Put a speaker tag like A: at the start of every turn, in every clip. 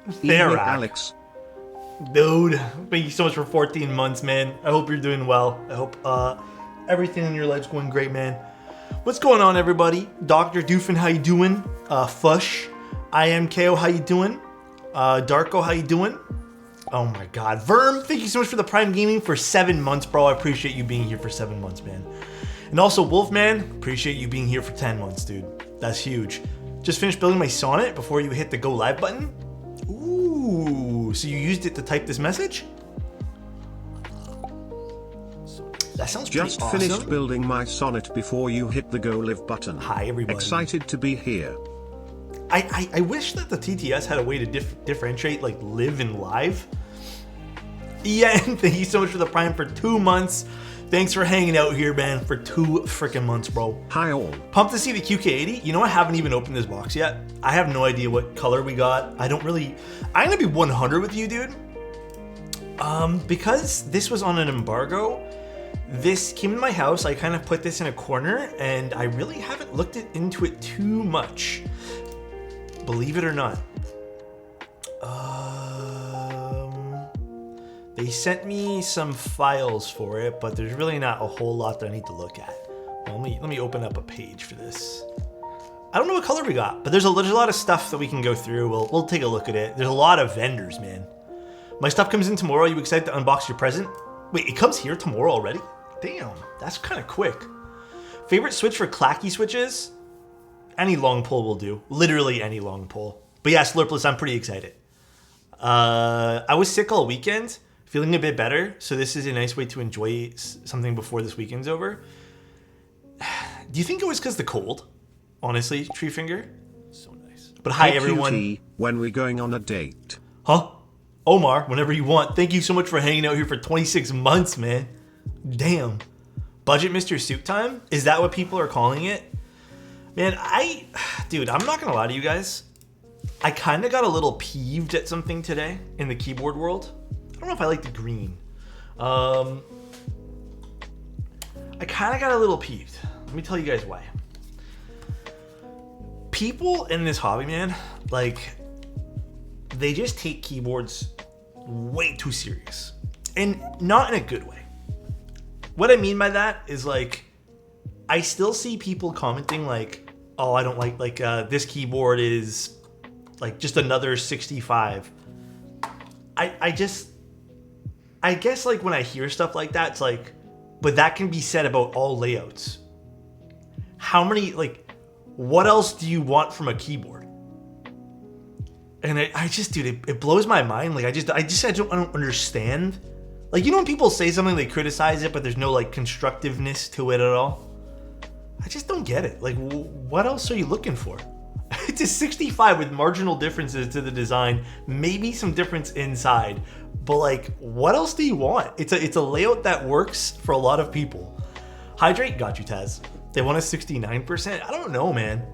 A: Evening,
B: Therak.
A: Alex.
B: Dude, thank you so much for 14 months, man. I hope you're doing well. I hope everything in your life's going great, man. What's going on, everybody? Dr. Doofin, how you doing? Fush. I am KO, how you doing? Darko, how you doing? Oh my god. Verm, thank you so much for the Prime Gaming for 7 months, bro. I appreciate you being here for 7 months, man. And also, Wolfman, appreciate you being here for 10 months, dude. That's huge. Just finished building my sonnet before you hit the go live button. Ooh, so you used it to type this message? That sounds pretty
A: Just
B: awesome.
A: finished building my sonnet before you hit the go live button.
B: Hi, everybody.
A: Excited to be here.
B: I wish that the TTS had a way to differentiate like live and live. Yeah, and thank you so much for the Prime for 2 months. Thanks for hanging out here, man, for 2 freaking months, bro.
A: Hi all.
B: Pumped to see the QK80. You know, I haven't even opened this box yet. I have no idea what color we got. I'm gonna be 100 with you, dude. Because this was on an embargo, this came in my house. I kind of put this in a corner, and I really haven't looked into it too much. Believe it or not. They sent me some files for it, but there's really not a whole lot that I need to look at. Well, let me open up a page for this. I don't know what color we got, but there's a lot of stuff that we can go through. We'll take a look at it. There's a lot of vendors, man. My stuff comes in tomorrow. You excited to unbox your present? Wait, it comes here tomorrow already? Damn, that's kind of quick. Favorite switch for clacky switches? Any long pull will do. Literally any long pull. But yeah, Slurpless, I'm pretty excited. I was sick all weekend. Feeling a bit better, so this is a nice way to enjoy something before this weekend's over. Do you think it was because the cold? Honestly, Tree Finger? So nice. But hi, everyone.
A: QT, when we going on a date?
B: Huh? Omar, whenever you want. Thank you so much for hanging out here for 26 months, man. Damn. Budget Mr. Suit time? Is that what people are calling it? Man, dude, I'm not gonna lie to you guys. I kind of got a little peeved at something today in the keyboard world. I don't know if I like the green. I kind of got a little peeved. Let me tell you guys why. People in this hobby, man, like, they just take keyboards way too serious. And not in a good way. What I mean by that is, like, I still see people commenting like, oh, I don't like this keyboard is like just another 65. I guess like when I hear stuff like that, it's like, but that can be said about all layouts. How many, like, what else do you want from a keyboard? And dude, it blows my mind. Like, I don't understand. Like, you know when people say something, they criticize it, but there's no like constructiveness to it at all? I just don't get it. Like, what else are you looking for? It's a 65 with marginal differences to the design, maybe some difference inside, but like, what else do you want? It's a layout that works for a lot of people. Hydrate, got you, Taz. They want a 69%. I don't know, man.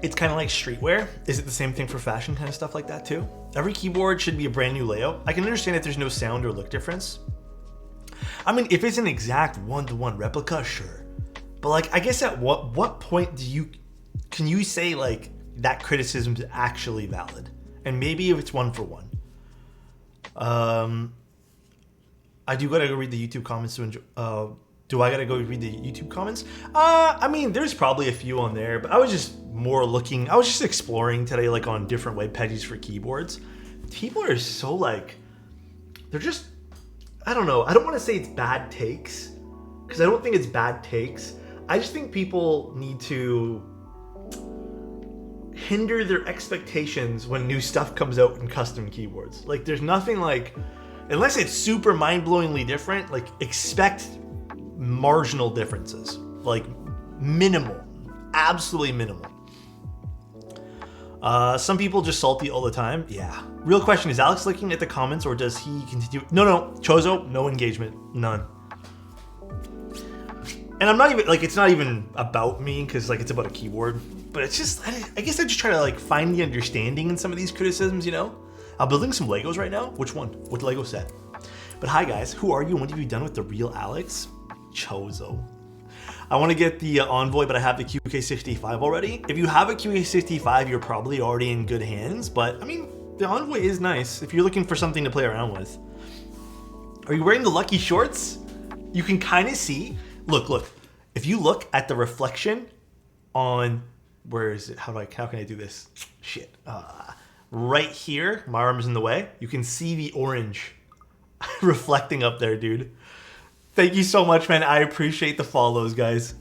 B: It's kind of like streetwear. Is it the same thing for fashion kind of stuff like that too? Every keyboard should be a brand new layout. I can understand if there's no sound or look difference. I mean, if it's an exact one-to-one replica, sure. But like, I guess at what point can you say like that criticism is actually valid? And maybe if it's one for one. I do gotta go read the YouTube comments to enjoy. Do I gotta go read the YouTube comments? I mean, there's probably a few on there, but I was just exploring today, like on different web pages for keyboards. People are so like, they're just, I don't know. I don't want to say it's bad takes, because I don't think it's bad takes. I just think people need to hinder their expectations when new stuff comes out in custom keyboards. Like, there's nothing like, unless it's super mind-blowingly different, like, expect marginal differences. Like, minimal. Absolutely minimal. Some people just salty all the time. Yeah. Real question, is Alex looking at the comments or does he continue? No. Chozo, no engagement. None. And I'm not even, like, it's not even about me, because, like, it's about a keyboard. But it's just, I guess I just try to, like, find the understanding in some of these criticisms, you know? I'm building some Legos right now. Which one? What Lego set? But hi, guys. Who are you? When have you done with the real Alex? Chozo. I want to get the Envoy, but I have the QK65 already. If you have a QK65, you're probably already in good hands, but I mean, the Envoy is nice if you're looking for something to play around with. Are you wearing the lucky shorts? You can kind of see, look, if you look at the reflection on, where is it? How can I do this? Shit. Right here, my arm's in the way. You can see the orange reflecting up there, dude. Thank you so much, man. I appreciate the follows, guys.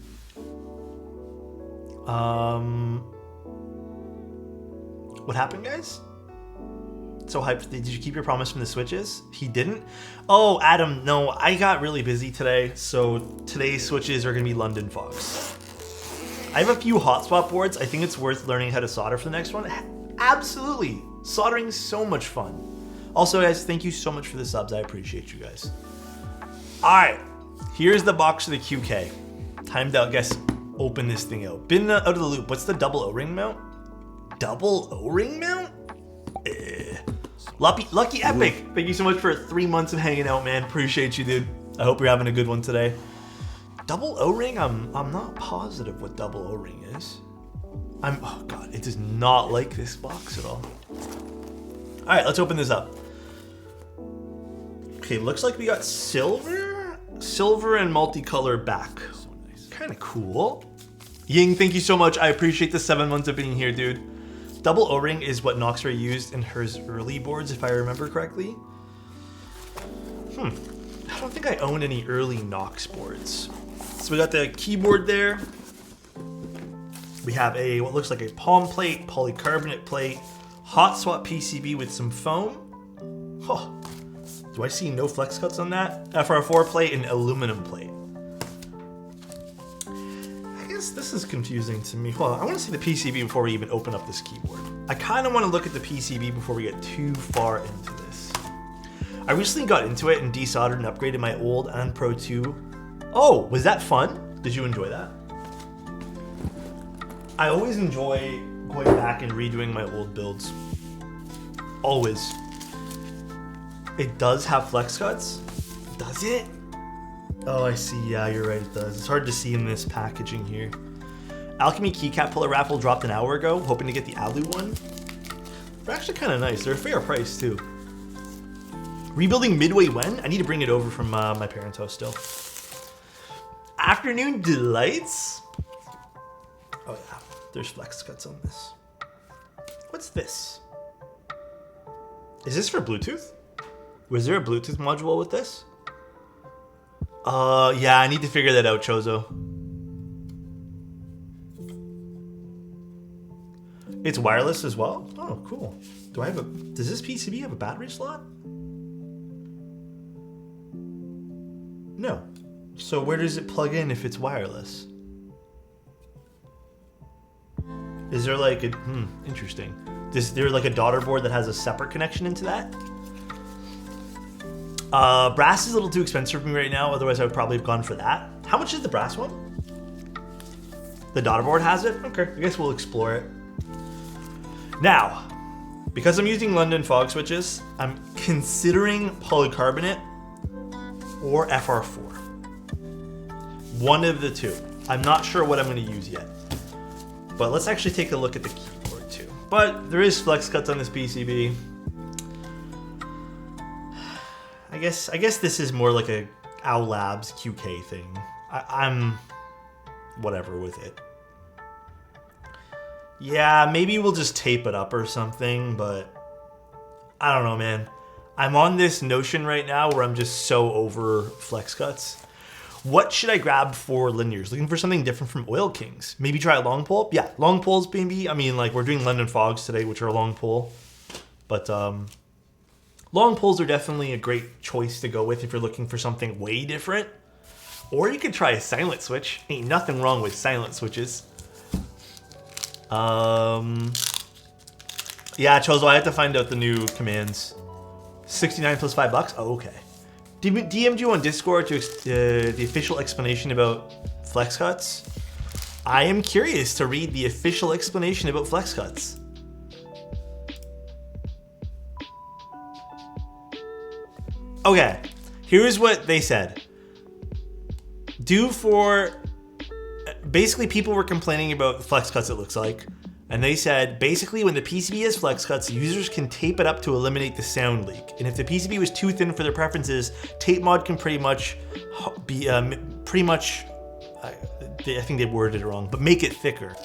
B: What happened, guys? So hyped. Did you keep your promise from the switches? He didn't? Oh, Adam, no, I got really busy today. So today's switches are gonna be London Fox. I have a few hotspot boards. I think it's worth learning how to solder for the next one. Absolutely. Soldering's so much fun. Also, guys, thank you so much for the subs. I appreciate you guys. All right, here's the box of the QK. Time to, I guess, open this thing out. Been out of the loop. What's the double O-ring mount? Double O-ring mount? Lucky Epic. Thank you so much for 3 months of hanging out, man. Appreciate you, dude. I hope you're having a good one today. Double O-ring? I'm not positive what double O-ring is. Oh God, it does not like this box at all. All right, let's open this up. Okay, looks like we got silver and multicolor back. So nice. Kind of cool. Ying, thank you so much. I appreciate the 7 months of being here, dude. Double O-ring is what Noxray used in her early boards, if I remember correctly. I don't think I own any early Nox boards. So we got the keyboard there. We have what looks like a palm plate, polycarbonate plate, hot swap PCB with some foam. Oh, do I see no flex cuts on that? FR4 plate and aluminum plate. I guess this is confusing to me. Hold on, I want to see the PCB before we even open up this keyboard. I kind of want to look at the PCB before we get too far into this. I recently got into it and desoldered and upgraded my old and Pro 2. Oh, was that fun? Did you enjoy that? I always enjoy going back and redoing my old builds. Always. It does have flex cuts? Does it? Oh, I see. Yeah, you're right, it does. It's hard to see in this packaging here. Alchemy Keycap puller raffle dropped an hour ago, hoping to get the Alu one. They're actually kind of nice. They're a fair price, too. Rebuilding midway when? I need to bring it over from my parents' house still. Afternoon delights? Oh, yeah. There's flex cuts on this. What's this? Is this for Bluetooth? Was there a Bluetooth module with this? Yeah, I need to figure that out, Chozo. It's wireless as well? Oh, cool. Does this PCB have a battery slot? No. So where does it plug in if it's wireless? Is there like a, interesting. Is there like a daughter board that has a separate connection into that? Brass is a little too expensive for me right now, otherwise I would probably have gone for that. How much is the brass one? The daughter board has it? Okay, I guess we'll explore it. Now, because I'm using London fog switches, I'm considering polycarbonate or FR4. One of the two. I'm not sure what I'm going to use yet. But let's actually take a look at the keyboard too. But there is flex cuts on this PCB. I guess this is more like a Owl Labs QK thing. I'm whatever with it. Yeah, maybe we'll just tape it up or something, but I don't know, man. I'm on this notion right now where I'm just so over flex cuts. What should I grab for linears? Looking for something different from Oil Kings. Maybe try a long pole? Yeah, long poles maybe. I mean, like, we're doing London Fogs today, which are a long pole. But long poles are definitely a great choice to go with if you're looking for something way different. Or you could try a silent switch. Ain't nothing wrong with silent switches. Yeah, Chozo, I have to find out the new commands. 69 plus $5. Oh, okay. DM'd you on Discord to the official explanation about flex cuts. I am curious to read the official explanation about flex cuts. Okay, here's what they said. Do for basically people were complaining about flex cuts, it looks like. And they said, basically when the PCB has flex cuts, users can tape it up to eliminate the sound leak. And if the PCB was too thin for their preferences, tape mod can pretty much be, I think they worded it wrong, but make it thicker.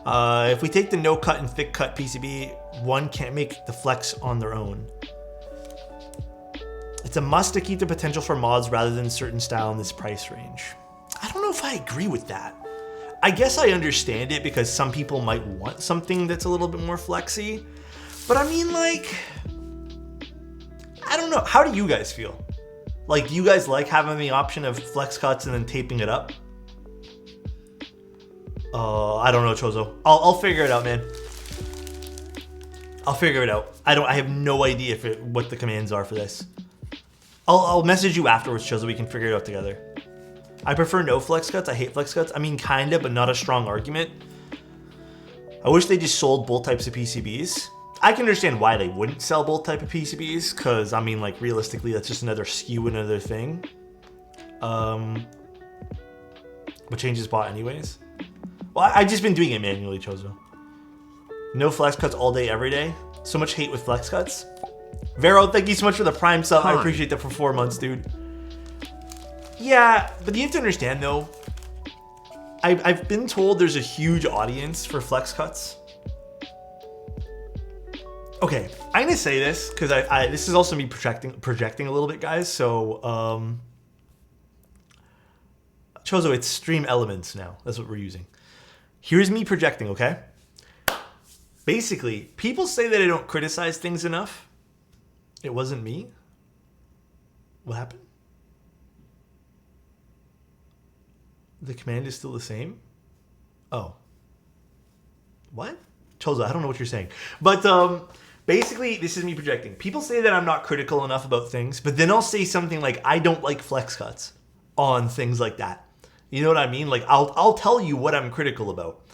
B: If we take the no cut and thick cut PCB, one can't make the flex on their own. It's a must to keep the potential for mods rather than certain style in this price range. I don't know if I agree with that. I guess I understand it because some people might want something that's a little bit more flexy. But I mean, like, I don't know. How do you guys feel? Like, do you guys like having the option of flex cuts and then taping it up? I don't know, Chozo. I'll figure it out, man. I'll figure it out. I have no idea what the commands are for this. I'll message you afterwards, Chozo. We can figure it out together. I prefer no flex cuts. I hate flex cuts. I mean, kinda, but not a strong argument. I wish they just sold both types of PCBs. I can understand why they wouldn't sell both type of PCBs, because, I mean, like, realistically, that's just another SKU, another thing. But changes bought anyways. Well, I've just been doing it manually, Chozo. No flex cuts all day, every day. So much hate with flex cuts. Vero, thank you so much for the Prime sub. I appreciate that for 4 months, dude. Yeah, but you have to understand though, I've been told there's a huge audience for flex cuts. Okay, I'm gonna say this because this is also me projecting a little bit, guys. So, Chozo, it's stream elements now. That's what we're using. Here's me projecting, okay? Basically, people say that I don't criticize things enough. It wasn't me. What happened? The command is still the same? Oh. What? Chozo, I don't know what you're saying. But basically, this is me projecting. People say that I'm not critical enough about things, but then I'll say something like, I don't like flex cuts on things like that. You know what I mean? Like, I'll tell you what I'm critical about.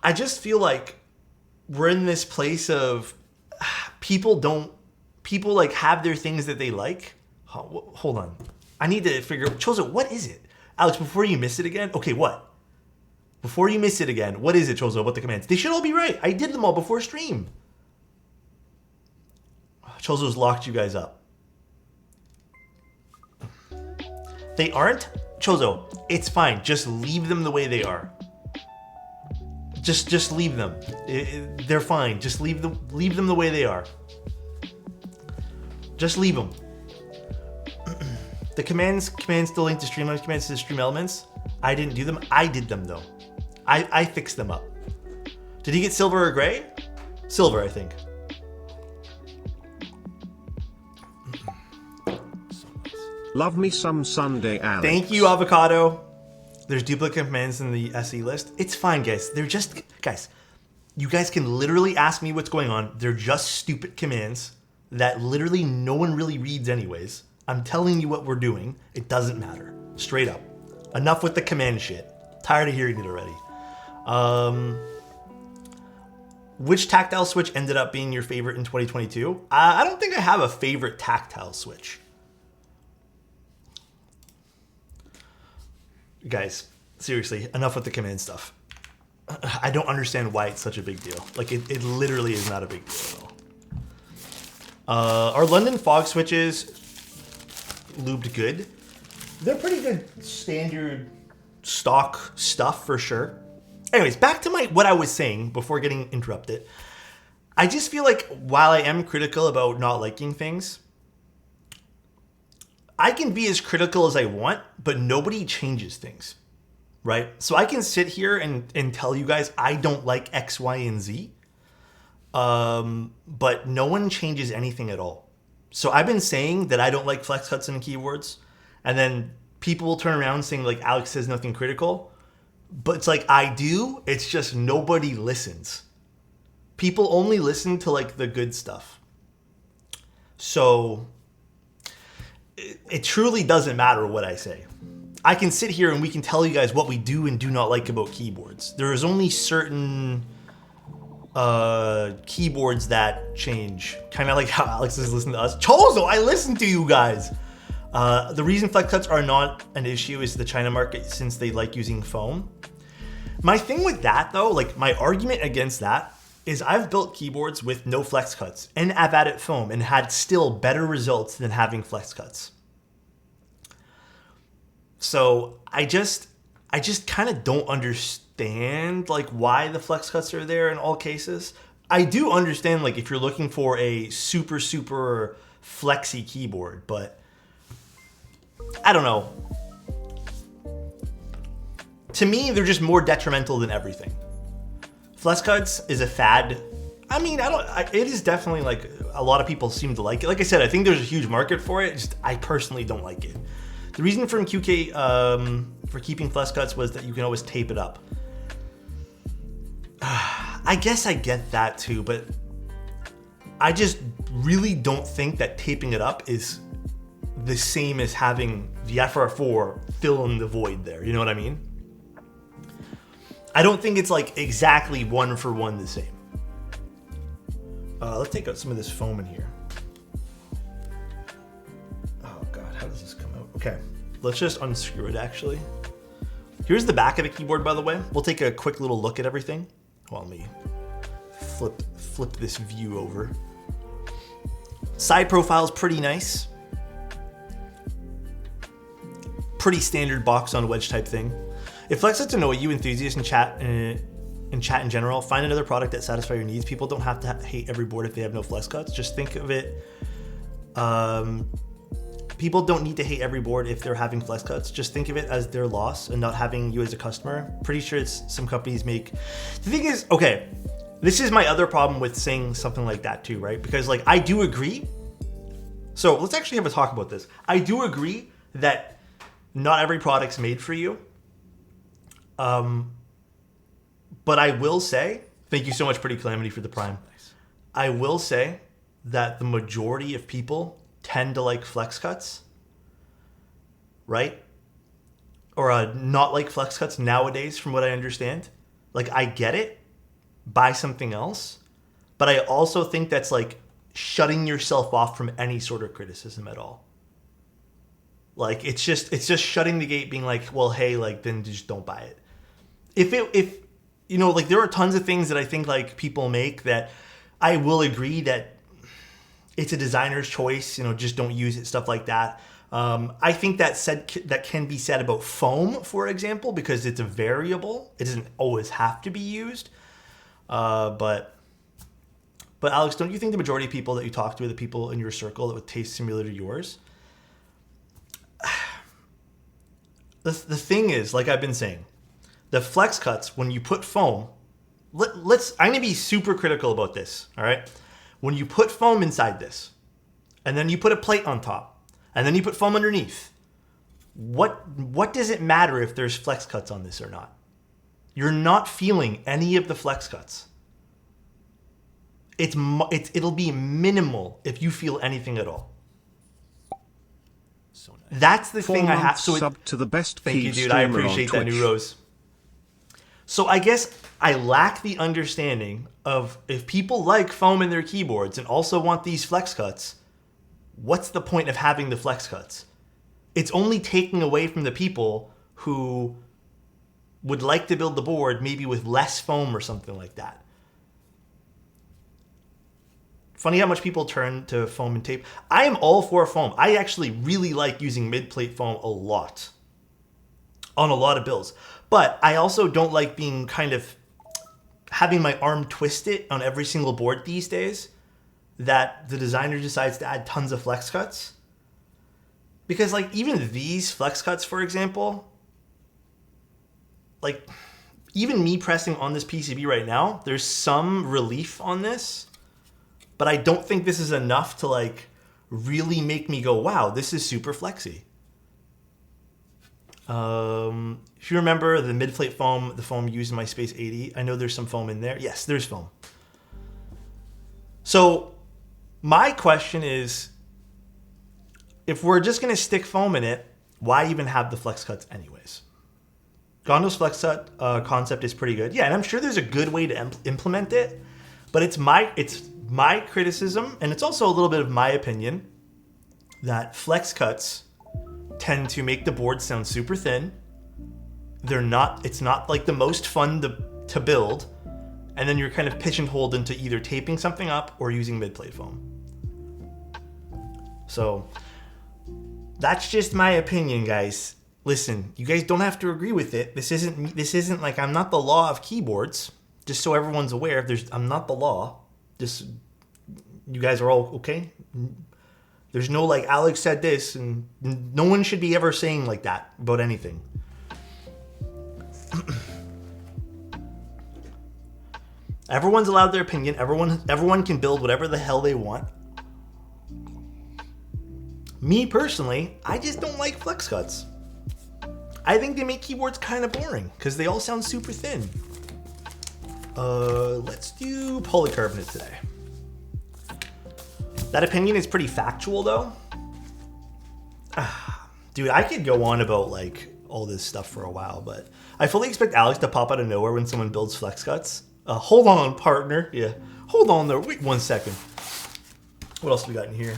B: I just feel like we're in this place of people like have their things that they like. Hold on. I need to figure out. Chozo, what is it? Alex, before you miss it again. Okay, what? Before you miss it again, what is it, Chozo, about the commands? They should all be right. I did them all before stream. Chozo's locked you guys up. They aren't? Chozo, it's fine. Just leave them the way they are. Just leave them. They're fine. Just leave them the way they are. Just leave them. The commands still link to stream elements, commands to stream elements. I didn't do them. I did them though. I fixed them up. Did he get silver or gray? Silver, I think.
A: Love me some Sunday, Alex.
B: Thank you, Avocado. There's duplicate commands in the SE list. It's fine, guys. They're just, guys, you guys can literally ask me what's going on. They're just stupid commands that literally no one really reads anyways. I'm telling you what we're doing. It doesn't matter. Straight up. Enough with the command shit. Tired of hearing it already. Which tactile switch ended up being your favorite in 2022? I don't think I have a favorite tactile switch. Guys, seriously, enough with the command stuff. I don't understand why it's such a big deal. Like, it literally is not a big deal at all. Our London fog switches lubed good. They're pretty good standard stock stuff for sure. Anyways, back to what I was saying before getting interrupted. I just feel like while I am critical about not liking things, I can be as critical as I want, but nobody changes things, right? So I can sit here and tell you guys I don't like X, Y, and Z, but no one changes anything at all. So I've been saying that I don't like flex cuts and keyboards, and then people will turn around saying like Alex says nothing critical, but it's like I do, it's just nobody listens. People only listen to like the good stuff. So it truly doesn't matter what I say. I can sit here and we can tell you guys what we do and do not like about keyboards. There is only certain keyboards that change. Kind of like how Alex is listening to us. Chozo, I listen to you guys. The reason flex cuts are not an issue is the China market, since they like using foam. My thing with that though, like my argument against that is I've built keyboards with no flex cuts and I've added foam and had still better results than having flex cuts. So I just kind of don't understand like why the flex cuts are there in all cases. I do understand like if you're looking for a super flexy keyboard, but I don't know. To me, they're just more detrimental than everything. Flex cuts is a fad. I mean, it is definitely like a lot of people seem to like it. Like I said, I think there's a huge market for it. Just I personally don't like it. The reason from QK for keeping flex cuts was that you can always tape it up. I guess I get that too, but I just really don't think that taping it up is the same as having the FR4 fill in the void there. You know what I mean? I don't think it's like exactly one for one the same. Let's take out some of this foam in here. Oh God, how does this come out? Okay, let's just unscrew it actually. Here's the back of the keyboard, by the way. We'll take a quick little look at everything. Well, let me flip this view over. Side profile's pretty nice. Pretty standard box on wedge type thing. If flex cuts annoy you enthusiasts in chat in general, find another product that satisfies your needs. People don't have to hate every board if they have no flex cuts. Just think of it. People don't need to hate every board if they're having flex cuts. Just think of it as their loss and not having you as a customer. Pretty sure it's some companies make. The thing is, okay, this is my other problem with saying something like that too, right? Because like I do agree. So let's actually have a talk about this. I do agree that not every product's made for you. But I will say, thank you so much, Pretty Calamity, for the Prime. Nice. I will say that the majority of people tend to like flex cuts, right? Or not like flex cuts nowadays, from what I understand. Like, I get it. Buy something else. But I also think that's like shutting yourself off from any sort of criticism at all. Like, it's just shutting the gate, being like, well, hey, like, then just don't buy it. If you know, like, there are tons of things that I think like people make that I will agree that it's a designer's choice, you know, just don't use it, stuff like that. I think that can be said about foam, for example, because it's a variable. It doesn't always have to be used. But Alex, don't you think the majority of people that you talk to are the people in your circle that with taste similar to yours? The thing is, like I've been saying, the flex cuts, when you put foam, I'm going to be super critical about this, all right? When you put foam inside this, and then you put a plate on top, and then you put foam underneath, what does it matter if there's flex cuts on this or not? You're not feeling any of the flex cuts. It'll be minimal if you feel anything at all.
A: So nice.
B: That's the thing I have. So
A: sub to the best.
B: Thank you, dude. I appreciate that, New Rose. So I guess I lack the understanding of if people like foam in their keyboards and also want these flex cuts, what's the point of having the flex cuts? It's only taking away from the people who would like to build the board maybe with less foam or something like that. Funny how much people turn to foam and tape. I am all for foam. I actually really like using mid-plate foam a lot on a lot of builds. But I also don't like being kind of having my arm twisted on every single board these days that the designer decides to add tons of flex cuts. Because like even these flex cuts, for example, like even me pressing on this PCB right now, there's some relief on this, but I don't think this is enough to like really make me go, wow, this is super flexy. If you remember the mid-plate foam, the foam used in my Space 80, I know there's some foam in there. Yes, there's foam. So my question is, if we're just going to stick foam in it, why even have the flex cuts anyways? Gondel's flex cut concept is pretty good. Yeah, and I'm sure there's a good way to implement it, but it's my criticism, and it's also a little bit of my opinion, that flex cuts tend to make the board sound super thin. It's not like the most fun to build. And then you're kind of pigeonholed into either taping something up or using mid-plate foam. So that's just my opinion, guys. Listen, you guys don't have to agree with it. This isn't like, I'm not the law of keyboards. Just so everyone's aware, I'm not the law. Just, you guys are all okay. There's no like, Alex said this, and no one should be ever saying like that about anything. Everyone's allowed their opinion. Everyone can build whatever the hell they want. Me personally, I just don't like flex cuts. I think they make keyboards kind of boring because they all sound super thin. Let's do polycarbonate today. That opinion is pretty factual though. Dude, I could go on about like all this stuff for a while, but I fully expect Alex to pop out of nowhere when someone builds flex cuts. Hold on, partner. Yeah, hold on there. Wait 1 second. What else do we got in here?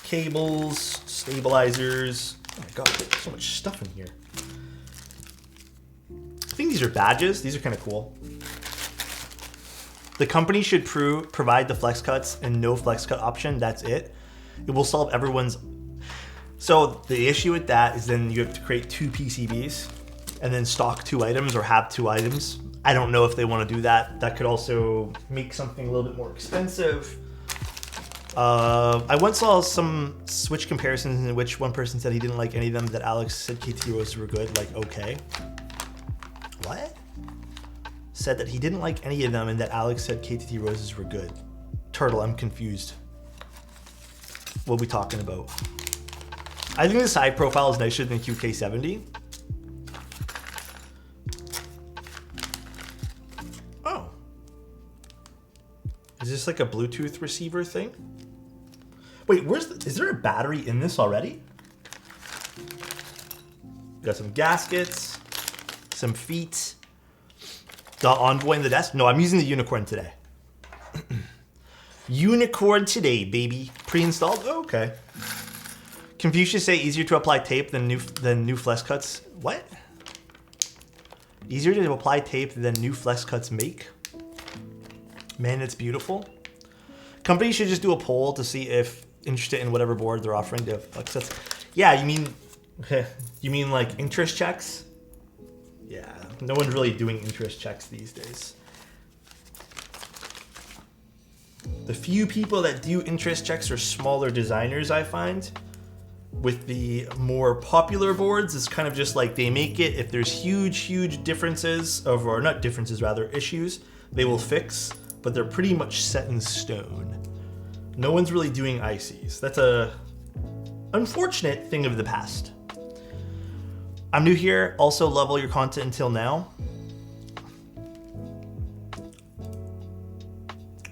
B: Cables, stabilizers. Oh my god, there's so much stuff in here. I think these are badges. These are kind of cool. The company should provide the flex cuts and no flex cut option. That's it. It will solve everyone's. So the issue with that is then you have to create 2 PCBs and then stock 2 items or have 2 items. I don't know if they want to do that. That could also make something a little bit more expensive. I once saw some Switch comparisons in which one person said he didn't like any of them, that Alex said KT roses were good. Like, okay. What? Said that he didn't like any of them and that Alex said KT roses were good. Turtle, I'm confused. What are we talking about? I think the side profile is nicer than QK80. Oh. Is this like a Bluetooth receiver thing? Wait, is there a battery in this already? Got some gaskets, some feet. The Envoy in the desk? No, I'm using the Unicorn today. Unicorn today, baby. Pre-installed? Oh, okay. Confucius say easier to apply tape than new flex cuts. What? Easier to apply tape than new flex cuts make? Man, it's beautiful. Companies should just do a poll to see if interested in whatever board they're offering to flex cuts. Yeah, you mean like interest checks? Yeah, no one's really doing interest checks these days. The few people that do interest checks are smaller designers, I find. With the more popular boards, it's kind of just like they make it, if there's huge differences, or not differences, rather issues, they will fix, but they're pretty much set in stone. No one's really doing ICs. That's a unfortunate thing of the past. I'm new here, also love all your content until now.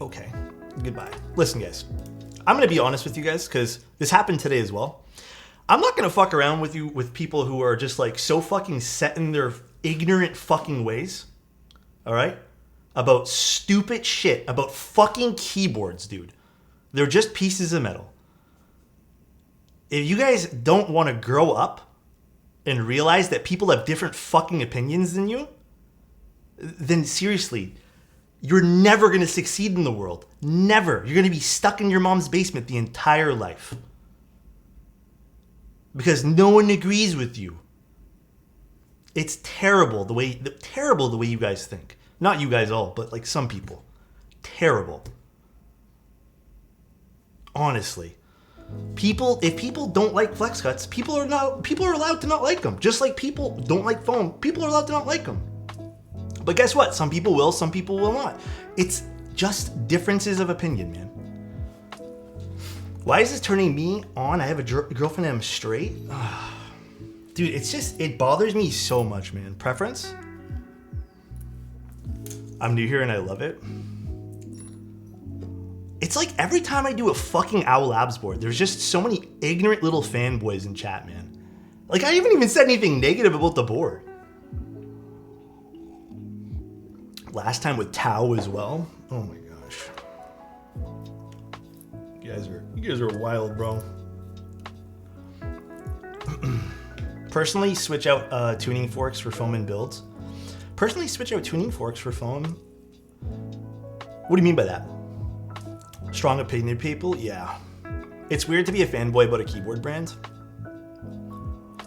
B: Okay, goodbye. Listen guys, I'm gonna be honest with you guys because this happened today as well. I'm not gonna fuck around with people who are just like so fucking set in their ignorant fucking ways, all right? About stupid shit, about fucking keyboards, dude. They're just pieces of metal. If you guys don't wanna grow up and realize that people have different fucking opinions than you, then seriously, you're never gonna succeed in the world. Never. You're gonna be stuck in your mom's basement the entire life. Because no one agrees with you. It's terrible the way you guys think. Not you guys all, but like some people. Terrible. Honestly. If people don't like flex cuts, people are allowed to not like them. Just like people don't like foam, people are allowed to not like them. But guess what? Some people will, some people will not. It's just differences of opinion, man. Why is this turning me on? I have a girlfriend and I'm straight. Dude, it bothers me so much, man. Preference? I'm new here and I love it. It's like every time I do a fucking Owl Labs board, there's just so many ignorant little fanboys in chat, man. Like, I haven't even said anything negative about the board. Last time with Tau as well. Oh my gosh. You guys are wild, bro. Personally, switch out tuning forks for foam and builds. Personally, switch out tuning forks for foam. What do you mean by that? Strong opinion, people? Yeah. It's weird to be a fanboy about a keyboard brand.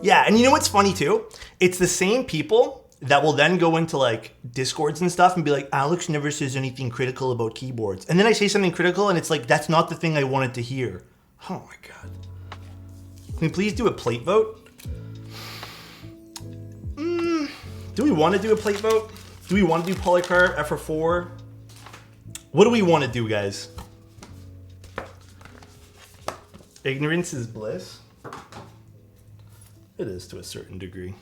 B: Yeah, and you know what's funny too? It's the same people that will then go into like Discords and stuff and be like, Alex never says anything critical about keyboards. And then I say something critical and it's like, that's not the thing I wanted to hear. Oh my God. Can we please do a plate vote? Do we want to do a plate vote? Do we want to do Polycarb, FR4? What do we want to do, guys? Ignorance is bliss. It is to a certain degree.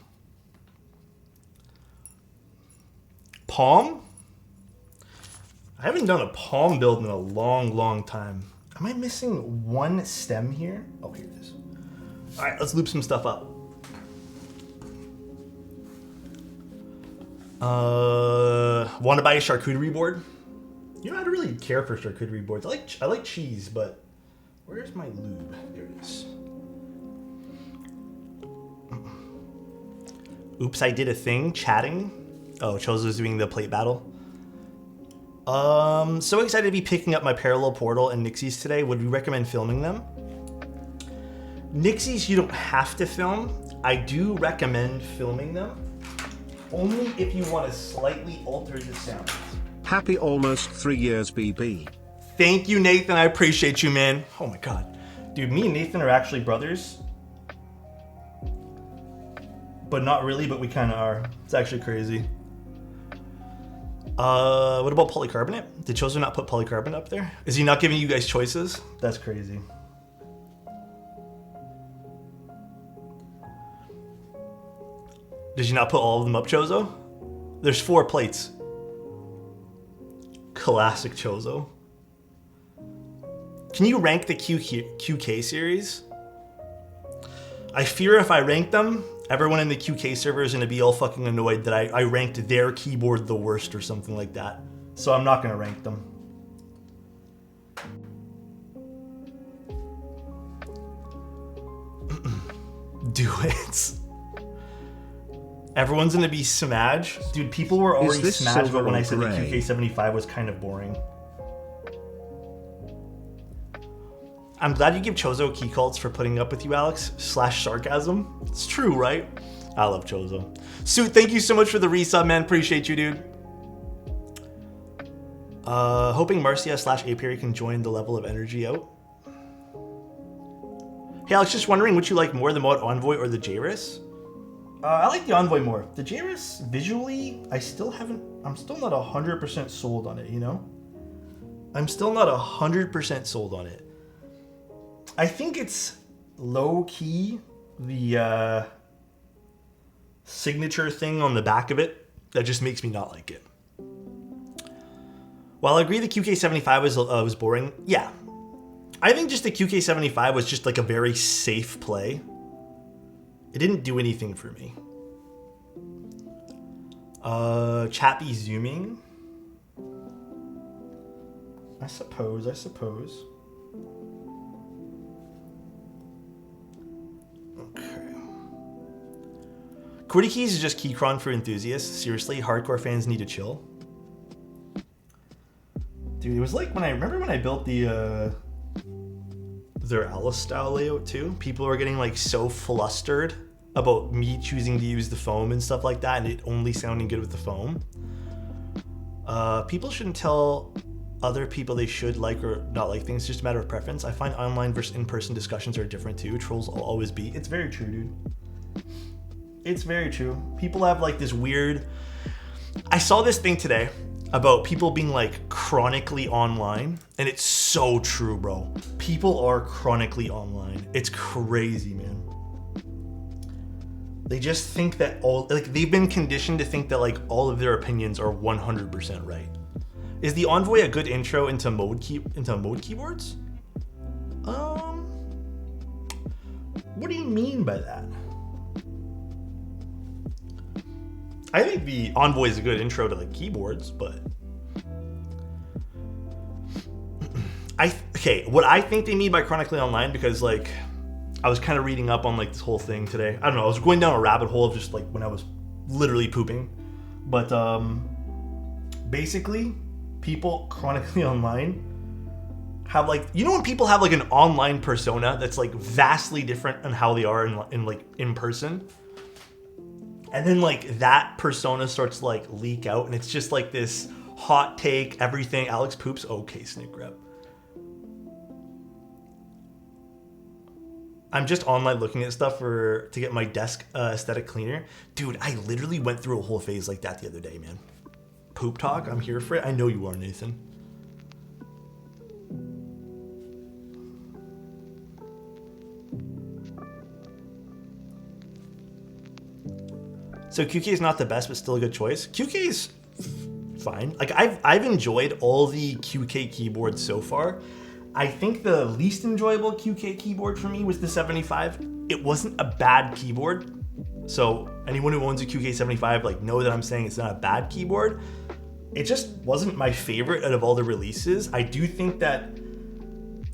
B: Palm? I haven't done a palm build in a long, long time. Am I missing one stem here? Oh, here it is. All right, let's loop some stuff up. Want to buy a charcuterie board? You know, I don't really care for charcuterie boards. I like cheese, but where's my lube? There it is. Oops, I did a thing. Chatting. Oh, Chozo's doing the plate battle. So excited to be picking up my Parallel Portal and Nixies today. Would we recommend filming them? Nixies, you don't have to film. I do recommend filming them. Only if you want to slightly alter the sound.
A: Happy almost 3 years, BB.
B: Thank you, Nathan. I appreciate you, man. Oh my God. Dude, me and Nathan are actually brothers. But not really, but we kind of are. It's actually crazy. What about polycarbonate? Did Chozo not put polycarbonate up there? Is he not giving you guys choices? That's crazy. Did you not put all of them up, Chozo? There's 4 plates. Classic Chozo. Can you rank the QK series? I fear if I rank them, everyone in the QK server is going to be all fucking annoyed that I ranked their keyboard the worst or something like that. So I'm not going to rank them. Do it. Everyone's going to be Smash. Dude, people were already Smash, but when I said the QK75 was kind of boring. I'm glad you give Chozo key cults for putting up with you, Alex. / sarcasm. It's true, right? I love Chozo. Suit, thank you so much for the resub, man. Appreciate you, dude. Hoping Marcia / Apiary can join the level of energy out. Hey, Alex, just wondering, would you like more the mod Envoy or the JRIS? I like the Envoy more. The JRIS, visually, I'm still not 100% sold on it, you know? I'm still not 100% sold on it. I think it's low-key, the signature thing on the back of it that just makes me not like it. While I agree the QK75 was boring, yeah. I think just the QK75 was just like a very safe play. It didn't do anything for me. Chappy zooming. I suppose. Okay. QWERTY keys is just Keychron for enthusiasts. Seriously, hardcore fans need to chill. Dude, it was like when I built the their Alice style layout too. People were getting like so flustered about me choosing to use the foam and stuff like that, and it only sounding good with the foam. People shouldn't tell other people they should like or not like things. It's just a matter of preference. I find online versus in-person discussions are different too. Trolls will always be. It's very true, dude. It's very true. People have like this weird... I saw this thing today about people being like chronically online, and it's so true, bro. People are chronically online. It's crazy, man. They just think that they've been conditioned to think that like all of their opinions are 100% right. Is the Envoy a good intro into mode keyboards? What do you mean by that? I think the Envoy is a good intro to like keyboards, but okay, what I think they mean by chronically online, because like I was kind of reading up on like this whole thing today. I don't know. I was going down a rabbit hole of just like when I was literally pooping. But basically, people chronically online have like, you know when people have like an online persona that's like vastly different on how they are in person? And then like that persona starts to like leak out and it's just like this hot take, everything. Alex poops. Okay, Snick Rep. I'm just online looking at stuff to get my desk aesthetic cleaner. Dude, I literally went through a whole phase like that the other day, man. Poop talk, I'm here for it. I know you are, Nathan. So QK is not the best, but still a good choice. QK is fine. Like I've enjoyed all the QK keyboards so far. I think the least enjoyable QK keyboard for me was the 75. It wasn't a bad keyboard. So anyone who owns a QK75, like, know that I'm saying it's not a bad keyboard. It just wasn't my favorite out of all the releases. I do think that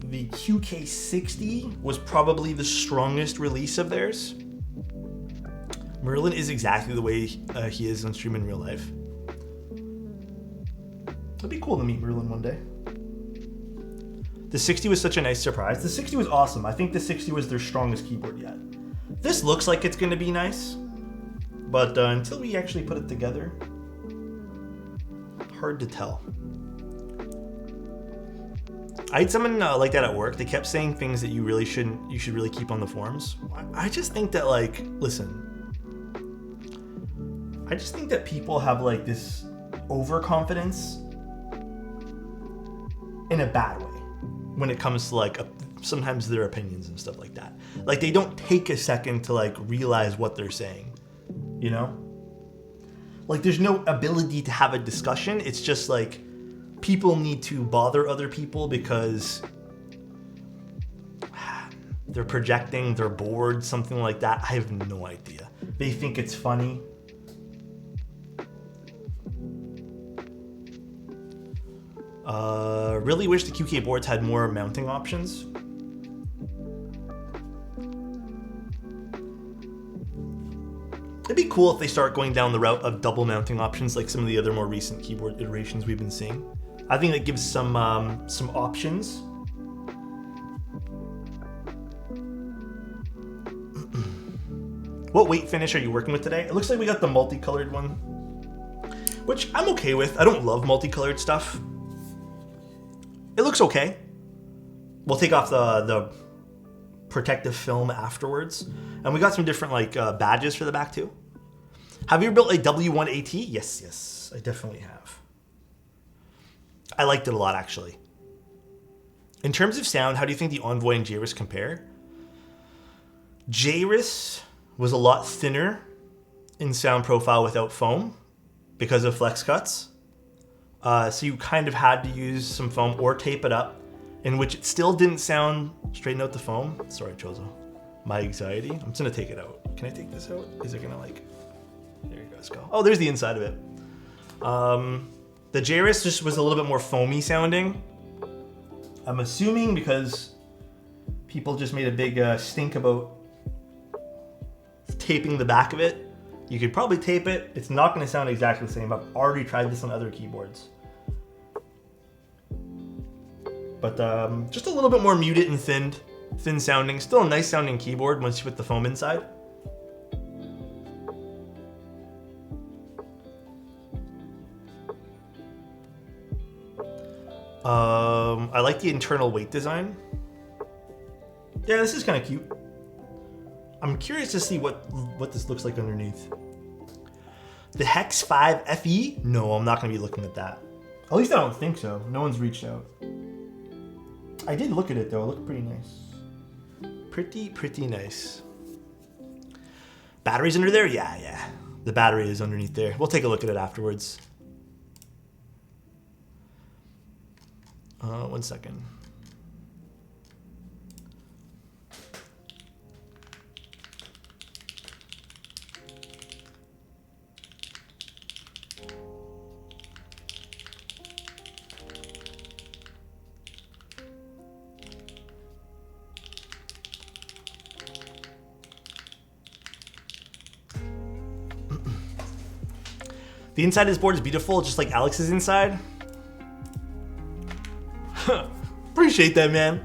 B: the QK60 was probably the strongest release of theirs. Merlin is exactly the way he is on stream in real life. It'd be cool to meet Merlin one day. The 60 was such a nice surprise. The 60 was awesome. I think the 60 was their strongest keyboard yet. This looks like it's going to be nice, but until we actually put it together, hard to tell. I had someone like that at work. They kept saying things that you should really keep on the forums. I just think that, like, listen, I just think that people have like this overconfidence in a bad way when it comes to like sometimes their opinions and stuff like that. Like they don't take a second to like realize what they're saying, you know? Like there's no ability to have a discussion. It's just like people need to bother other people because they're projecting, they're bored, something like that. I have no idea. They think it's funny. Really wish the QK boards had more mounting options. It'd be cool if they start going down the route of double mounting options like some of the other more recent keyboard iterations we've been seeing. I think that gives some options. What weight finish are you working with today? It looks like we got the multicolored one, which I'm okay with. I don't love multicolored stuff. It looks okay. We'll take off the protective film afterwards. And we got some different like badges for the back too. Have you ever built a W1AT? Yes, I definitely have. I liked it a lot actually. In terms of sound, how do you think the Envoy and Jairus compare? Jairus was a lot thinner in sound profile without foam because of flex cuts. So you kind of had to use some foam or tape it up, in which it still didn't sound straighten out the foam. Sorry, Chozo. My anxiety. I'm just gonna take it out. Can I take this out? Is it gonna like, there you guys go. Oh, there's the inside of it. The Jairus just was a little bit more foamy sounding. I'm assuming because people just made a big stink about taping the back of it. You could probably tape it. It's not going to sound exactly the same. I've already tried this on other keyboards. But just a little bit more muted and thin sounding. Still a nice sounding keyboard once you put the foam inside. I like the internal weight design. Yeah, this is kind of cute. I'm curious to see what this looks like underneath. The Hex 5 FE? No, I'm not going to be looking at that. At least I don't think so. No one's reached out. I did look at it though. It looked pretty nice. Pretty nice. Batteries under there? Yeah. The battery is underneath there. We'll take a look at it afterwards. 1 second. The inside of this board is beautiful, just like Alex's inside. Appreciate that, man.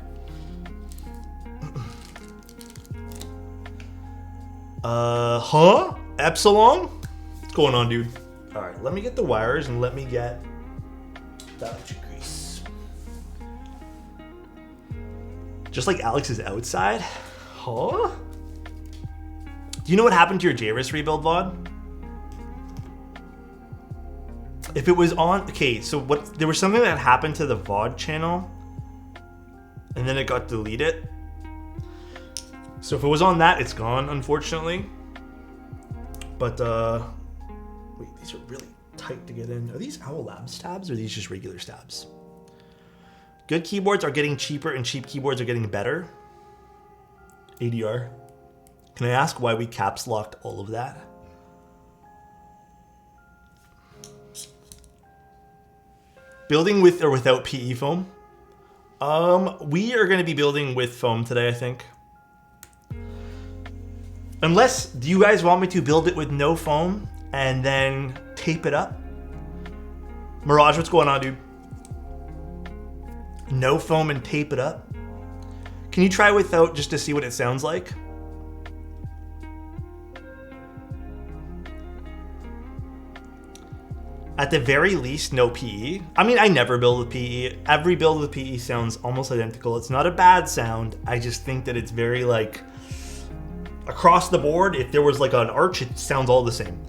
B: Epsilon? What's going on, dude? All right, let me get the wires and let me get that electric grease. Just like Alex's outside? Huh? Do you know what happened to your JRIS rebuild VOD? If it was on, okay, so what, there was something that happened to the VOD channel and then it got deleted. So if it was on that, it's gone, unfortunately. But, wait, these are really tight to get in. Are these Owl Labs tabs or are these just regular tabs? Good keyboards are getting cheaper and cheap keyboards are getting better. ADR. Can I ask why we caps locked all of that? Building with or without PE foam? We are going to be building with foam today, I think. Unless, do you guys want me to build it with no foam and then tape it up? Mirage, what's going on, dude? No foam and tape it up? Can you try without just to see what it sounds like? At the very least, no PE. I mean, I never build with PE. Every build with PE sounds almost identical. It's not a bad sound. I just think that it's very like across the board. If there was like an arch, it sounds all the same.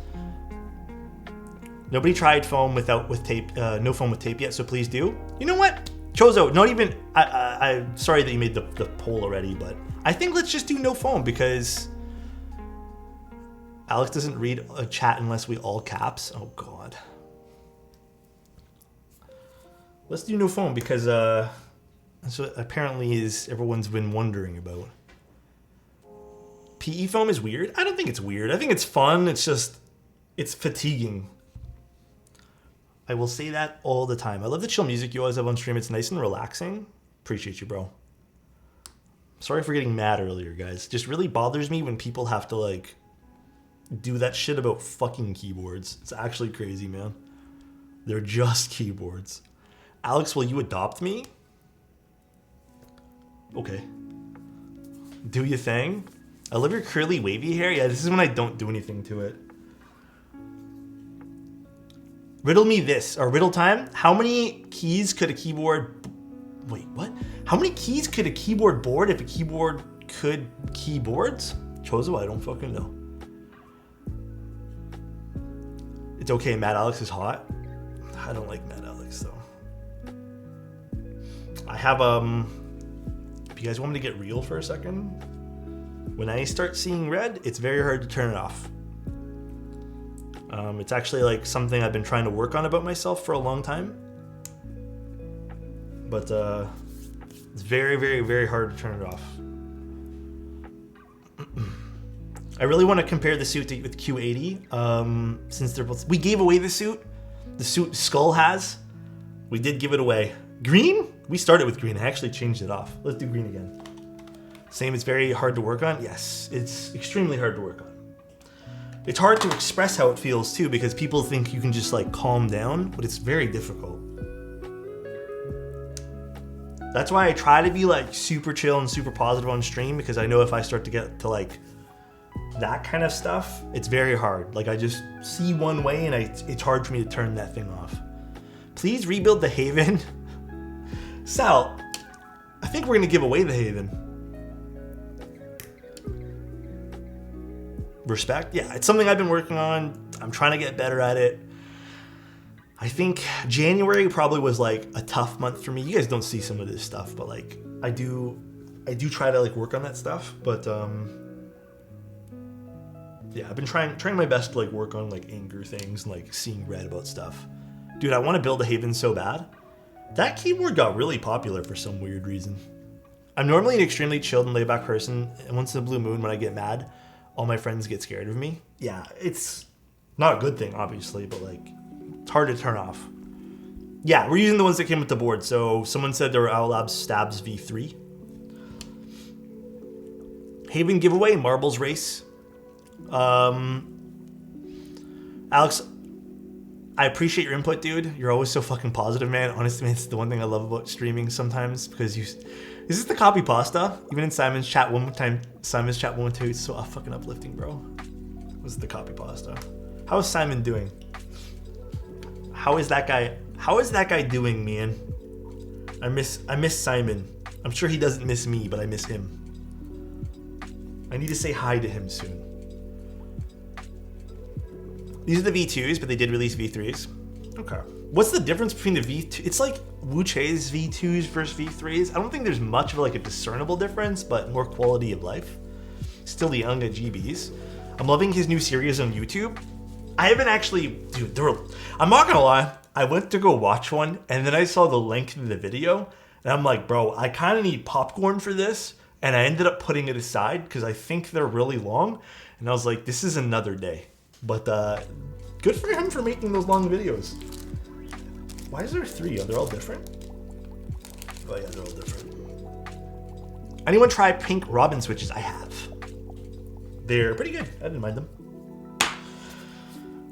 B: Nobody tried foam with tape, no foam with tape yet, so please do. You know what? Chozo, not even, I'm sorry that you made the poll already, but I think let's just do no foam because Alex doesn't read a chat unless we all caps. Oh God. Let's do no foam because that's what apparently is everyone's been wondering about. PE foam is weird? I don't think it's weird. I think it's fun. It's just, it's fatiguing. I will say that all the time. I love the chill music you always have on stream. It's nice and relaxing. Appreciate you, bro. Sorry for getting mad earlier, guys. It just really bothers me when people have to like do that shit about fucking keyboards. It's actually crazy, man. They're just keyboards. Alex, will you adopt me? Okay. Do your thing. I love your curly wavy hair. Yeah, this is when I don't do anything to it. Riddle me this, or riddle time. How many keys could a keyboard... Wait, what? How many keys could a keyboard board if a keyboard could keyboards? Chozo, I don't fucking know. It's okay, Mad Alex is hot. I don't like Mad Alex, though. I have, if you guys want me to get real for a second, when I start seeing red, it's very hard to turn it off. It's actually like something I've been trying to work on about myself for a long time. But it's very, very, very hard to turn it off. I really want to compare the suit with Q80. Since they're both, we gave away the suit Skull has. We did give it away. Green? We started with green. I actually changed it off. Let's do green again. Same, it's very hard to work on. Yes, it's extremely hard to work on. It's hard to express how it feels too because people think you can just like calm down, but it's very difficult. That's why I try to be like super chill and super positive on stream because I know if I start to get to like that kind of stuff, it's very hard. Like I just see one way and it's hard for me to turn that thing off. Please rebuild the Haven. Sal, I think we're gonna give away the Haven. Respect? Yeah, it's something I've been working on. I'm trying to get better at it. I think January probably was like a tough month for me. You guys don't see some of this stuff, but like I do try to like work on that stuff. But yeah, I've been trying my best to like work on like anger things and like seeing red about stuff. Dude, I want to build a Haven so bad. That keyboard got really popular for some weird reason. I'm normally an extremely chilled and laid back person, and once in a blue moon when I get mad, all my friends get scared of me. Yeah, it's not a good thing, obviously, but like, it's hard to turn off. Yeah, we're using the ones that came with the board. So someone said there were Owl Labs Stabs V3. Haven giveaway, Marbles race. Alex, I appreciate your input, dude. You're always so fucking positive, man. Honestly, man, it's the one thing I love about streaming sometimes because you. Is this the copy pasta? Even in Simon's chat one more time. Simon's chat 1 2. It's so fucking uplifting, bro. This is the copy pasta. How is Simon doing? How is that guy? How is that guy doing, man? I miss Simon. I'm sure he doesn't miss me, but I miss him. I need to say hi to him soon. These are the V2s, but they did release V3s. Okay. What's the difference between the V2? It's like Wuche's V2s versus V3s. I don't think there's much of like a discernible difference, but more quality of life. Still the young GBs. I'm loving his new series on YouTube. I haven't actually, dude, I'm not gonna lie. I went to go watch one, and then I saw the link to the video, and I'm like, bro, I kind of need popcorn for this, and I ended up putting it aside because I think they're really long, and I was like, this is another day. But good for him for making those long videos. Why is there 3? Are they all different? Oh yeah, they're all different. Anyone try pink Robin switches? I have. They're pretty good. I didn't mind them.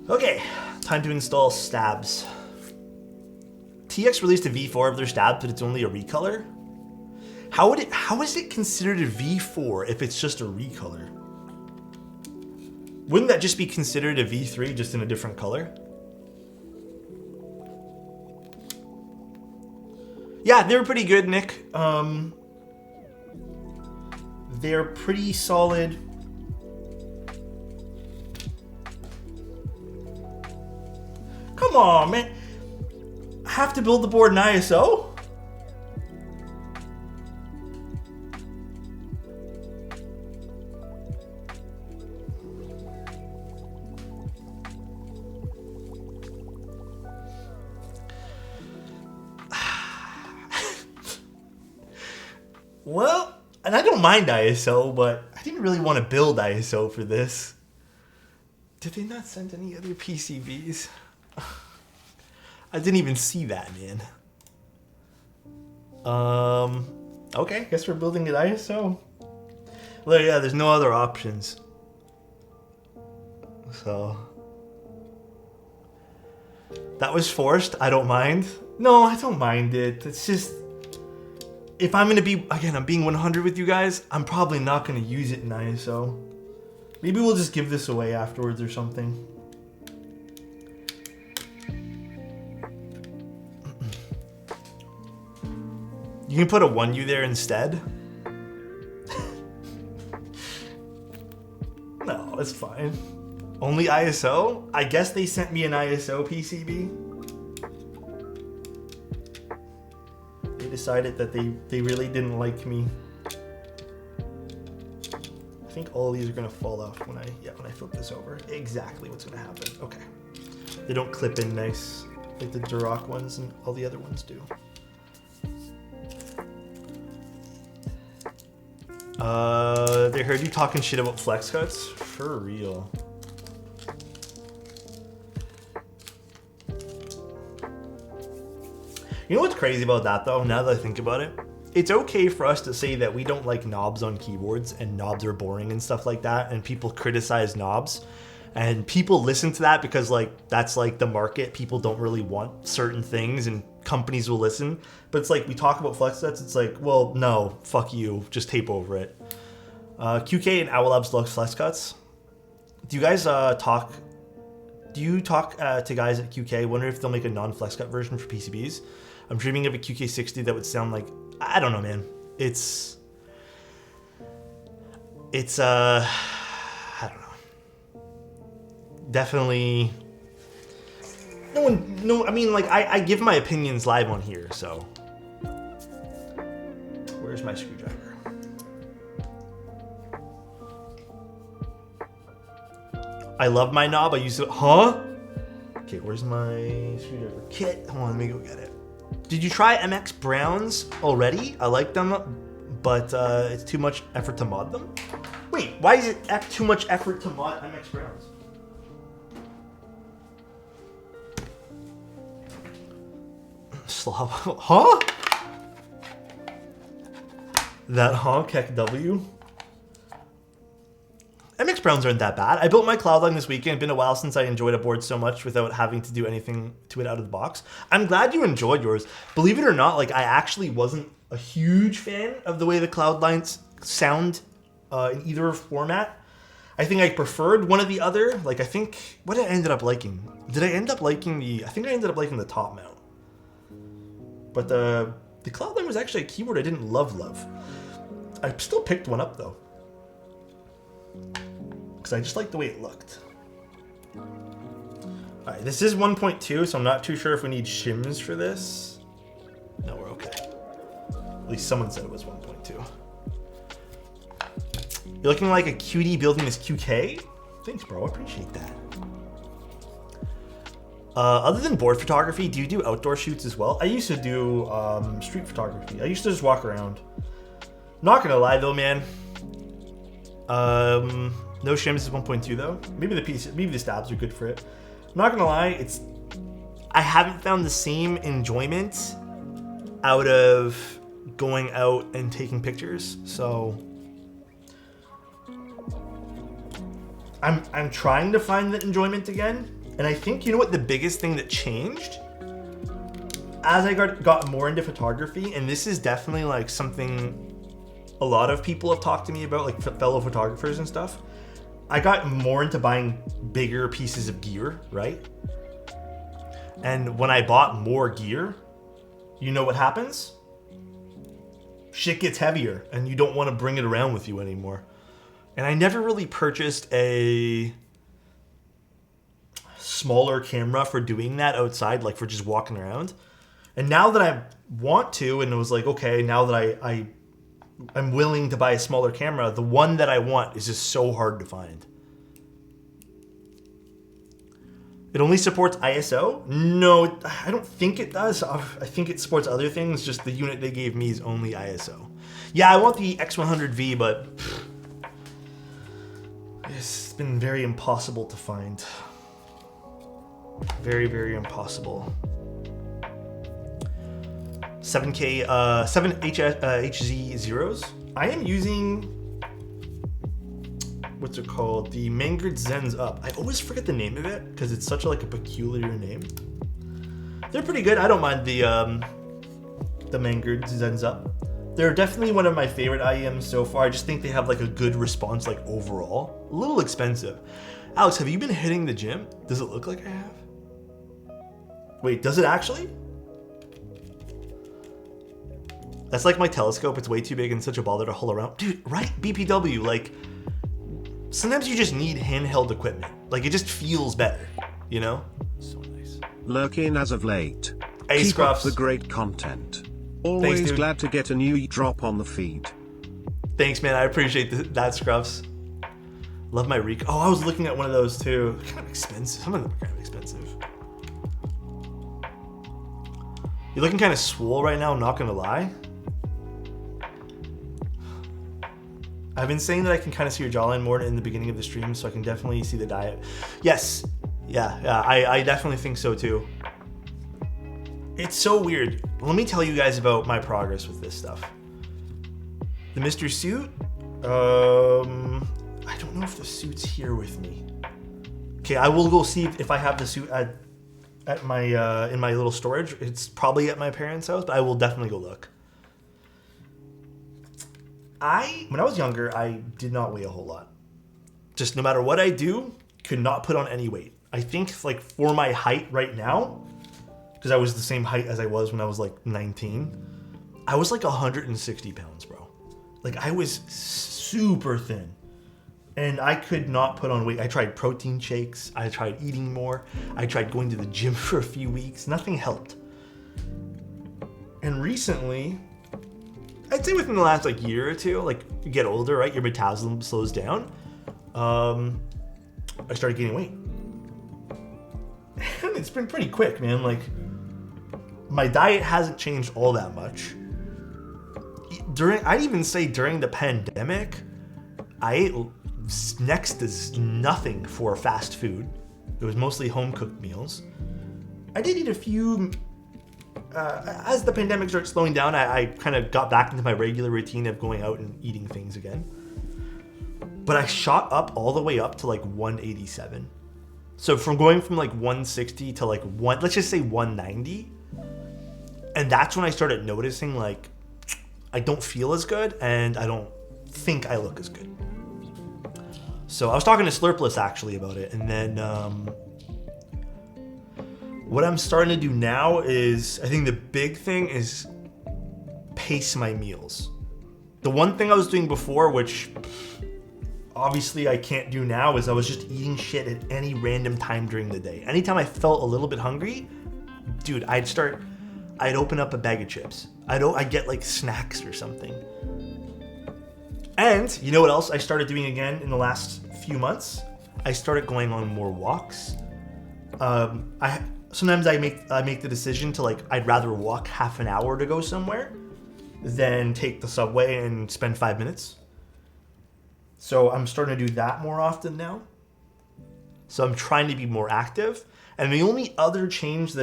B: Okay, time to install stabs. TX released a V4 of their stabs, but it's only a recolor. How is it considered a V4 if it's just a recolor? Wouldn't that just be considered a V3 just in a different color? Yeah, they were pretty good, Nick. They're pretty solid. Come on, man. I have to build the board in ISO? Well, and I don't mind ISO, but I didn't really want to build ISO for this. Did they not send any other PCBs? I didn't even see that, man. Okay, guess we're building it ISO. Well, yeah, there's no other options. So that was forced. I don't mind. No, I don't mind it. It's just, if I'm gonna be, again, I'm being 100 with you guys, I'm probably not gonna use it in ISO. Maybe we'll just give this away afterwards or something. You can put a 1U there instead. No, it's fine. Only ISO? I guess they sent me an ISO PCB. They decided that they really didn't like me. I think all these are gonna fall off when I flip this over. Exactly what's gonna happen. Okay. They don't clip in nice like the Duroc ones and all the other ones do. They heard you talking shit about flex cuts? For real. You know what's crazy about that though, now that I think about it? It's okay for us to say that we don't like knobs on keyboards and knobs are boring and stuff like that, and people criticize knobs. And people listen to that because like that's like the market. People don't really want certain things and companies will listen. But it's like we talk about flex cuts, it's like, well, no, fuck you, just tape over it. QK and Owl Labs loves flex cuts. Do you guys talk to guys at QK? Wonder if they'll make a non-flex cut version for PCBs. I'm dreaming of a QK60 that would sound like, I don't know, man. It's I don't know. Definitely. I mean, like, I give my opinions live on here, so. Where's my screwdriver? I love my knob. I use it. Huh? Okay, where's my screwdriver kit? Hold on, let me go get it. Did you try MX Browns already? I like them, but it's too much effort to mod them. Wait, why is it too much effort to mod MX Browns? Huh? That honk heck W? MX Browns aren't that bad. I built my Cloudline this weekend. Been a while since I enjoyed a board so much without having to do anything to it out of the box. I'm glad you enjoyed yours. Believe it or not, like I actually wasn't a huge fan of the way the Cloudlines sound in either format. I think I preferred one or the other. Like I think, what did I ended up liking? Did I end up liking I think I ended up liking the top mount. But the Cloudline was actually a keyboard I didn't love. I still picked one up though. Because I just liked the way it looked. Alright, this is 1.2, so I'm not too sure if we need shims for this. No, we're okay. At least someone said it was 1.2. You're looking like a cutie building this QK? Thanks, bro. I appreciate that. Other than board photography, do you do outdoor shoots as well? I used to do street photography. I used to just walk around. Not gonna lie though, man. No shims is 1.2 though. Maybe the stabs are good for it. Not gonna lie, I haven't found the same enjoyment out of going out and taking pictures. So I'm trying to find the enjoyment again. And I think, you know what, the biggest thing that changed as I got more into photography, and this is definitely like something a lot of people have talked to me about, like fellow photographers and stuff. I got more into buying bigger pieces of gear, right? And when I bought more gear, you know what happens? Shit gets heavier and you don't want to bring it around with you anymore. And I never really purchased a smaller camera for doing that outside, like for just walking around. And now that I want to, and it was like, okay, now that I'm willing to buy a smaller camera, the one that I want is just so hard to find. It only supports ISO? No, I don't think it does. I think it supports other things, just the unit they gave me is only ISO. Yeah, I want the X100V, but it's been very impossible to find. Very, very impossible. 7K, 7HZ zeros. I am using, what's it called? The Mangard Zen's Up. I always forget the name of it because it's such a peculiar name. They're pretty good. I don't mind the Mangard Zen's Up. They're definitely one of my favorite IEMs so far. I just think they have a good response overall. A little expensive. Alex, have you been hitting the gym? Does it look like I have? Wait, does it actually? That's like my telescope. It's way too big and such a bother to haul around. Dude, right? BPW, sometimes you just need handheld equipment. It just feels better, you know? So nice.
A: Lurking as of late.
B: Hey,
A: Keep up
B: Scruffs.
A: the great content. Always
B: Thanks, dude.
A: glad to get a new drop on the feed.
B: Thanks, man. I appreciate that, Scruffs. Love my Rico. Oh, I was looking at one of those too. Kind of expensive. Some of them are kind of expensive. You're looking kind of swole right now, I'm not gonna lie. I've been saying that I can kind of see your jawline more in the beginning of the stream, so I can definitely see the diet. Yes, yeah, I definitely think so too. It's so weird. Let me tell you guys about my progress with this stuff. The Mr. Suit, I don't know if the suit's here with me. Okay, I will go see if I have the suit at my in my little storage. It's probably at my parents' house, but I will definitely go look. When I was younger, I did not weigh a whole lot. Just no matter what I do, could not put on any weight. I think for my height right now, because I was the same height as I was when I was 19, I was 160 pounds, bro. I was super thin. And I could not put on weight. I tried protein shakes. I tried eating more. I tried going to the gym for a few weeks. Nothing helped. And recently, I'd say within the last year or two, you get older, right? Your metabolism slows down. I started gaining weight. And it's been pretty quick, man. My diet hasn't changed all that much. I'd even say during the pandemic, I ate next to nothing for fast food. It was mostly home cooked meals. I did eat a few. As the pandemic started slowing down, I kind of got back into my regular routine of going out and eating things again. but I shot up all the way up to like 187. So from going from like 160 to like let's just say 190. And that's when I started noticing like I don't feel as good and I don't think I look as good. So I was talking to Slurpless actually about it, and then what I'm starting to do now is, I think the big thing is pace my meals. The one thing I was doing before, which obviously I can't do now, is I was just eating shit at any random time during the day. Anytime I felt a little bit hungry, dude, I'd open up a bag of chips. I'd get like snacks or something. And you know what else I started doing again in the last few months? I started going on more walks. Sometimes I make the decision to, like, I'd rather walk half an hour to go somewhere than take the subway and spend 5 minutes. So I'm starting to do that more often now. So I'm trying to be more active. And the only other change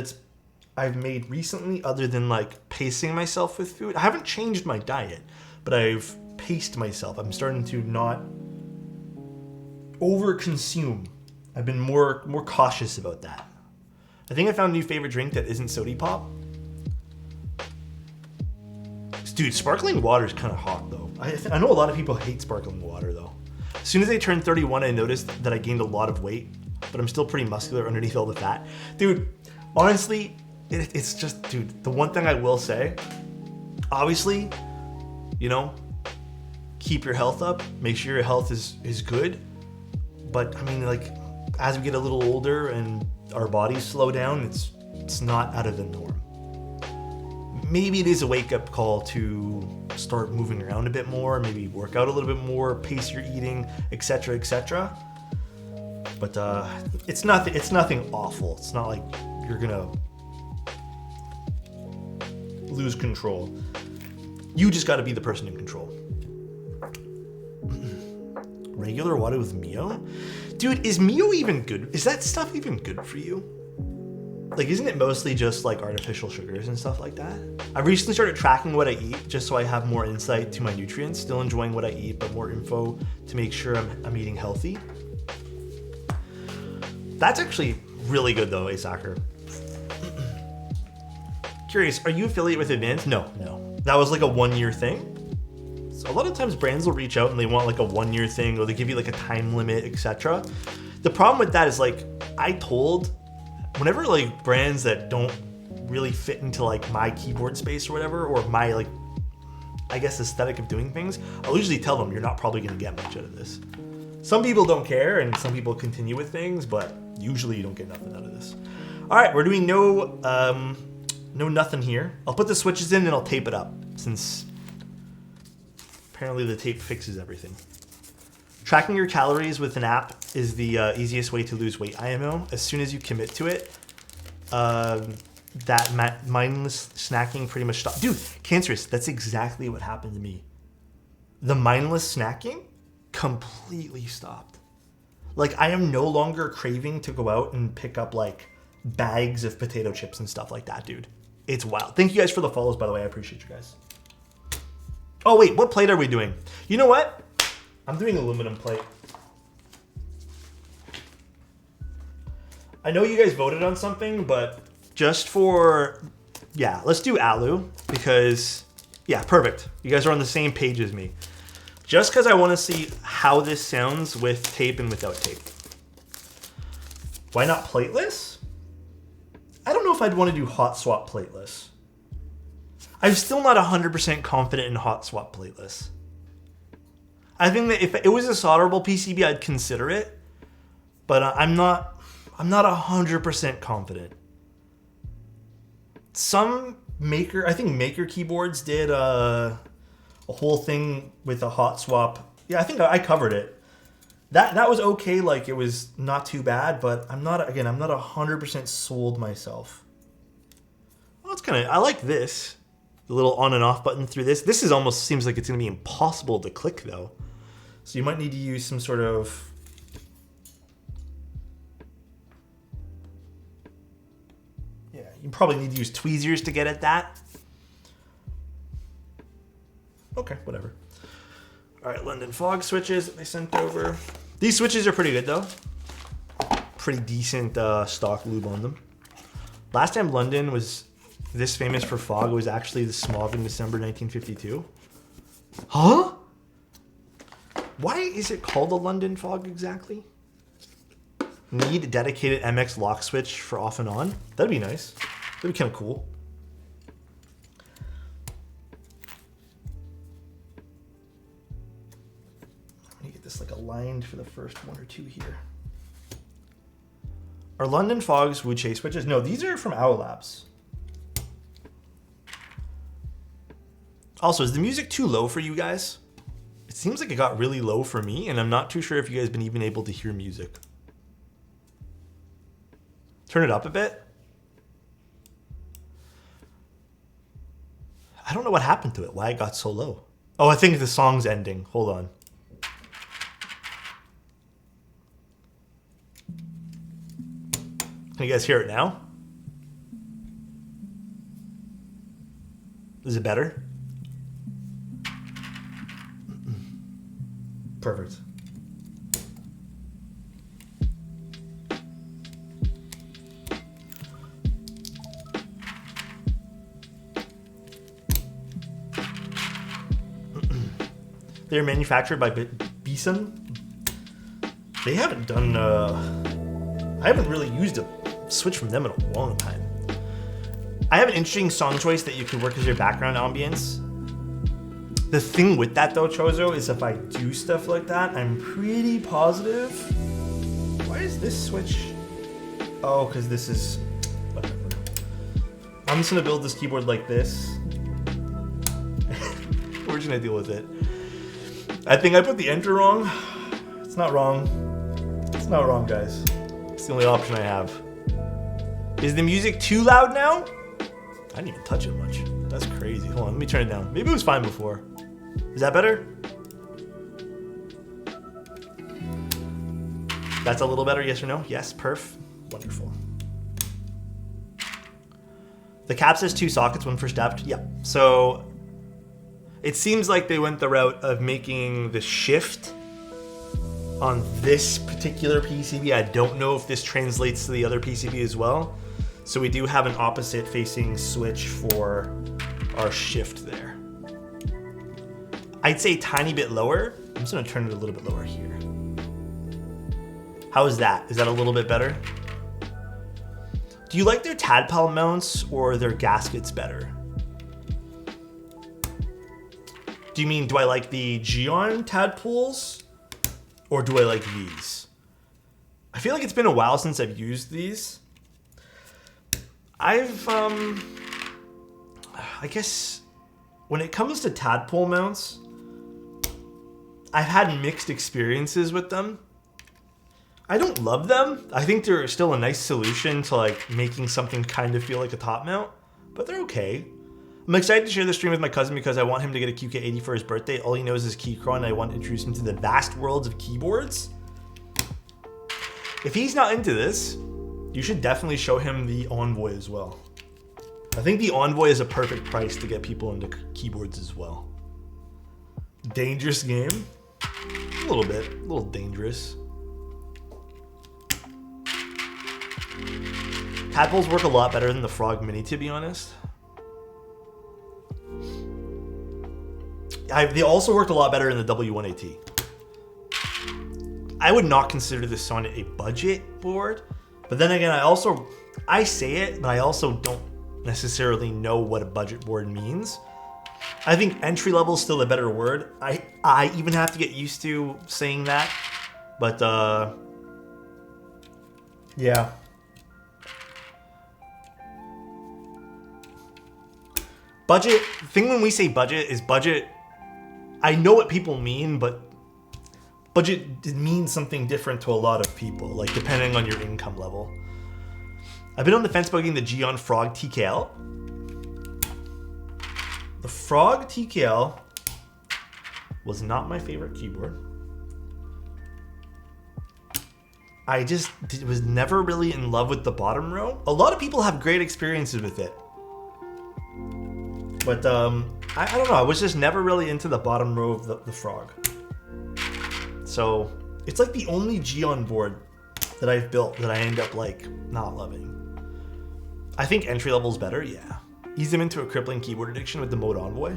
B: I've made recently, other than like pacing myself with food, I haven't changed my diet, but I've paced myself. I'm starting to not over-consume. I've been more cautious about that. I think I found a new favorite drink that isn't Sody Pop. Dude, sparkling water is kind of hot though. I know a lot of people hate sparkling water though. As soon as I turned 31, I noticed that I gained a lot of weight, but I'm still pretty muscular underneath all the fat. Dude, honestly, it's just, dude, the one thing I will say, obviously, you know, keep your health up, make sure your health is good. But I mean, like, as we get a little older and our bodies slow down, it's not out of the norm. Maybe it is a wake-up call to start moving around a bit more, maybe work out a little bit more, pace your eating, etc., etc. But it's nothing awful. It's not like you're gonna lose control. You just got to be the person in control. Regular water with Mio? Dude, is Mio even good? Is that stuff even good for you? Like, isn't it mostly just like artificial sugars and stuff like that? I recently started tracking what I eat just so I have more insight to my nutrients. Still enjoying what I eat, but more info to make sure I'm eating healthy. That's actually really good though, Asaker. Curious, are you affiliated with Advance? No. That was like a 1-year thing. So a lot of times brands will reach out and they want like a 1-year thing, or they give you like a time limit, etc. The problem with that is, like, whenever like brands that don't really fit into like my keyboard space or whatever, or my, like, I guess, aesthetic of doing things, I'll usually tell them you're not probably gonna get much out of this. Some people don't care and some people continue with things, but usually you don't get nothing out of this. All right, we're doing no nothing here. I'll put the switches in and I'll tape it up, since apparently the tape fixes everything. Tracking your calories with an app is the easiest way to lose weight, IMO. As soon as you commit to it, that mindless snacking pretty much stopped. Dude, Cancerous, that's exactly what happened to me. The mindless snacking completely stopped. Like, I am no longer craving to go out and pick up like bags of potato chips and stuff like that, dude. It's wild. Thank you guys for the follows, by the way. I appreciate you guys. Oh, wait, what plate are we doing? You know what? I'm doing aluminum plate. I know you guys voted on something, but just for, yeah, let's do alu, because, yeah, perfect. You guys are on the same page as me. Just because I want to see how this sounds with tape and without tape. Why not plateless? I don't know if I'd want to do hot swap plateless. I'm still not 100% confident in hot swap plateless. I think that if it was a solderable PCB, I'd consider it, but I'm not 100% confident. I think Maker Keyboards did a whole thing with a hot swap. Yeah, I think I covered it. That was okay, like, it was not too bad, but I'm not 100% sold myself. Well, it's kind of, I like this. The little on and off button through this. This is almost seems like it's going to be impossible to click though. So you might need to use some sort of, yeah, you probably need to use tweezers to get at that. Okay, whatever. All right, London Fog switches that they sent over. These switches are pretty good though. Pretty decent stock lube on them. Last time London was this famous for fog was actually the smog in December 1952. Huh? Why is it called a London Fog exactly? Need a dedicated MX lock switch for off and on? That'd be nice. That'd be kind of cool. Let me get this like aligned for the first one or two here. Are London Fogs Wu Chase switches? No, these are from Owl Labs. Also, is the music too low for you guys? It seems like it got really low for me, and I'm not too sure if you guys have been even able to hear music. Turn it up a bit. I don't know what happened to it, why it got so low. Oh, I think the song's ending. Hold on. Can you guys hear it now? Is it better? Perfect. They're manufactured by Beeson. They haven't done, I haven't really used a switch from them in a long time. I have an interesting song choice that you could work as your background ambience. The thing with that though, Chozo, is if I do stuff like that, I'm pretty positive. Why is this switch? Oh, because this is, whatever. I'm just gonna build this keyboard like this. We're just gonna deal with it. I think I put the enter wrong. It's not wrong. It's not wrong, guys. It's the only option I have. Is the music too loud now? I didn't even touch it much. That's crazy. Hold on, let me turn it down. Maybe it was fine before. Is that better? That's a little better, yes or no? Yes, perf. Wonderful. The cap says 2 sockets, one for stepped. Yeah, so it seems like they went the route of making the shift on this particular PCB. I don't know if this translates to the other PCB as well. So we do have an opposite facing switch for our shift there. I'd say a tiny bit lower. I'm just gonna turn it a little bit lower here. How is that? Is that a little bit better? Do you like their tadpole mounts or their gaskets better? Do you mean, do I like the Geon tadpoles or do I like these? I feel like it's been a while since I've used these. I guess when it comes to tadpole mounts, I've had mixed experiences with them. I don't love them. I think they're still a nice solution to like making something kind of feel like a top mount, but they're okay. I'm excited to share this stream with my cousin because I want him to get a QK80 for his birthday. All he knows is Keycron, and I want to introduce him to the vast worlds of keyboards. If he's not into this, you should definitely show him the Envoy as well. I think the Envoy is a perfect price to get people into keyboards as well. Dangerous game? A little bit, a little dangerous. Tadpoles work a lot better than the Frog Mini, to be honest. They also worked a lot better in the W1AT. I would not consider this Sonnet a budget board, but then again, I say it, but I also don't necessarily know what a budget board means. I think entry level is still a better word. I even have to get used to saying that, but yeah. Budget, the thing when we say budget is budget, I know what people mean, but budget means something different to a lot of people, like depending on your income level. I've been on the fence bugging the Geon Frog TKL. The Frog TKL was not my favorite keyboard. I just was never really in love with the bottom row. A lot of people have great experiences with it. But I don't know, I was just never really into the bottom row of the Frog. So it's like the only Geon board that I've built that I end up like not loving. I think entry level is better, yeah. Ease them into a crippling keyboard addiction with the mode Envoy.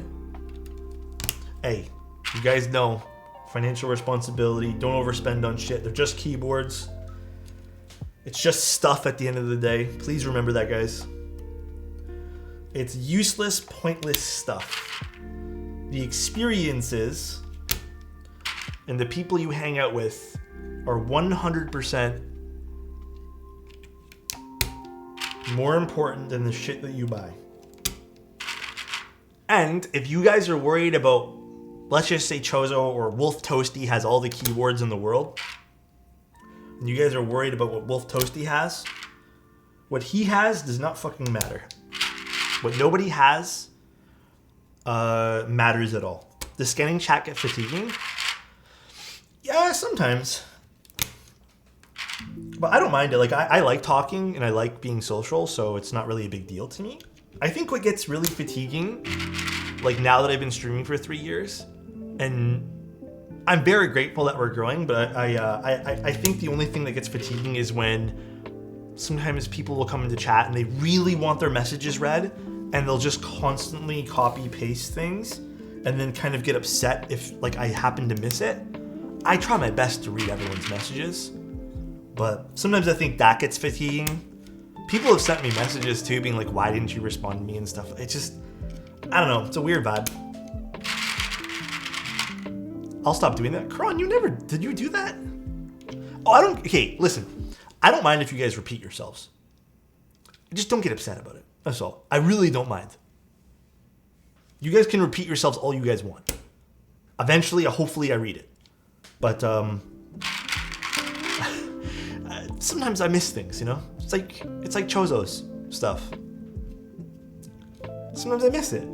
B: Hey, you guys know, financial responsibility, don't overspend on shit. They're just keyboards. It's just stuff at the end of the day. Please remember that, guys. It's useless, pointless stuff. The experiences and the people you hang out with are 100% more important than the shit that you buy. And if you guys are worried about, let's just say Chozo or Wolf Toasty has all the keyboards in the world, and you guys are worried about what Wolf Toasty has, what he has does not fucking matter. What nobody has matters at all. Does scanning chat get fatiguing? Yeah, sometimes. But I don't mind it. Like, I like talking and I like being social, so it's not really a big deal to me. I think what gets really fatiguing, like now that I've been streaming for 3 years, and I'm very grateful that we're growing, but I think the only thing that gets fatiguing is when sometimes people will come into chat and they really want their messages read, and they'll just constantly copy paste things and then kind of get upset if like I happen to miss it. I try my best to read everyone's messages, but sometimes I think that gets fatiguing. People have sent me messages too being like, why didn't you respond to me and stuff. It's just, I don't know, it's a weird vibe. I'll stop doing that. Kron, you never, did you do that? Oh, okay, listen. I don't mind if you guys repeat yourselves. Just don't get upset about it. That's all. I really don't mind. You guys can repeat yourselves all you guys want. Eventually, hopefully I read it. But sometimes I miss things, you know? It's like Chozo's stuff. Sometimes I miss it.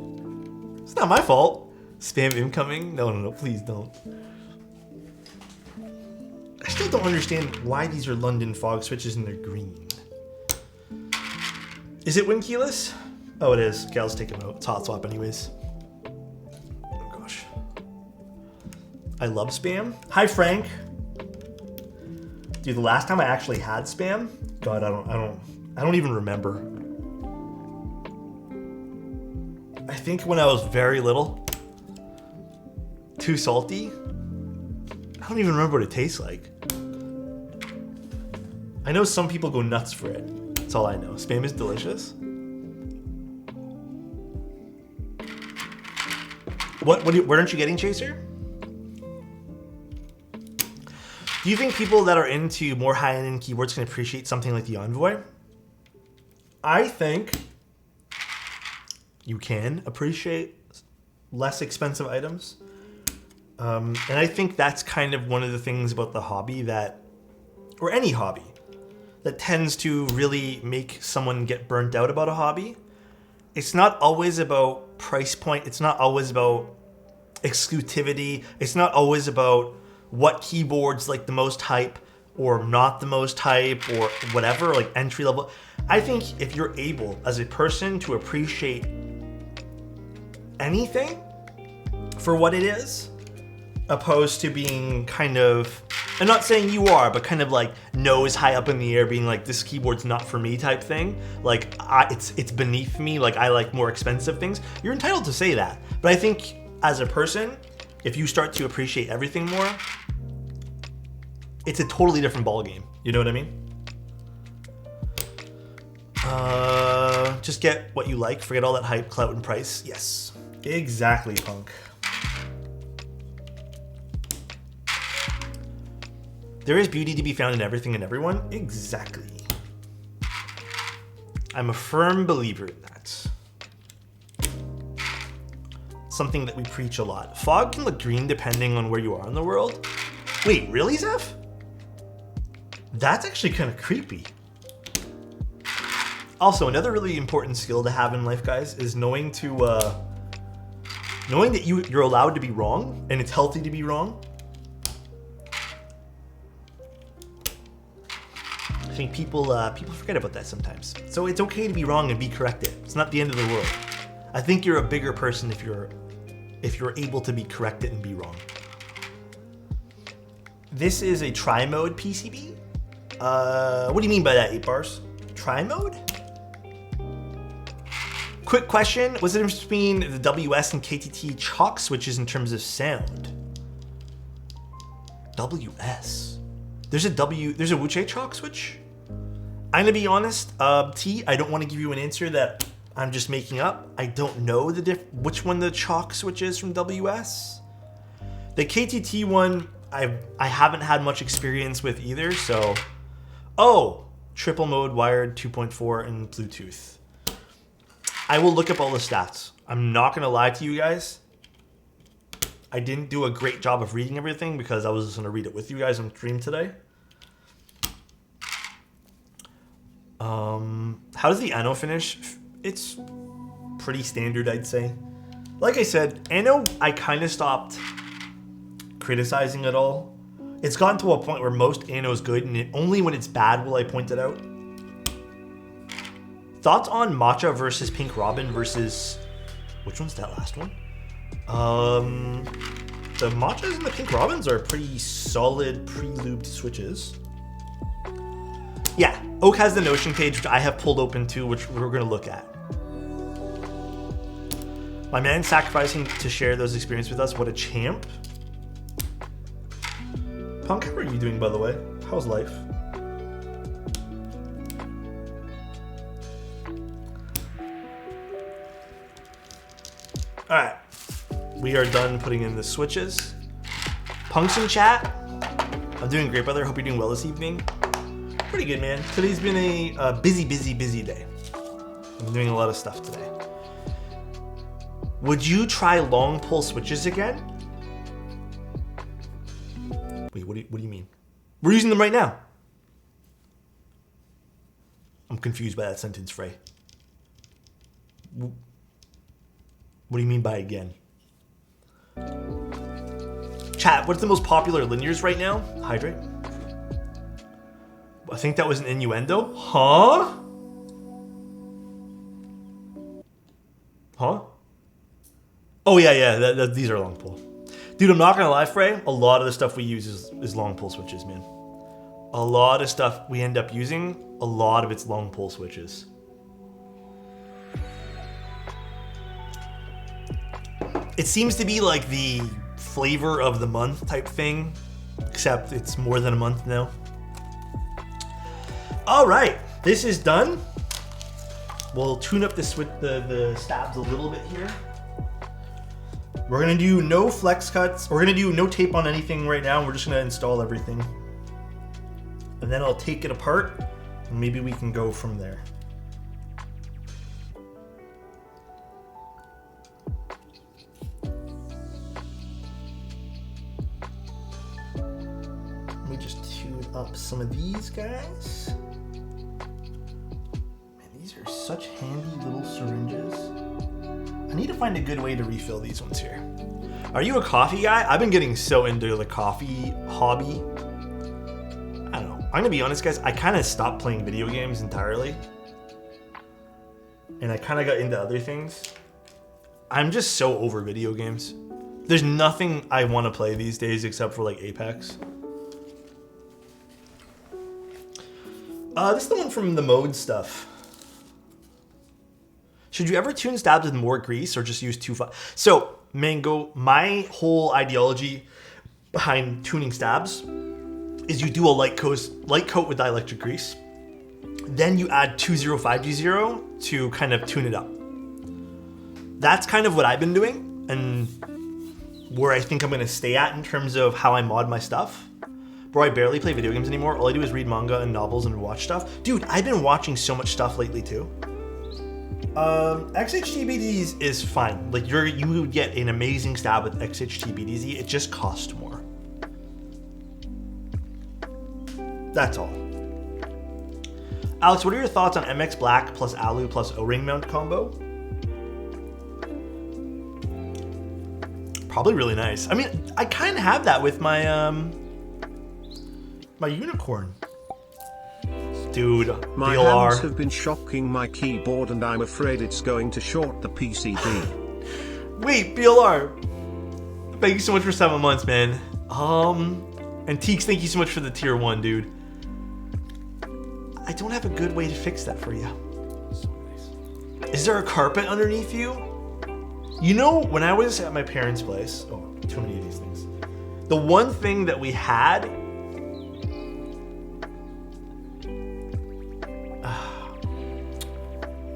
B: It's not my fault. Spam incoming? No, please don't. I still don't understand why these are London fog switches and they're green. Is it win keyless? Oh, it is. Okay, let's take a note. It's hot swap anyways. Oh gosh. I love spam. Hi, Frank. Dude, the last time I actually had spam, God, I don't even remember. I think when I was very little. Too salty. I don't even remember what it tastes like. I know some people go nuts for it. That's all I know. Spam is delicious. Where aren't you getting, Chaser? Do you think people that are into more high-end keyboards can appreciate something like the Envoy? I think you can appreciate less expensive items. And I think that's kind of one of the things about the hobby that, or any hobby, that tends to really make someone get burnt out about a hobby. It's not always about price point. It's not always about exclusivity. It's not always about what keyboard's like the most hype or not the most hype or whatever, like entry level. I think if you're able as a person to appreciate anything for what it is, opposed to being kind of, I'm not saying you are, but kind of like nose high up in the air being like, this keyboard's not for me type thing. Like it's beneath me. Like I like more expensive things. You're entitled to say that. But I think as a person, if you start to appreciate everything more, it's a totally different ballgame. You know what I mean? Just get what you like. Forget all that hype, clout, and price. Yes, exactly, Punk. There is beauty to be found in everything and everyone. Exactly. I'm a firm believer in that. Something that we preach a lot. Fog can look green depending on where you are in the world. Wait, really, Zeph? That's actually kind of creepy. Also, another really important skill to have in life, guys, is knowing that you're allowed to be wrong and it's healthy to be wrong. I think people forget about that sometimes. So it's okay to be wrong and be corrected. It's not the end of the world. I think you're a bigger person if you're able to be corrected and be wrong. This is a tri-mode PCB. What do you mean by that, 8 bars? Tri-mode? Quick question, what's the difference between the WS and KTT chalk switches in terms of sound? WS? There's a Wuche chalk switch? I'm gonna be honest, T, I don't want to give you an answer that I'm just making up. I don't know which one the chalk switch is from WS. The KTT one, I haven't had much experience with either, so... Oh, triple mode wired 2.4 and Bluetooth. I will look up all the stats. I'm not gonna lie to you guys. I didn't do a great job of reading everything because I was just gonna read it with you guys on stream today. How does the Anno finish? It's pretty standard, I'd say. Like I said, Anno, I kind of stopped criticizing it all. It's gotten to a point where most Anno is good, and only when it's bad will I point it out. Thoughts on Matcha versus Pink Robin versus... Which one's that last one? The Matchas and the Pink Robins are pretty solid pre-lubed switches. Yeah, Oak has the Notion page, which I have pulled open too, which we're going to look at. My man sacrificing to share those experiences with us. What a champ. Punk, how are you doing, by the way? How's life? All right, we are done putting in the switches. Punk's in chat. I'm doing great, brother. Hope you're doing well this evening. Pretty good, man. Today's been a busy day. I'm doing a lot of stuff today. Would you try long pull switches again? Wait, what do you mean? We're using them right now. I'm confused by that sentence, Frey. What do you mean by again? Chat, what's the most popular linears right now? Hydrate. I think that was an innuendo. Huh? Huh? Oh, yeah, these are long pull. Dude, I'm not gonna lie, Frey. A lot of the stuff we use is long pull switches, man. A lot of stuff we end up using, a lot of it's long pull switches. It seems to be like the flavor of the month type thing, except it's more than a month now. All right, this is done. We'll tune up the stabs a little bit here. We're gonna do no flex cuts. We're gonna do no tape on anything right now. We're just gonna install everything. And then I'll take it apart and maybe we can go from there. Let me just tune up some of these guys. Man, these are such handy little syringes. I need to find a good way to refill these ones here. Are you a coffee guy? I've been getting so into the coffee hobby. I don't know. I'm gonna be honest, guys. I kind of stopped playing video games entirely. And I kind of got into other things. I'm just so over video games. There's nothing I want to play these days except for like Apex. This is the one from the mode stuff. Should you ever tune stabs with more grease or just use 2.5? So, Mango, my whole ideology behind tuning stabs is you do a light coat with dielectric grease. Then you add 205G0 to kind of tune it up. That's kind of what I've been doing and where I think I'm going to stay at in terms of how I mod my stuff. Bro, I barely play video games anymore. All I do is read manga and novels and watch stuff. Dude, I've been watching so much stuff lately too. XHTBDZ is fine. Like you would get an amazing stab with XHTBDZ. It just costs more. That's all. Alex, what are your thoughts on MX Black plus Alu plus O-ring mount combo? Probably really nice. I mean, I kind of have that with my my unicorn. Dude,
A: my
B: BLR.
A: hands have been shocking my keyboard and I'm afraid it's going to short the PCB.
B: Wait, BLR. Thank you so much for 7 months, man. And Teeks, thank you so much for the tier 1, dude. I don't have a good way to fix that for you. So nice. Is there a carpet underneath you? You know, when I was at my parents' place, oh, too many of these things. The one thing that we had,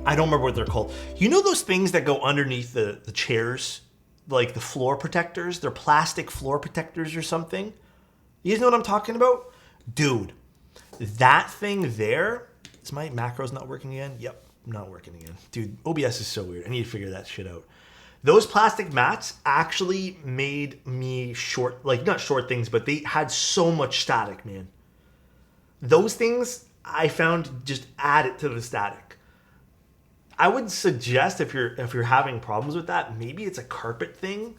B: I don't remember what they're called. You know those things that go underneath the chairs? Like the floor protectors? They're plastic floor protectors or something. You guys know what I'm talking about? Dude, that thing there, is my macros not working again? Yep, not working again. Dude, OBS is so weird. I need to figure that shit out. Those plastic mats actually made me short, like not short things, but they had so much static, man. Those things I found just added to the static. I would suggest if you're having problems with that, maybe it's a carpet thing.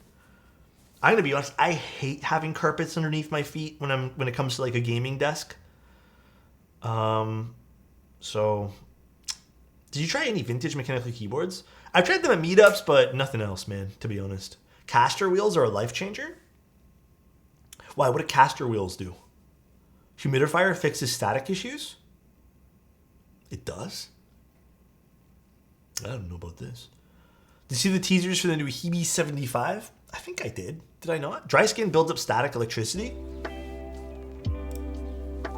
B: I'm gonna be honest, I hate having carpets underneath my feet when it comes to like a gaming desk. So did you try any vintage mechanical keyboards? I've tried them at meetups, but nothing else, man, to be honest. Caster wheels are a life changer? Why, what do caster wheels do? Humidifier fixes static issues? It does? I don't know about this. Did you see the teasers for the new Hobbies 75? I think I did. Did I not? Dry skin builds up static electricity?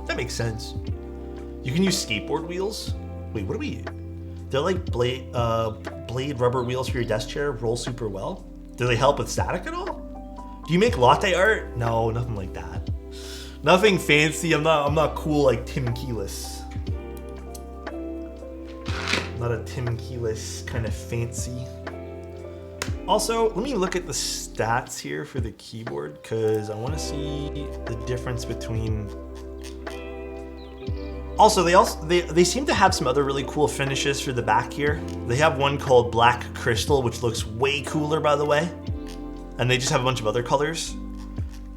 B: That makes sense. You can use skateboard wheels? Wait, what do we... They're like blade rubber wheels for your desk chair, roll super well. Do they help with static at all? Do you make latte art? No, nothing like that. Nothing fancy. I'm not cool like Tim Keyless. Not a Tim Keyless kind of fancy. Also, let me look at the stats here for the keyboard because I want to see the difference between. Also, they seem to have some other really cool finishes for the back here. They have one called Black Crystal, which looks way cooler, by the way. And they just have a bunch of other colors.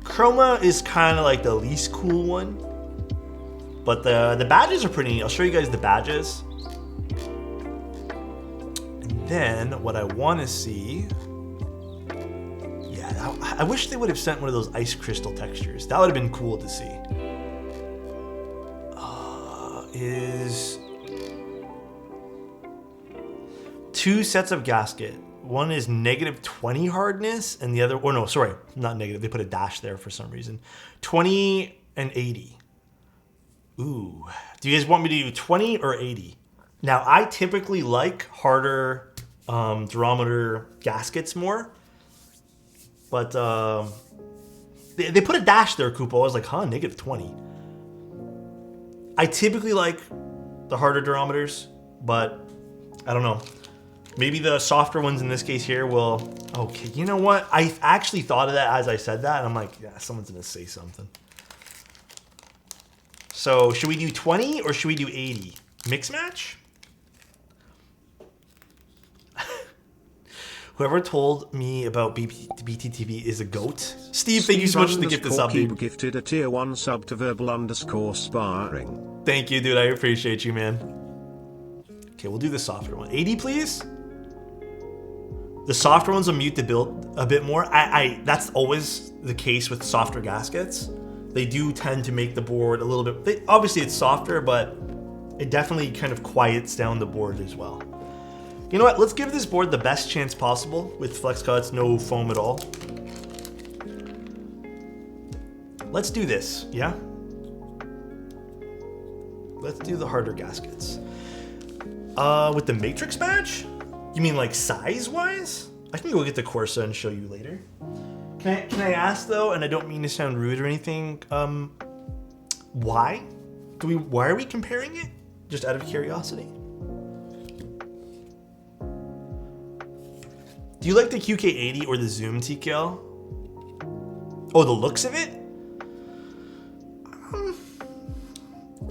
B: Chroma is kind of like the least cool one. But the badges are pretty neat. I'll show you guys the badges. And then what I want to see... Yeah, I wish they would have sent one of those ice crystal textures. That would have been cool to see. Is 2 sets of gasket. One is -20 hardness, and the other, oh no, sorry, not negative. They put a dash there for some reason. 20 and 80. Ooh, do you guys want me to do 20 or 80? Now, I typically like harder durometer gaskets more, but they put a dash there, Koopa. I was like, huh, -20. I typically like the harder durometers, but I don't know. Maybe the softer ones in this case here will... Okay, you know what? I actually thought of that as I said that, and I'm like, yeah, someone's gonna say something. So, should we do 20 or should we do 80? Mix match? Whoever told me about BTTV is a goat. Steve, thank you so much for the gift of sub, dude.
A: Gifted a tier 1 sub to verbal_sparring.
B: Thank you, dude. I appreciate you, man. Okay, we'll do the softer one. 80, please? The softer ones will mute the build a bit more. That's always the case with softer gaskets. They do tend to make the board a little bit... Obviously, it's softer, but it definitely kind of quiets down the board as well. You know what? Let's give this board the best chance possible with flex cuts, no foam at all. Let's do this, yeah? Let's do the harder gaskets. With the matrix badge? You mean like size-wise? I can go get the Corsa and show you later. Can I ask though, and I don't mean to sound rude or anything, why? Why are we comparing it? Just out of curiosity? Do you like the QK80 or the Zoom TKL? Oh, the looks of it?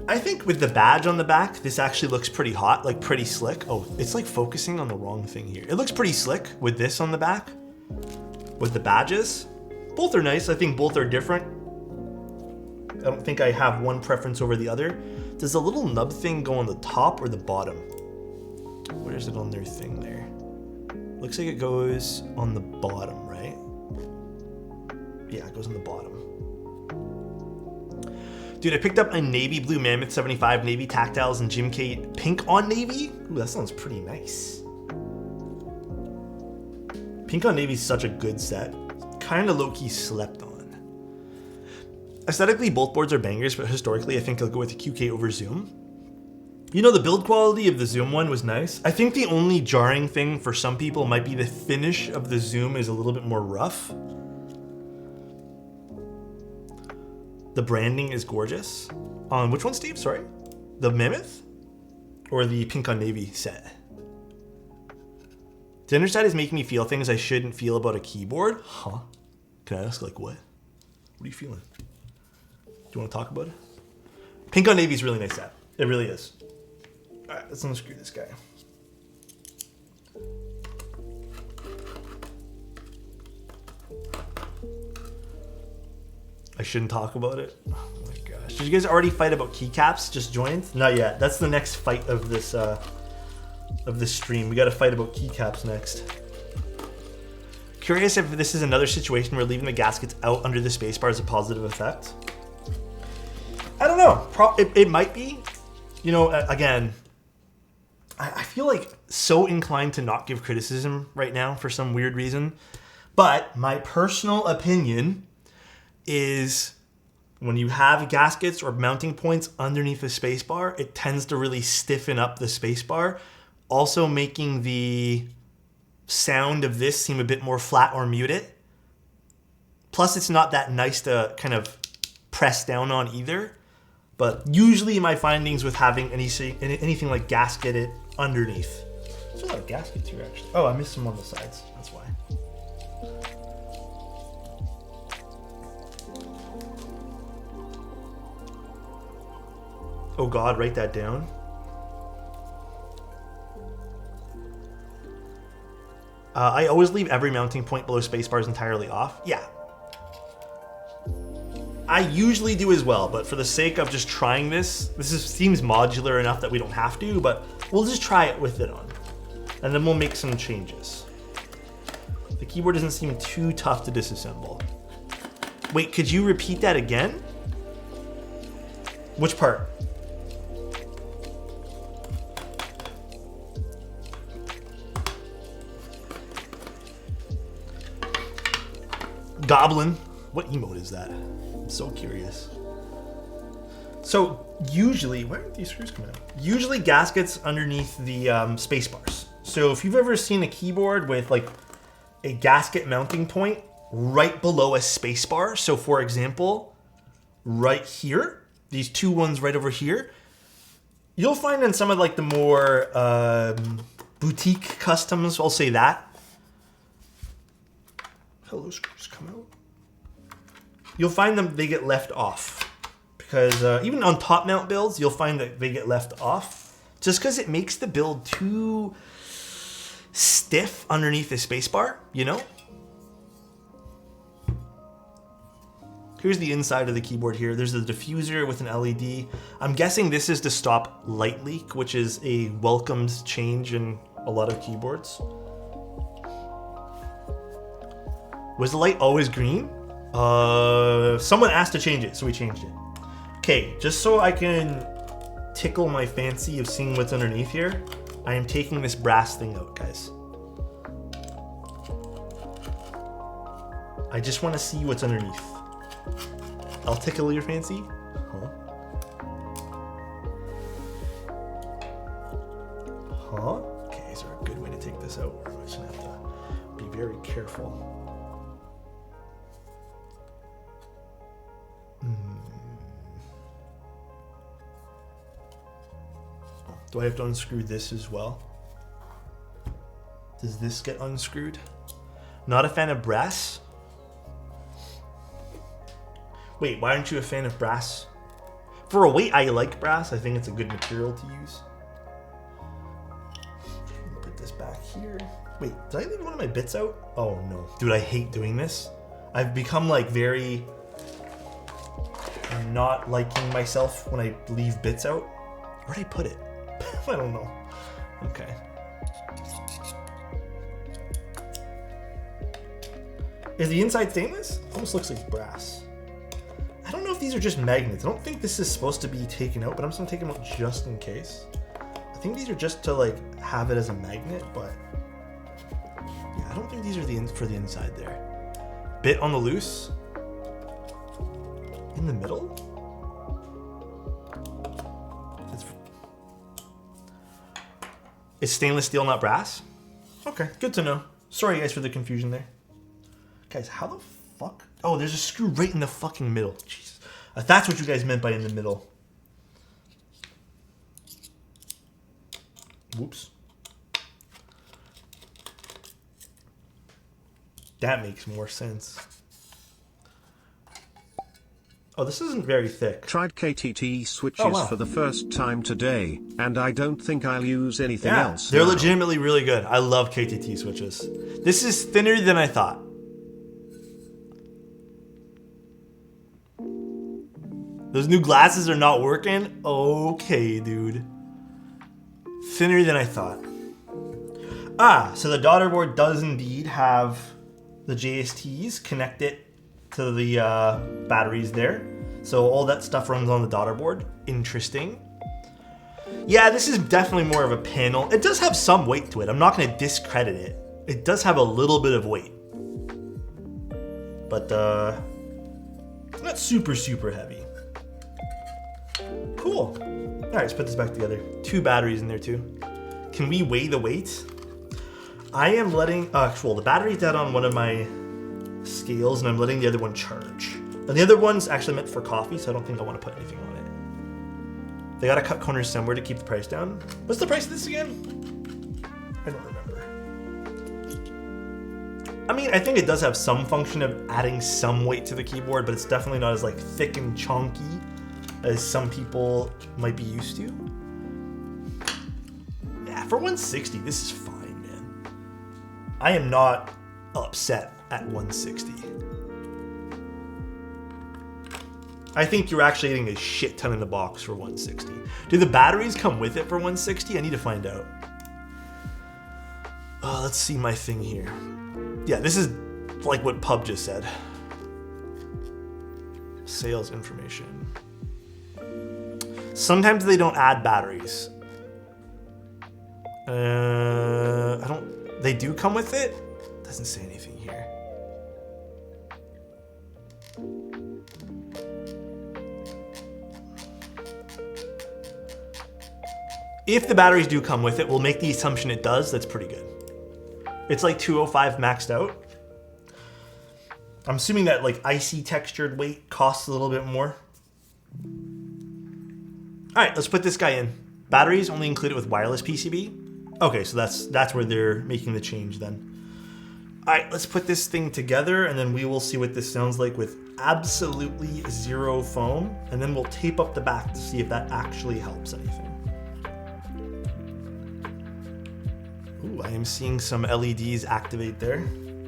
B: I think with the badge on the back, this actually looks pretty hot, like pretty slick. Oh, it's like focusing on the wrong thing here. It looks pretty slick with this on the back, with the badges. Both are nice. I think both are different. I don't think I have one preference over the other. Does the little nub thing go on the top or the bottom? Where is it on their thing there? Looks like it goes on the bottom, right? Yeah, it goes on the bottom. Dude, I picked up a navy blue Mammoth 75 navy tactiles and Jim K pink on navy. Ooh, that sounds pretty nice. Pink on navy is such a good set. Kind of low-key slept on. Aesthetically, both boards are bangers, but historically, I think I'll go with the QK over Zoom. You know, the build quality of the Zoom one was nice. I think the only jarring thing for some people might be the finish of the Zoom is a little bit more rough. The branding is gorgeous. On which one, Steve? Sorry? The Mammoth? Or the pink on navy set? The underside is making me feel things I shouldn't feel about a keyboard. Huh? Can I ask, like, what? What are you feeling? Do you want to talk about it? Pink on navy is a really nice set. It really is. All right, let's unscrew this guy. I shouldn't talk about it. Oh my gosh. Did you guys already fight about keycaps? Just joined? Not yet. That's the next fight of this stream. We got to fight about keycaps next. Curious if this is another situation where leaving the gaskets out under the spacebar is a positive effect. I don't know. It might be. You know, again, I feel like so inclined to not give criticism right now for some weird reason. But my personal opinion is when you have gaskets or mounting points underneath the spacebar, it tends to really stiffen up the spacebar, also making the sound of this seem a bit more flat or muted. Plus, it's not that nice to kind of press down on either. But usually my findings with having anything like gasketed underneath. There's a lot of gaskets here, actually. Oh, I missed some on the sides. That's why. Oh God, write that down. I always leave every mounting point below spacebars entirely off. Yeah. I usually do as well, but for the sake of just trying this seems modular enough that we don't have to, but we'll just try it with it on. And then we'll make some changes. The keyboard doesn't seem too tough to disassemble. Wait, could you repeat that again? Which part? Goblin. What emote is that? I'm so curious. So usually, where are these screws coming out? Usually gaskets underneath the space bars. So if you've ever seen a keyboard with like a gasket mounting point right below a space bar. So for example, right here, these two ones right over here, you'll find in some of like the more boutique customs, I'll say that. Hello, screws come out. You'll find them, they get left off. Because even on top mount builds, you'll find that they get left off. Just because it makes the build too stiff underneath the spacebar, you know? Here's the inside of the keyboard here. There's a diffuser with an LED. I'm guessing this is to stop light leak, which is a welcomed change in a lot of keyboards. Was the light always green? Someone asked to change it, so we changed it. Okay, just so I can tickle my fancy of seeing what's underneath here, I am taking this brass thing out, guys. I just want to see what's underneath. I'll tickle your fancy. Huh? Huh? Okay, is there a good way to take this out? I'm just gonna have to be very careful. Do I have to unscrew this as well? Does this get unscrewed? Not a fan of brass? Wait, why aren't you a fan of brass? For a weight, I like brass. I think it's a good material to use. Put this back here. Wait, did I leave one of my bits out? Oh no. Dude, I hate doing this. I've become like very not liking myself when I leave bits out. Where'd I put it? I don't know. Okay. Is the inside stainless? Almost looks like brass. I don't know if these are just magnets. I don't think this is supposed to be taken out, but I'm just gonna take them out just in case. I think these are just to like have it as a magnet, but yeah, I don't think these are for the inside there. Bit on the loose. In the middle? It's stainless steel, not brass? Okay, good to know. Sorry guys for the confusion there. Guys, how the fuck? Oh, there's a screw right in the fucking middle. Jesus. That's what you guys meant by in the middle. Whoops. That makes more sense. Oh, this isn't very thick.
A: Tried KTT switches for the first time today, and I don't think I'll use anything else.
B: They're legitimately really good. I love KTT switches. This is thinner than I thought. Those new glasses are not working? Okay, dude. Thinner than I thought. Ah, so the daughter board does indeed have the JSTs connected to the batteries there. So all that stuff runs on the daughter board. Interesting. Yeah, this is definitely more of a panel. It does have some weight to it. I'm not going to discredit it. It does have a little bit of weight. But not super, super heavy. Cool. All right, let's put this back together. 2 batteries in there too. Can we weigh the weight? I am letting, well, the battery's dead on one of my scales, and I'm letting the other one charge. And the other one's actually meant for coffee, so I don't think I want to put anything on it. They gotta cut corners somewhere to keep the price down. What's the price of this again? I don't remember. I mean, I think it does have some function of adding some weight to the keyboard, but it's definitely not as like thick and chunky as some people might be used to. Yeah, for 160, this is fine, man. I am not upset at 160. I think you're actually getting a shit ton in the box for 160. Do the batteries come with it for 160? I need to find out. Let's see my thing here. Yeah, this is like what Pub just said. Sales information. Sometimes they don't add batteries. They do come with it? Doesn't say anything here. If the batteries do come with it, we'll make the assumption it does. That's pretty good. It's like 205 maxed out. I'm assuming that like icy textured weight costs a little bit more. All right, let's put this guy in. Batteries only included with wireless PCB. Okay, so that's where they're making the change then. All right, let's put this thing together, and then we will see what this sounds like with absolutely zero foam, and then we'll tape up the back to see if that actually helps anything. Ooh, I am seeing some LEDs activate there,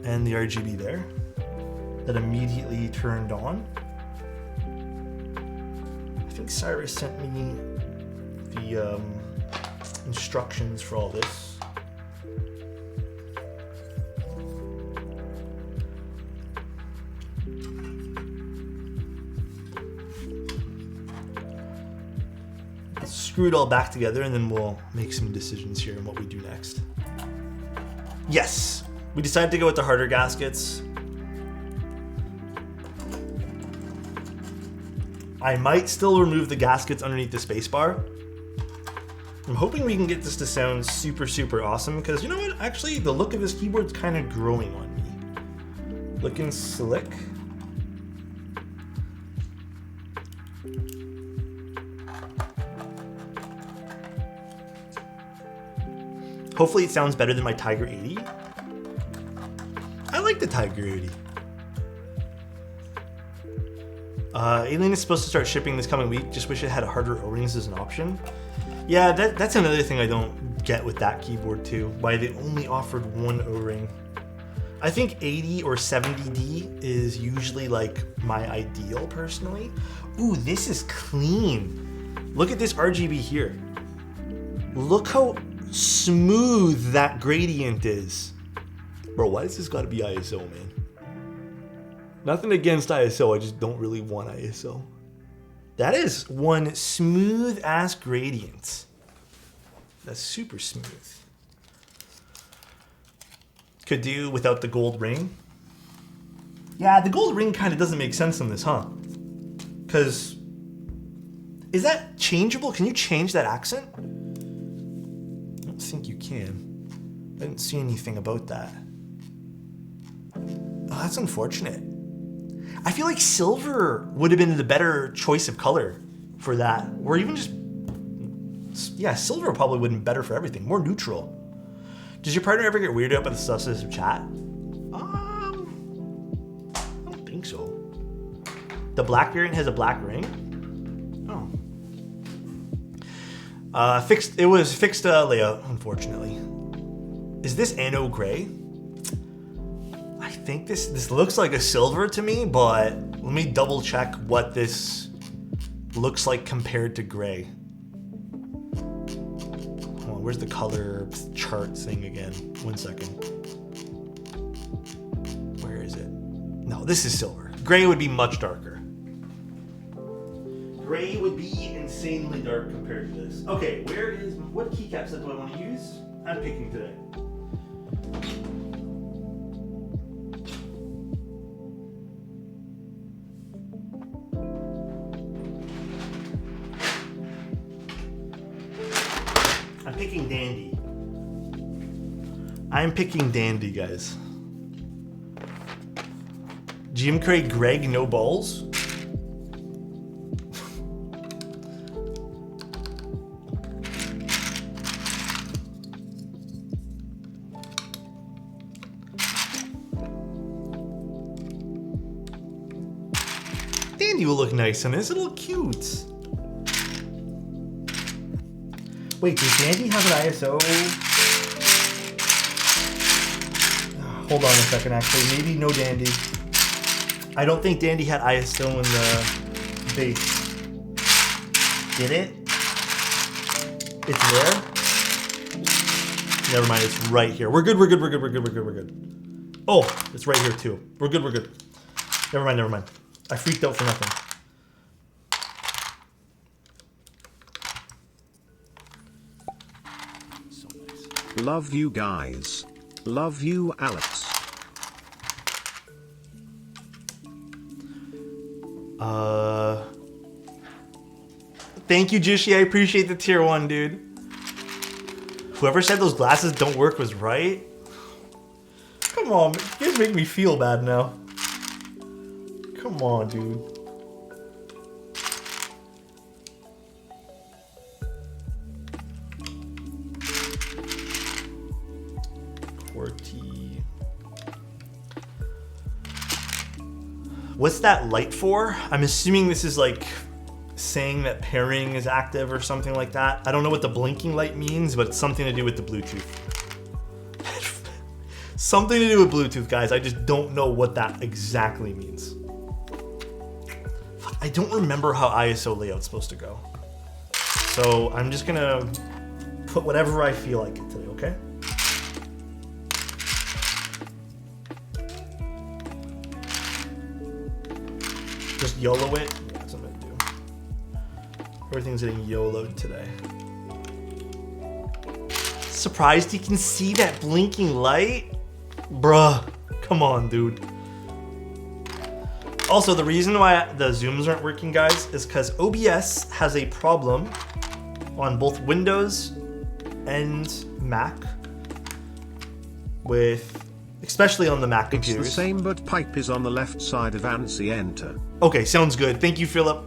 B: and the RGB there, that immediately turned on. I think Cyrus sent me the instructions for all this. Let's screw it all back together, and then we'll make some decisions here on what we do next. Yes, we decided to go with the harder gaskets. I might still remove the gaskets underneath the spacebar. I'm hoping we can get this to sound super, super awesome, because you know what? Actually, the look of this keyboard's kind of growing on me. Looking slick. Hopefully it sounds better than my Tiger 80. I like the Tiger 80. Alien is supposed to start shipping this coming week. Just wish it had harder O-rings as an option. Yeah, that's another thing I don't get with that keyboard too. Why they only offered one O-ring. I think 80 or 70D is usually like my ideal personally. Ooh, this is clean. Look at this RGB here. Look how smooth that gradient is. Bro, why does this gotta be ISO, man? Nothing against ISO, I just don't really want ISO. That is one smooth ass gradient. That's super smooth. Could do without the gold ring. Yeah, the gold ring kind of doesn't make sense on this, huh? Because is that changeable? Can you change that accent? I don't think you can. I didn't see anything about that. Oh, that's unfortunate. I feel like silver would have been the better choice of color for that. Or even just, yeah, silver probably would have been better for everything. More neutral. Does your partner ever get weirded out by the success of chat? I don't think so. The black variant has a black ring? Oh. It was fixed layout, unfortunately. Is this Anno Gray? I think this looks like a silver to me, but let me double check what this looks like compared to gray. Hold on, where's the color chart thing again? 1 second. Where is it? No, this is silver. Gray would be much darker. Gray would be insanely dark compared to this. Okay, what keycap set do I want to use? I'm picking today. I'm picking Dandy. I'm picking Dandy, guys. Jim Craig Greg, no balls? Dandy will look nice on this. It'll look cute. Wait, does Dandy have an ISO? Hold on a second, actually. Maybe no Dandy. I don't think Dandy had ISO in the base. Did it? It's there? Never mind, it's right here. We're good. Oh, it's right here too. We're good. Never mind. I freaked out for nothing.
A: Love you guys. Love you, Alex.
B: Thank you, Jishi. I appreciate the tier 1, dude. Whoever said those glasses don't work was right. Come on, man. You guys make me feel bad now. Come on, dude. What's that light for? I'm assuming this is like saying that pairing is active or something like that. I don't know what the blinking light means, but it's something to do with the Bluetooth. Something to do with Bluetooth, guys. I just don't know what that exactly means. I don't remember how ISO layout's supposed to go. So I'm just gonna put whatever I feel like it today, okay? Just YOLO it? Yeah, that's what I'm gonna do. Everything's getting YOLO'd today. Surprised you can see that blinking light? Bruh, come on, dude. Also, the reason why the zooms aren't working, guys, is because OBS has a problem on both Windows and Mac with, especially on the Mac computers.
A: It's the same, but pipe is on the left side of ANSI enter.
B: Okay, sounds good. Thank you, Philip.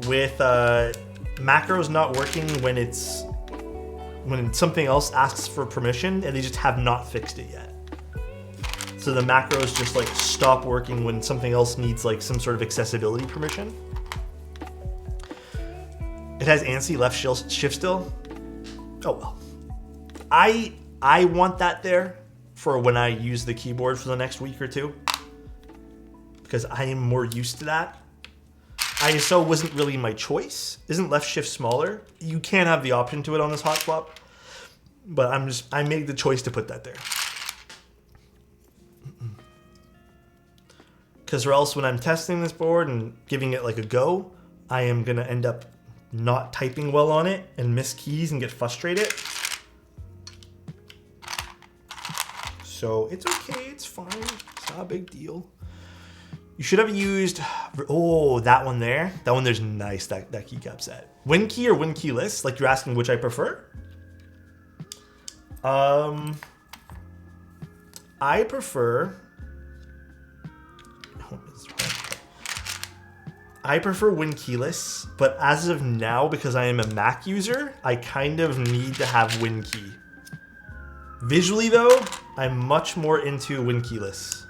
B: With macros not working when something else asks for permission, and they just have not fixed it yet. So the macros just like stop working when something else needs like some sort of accessibility permission. It has ANSI left shift still. Oh well. I want that there for when I use the keyboard for the next week or two, because I am more used to that. ISO wasn't really my choice. Isn't left shift smaller? You can have the option to it on this hot swap, but I made the choice to put that there. Because or else when I'm testing this board and giving it like a go, I am gonna end up not typing well on it and miss keys and get frustrated. So it's okay, it's fine, it's not a big deal. You should have used, oh, that one there. That one there's nice, that keycap set. Win key or win key list? Like you're asking which I prefer? I prefer win keyless, but as of now, because I am a Mac user, I kind of need to have win key. Visually though, I'm much more into win keyless.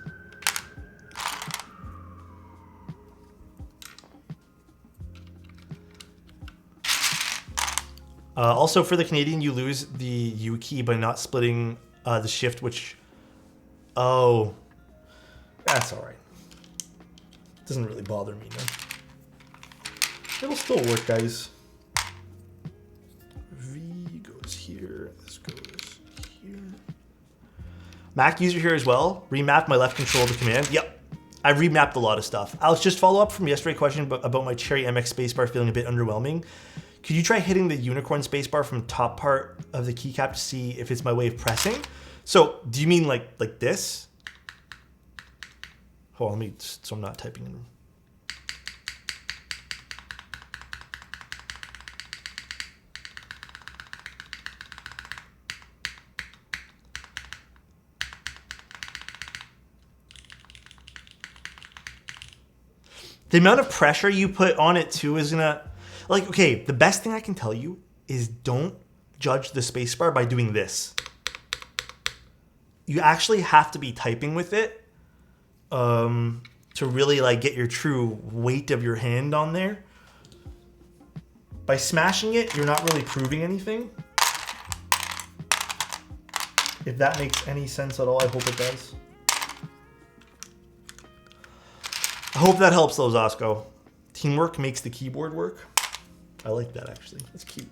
B: Also for the Canadian, you lose the U key by not splitting the shift, which, oh, that's all right. Doesn't really bother me, no. It'll still work, guys. V goes here, this goes here. Mac user here as well. Remapped my left control to command. Yep, I remapped a lot of stuff. Alex, just follow up from yesterday's question about my Cherry MX spacebar feeling a bit underwhelming. Could you try hitting the unicorn spacebar from top part of the keycap to see if it's my way of pressing? So do you mean like this? Hold on, let me, so I'm not typing in. The amount of pressure you put on it too is gonna, like, okay, the best thing I can tell you is don't judge the spacebar by doing this. You actually have to be typing with it to really like get your true weight of your hand on there. By smashing it, you're not really proving anything. If that makes any sense at all, I hope it does. I hope that helps those, Osco. Teamwork makes the keyboard work. I like that, actually. That's cute.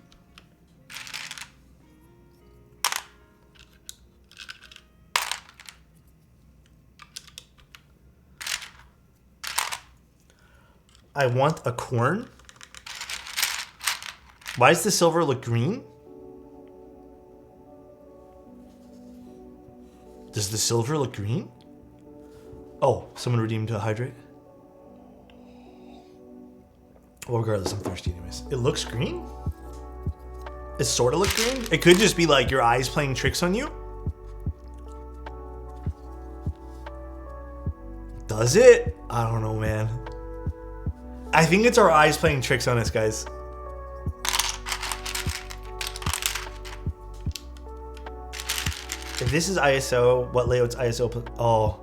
B: I want a corn. Why does the silver look green? Does the silver look green? Oh, someone redeemed a hydrate. Well, regardless, I'm thirsty anyways. It looks green? It sort of looks green? It could just be like your eyes playing tricks on you. Does it? I don't know, man. I think it's our eyes playing tricks on us, guys. If this is ISO, what layout's ISO? Oh,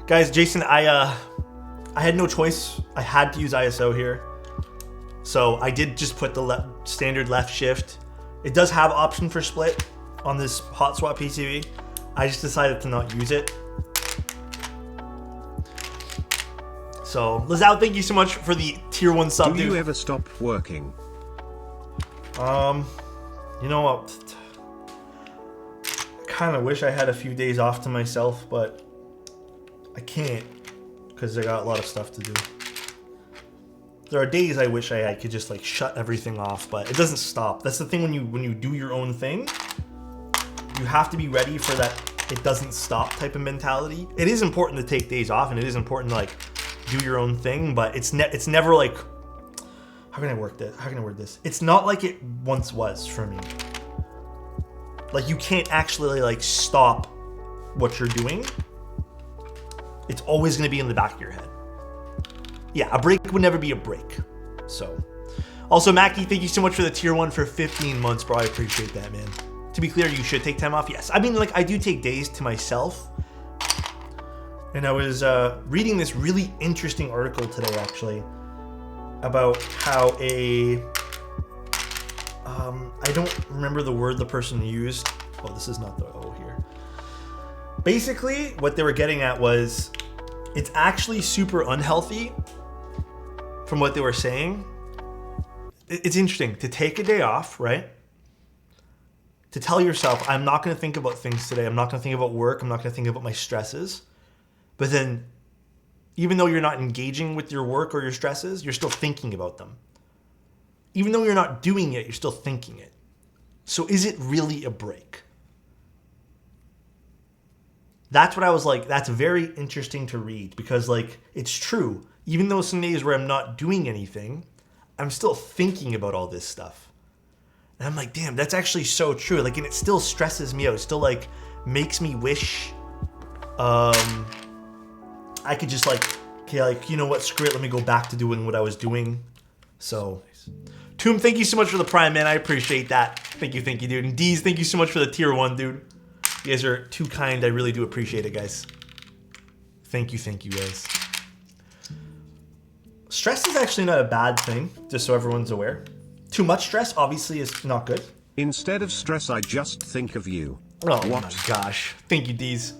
B: guys, Jason, I had no choice. I had to use ISO here. So I did just put the standard left shift. It does have option for split on this hot swap PCB. I just decided to not use it. So Lazao, thank you so much for the tier 1 sub.
A: Do you ever stop working?
B: You know what? I kind of wish I had a few days off to myself, but I can't because I got a lot of stuff to do. There are days I wish I could just like shut everything off, but it doesn't stop. That's the thing when you do your own thing, you have to be ready for that it doesn't stop type of mentality. It is important to take days off and it is important to like do your own thing, but it's never like, how can I word this? It's not like it once was for me. Like you can't actually like stop what you're doing. It's always going to be in the back of your head. Yeah, a break would never be a break. So, also Mackie, thank you so much for the tier 1 for 15 months, bro. I appreciate that, man. To be clear, you should take time off. Yes, I mean, like I do take days to myself. And I was reading this really interesting article today, actually, about how I don't remember the word the person used. Oh, this is not the O here. Basically, what they were getting at was it's actually super unhealthy. From what they were saying, it's interesting to take a day off, right? To tell yourself, I'm not going to think about things today. I'm not going to think about work. I'm not going to think about my stresses. But then, even though you're not engaging with your work or your stresses, you're still thinking about them. even though you're not doing it, you're still thinking it. So is it really a break? That's what I was like, that's very interesting to read because like, it's true. Even though some days where I'm not doing anything, I'm still thinking about all this stuff. And I'm like, damn, that's actually so true. Like, and it still stresses me out. It still like makes me wish I could just like, okay, like, you know what, screw it, let me go back to doing what I was doing. So, Tomb, thank you so much for the Prime, man. I appreciate that. Thank you, dude. And Deez, thank you so much for the tier 1, dude. You guys are too kind. I really do appreciate it, guys. Thank you, guys. Stress is actually not a bad thing, just so everyone's aware. Too much stress, obviously, is not good.
A: Instead of stress, I just think of you.
B: Oh what? My gosh. Thank you, Deez.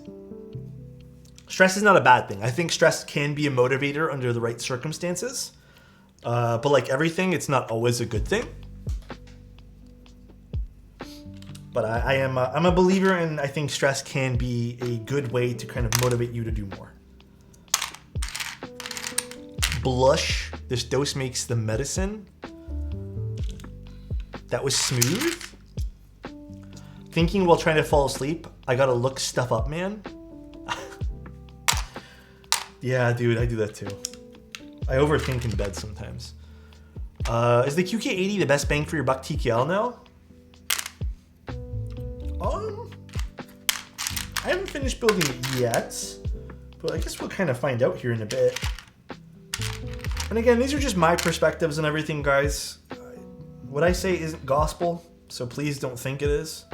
B: Stress is not a bad thing. I think stress can be a motivator under the right circumstances. But like everything, it's not always a good thing. But I'm a believer in, I think stress can be a good way to kind of motivate you to do more. Blush. This dose makes the medicine. That was smooth. Thinking while trying to fall asleep. I gotta look stuff up, man. Yeah, dude, I do that too. I overthink in bed sometimes. Is the QK80 the best bang for your buck TKL now? I haven't finished building it yet, but I guess we'll kind of find out here in a bit. And again, these are just my perspectives and everything, guys. What I say isn't gospel, so please don't think it is.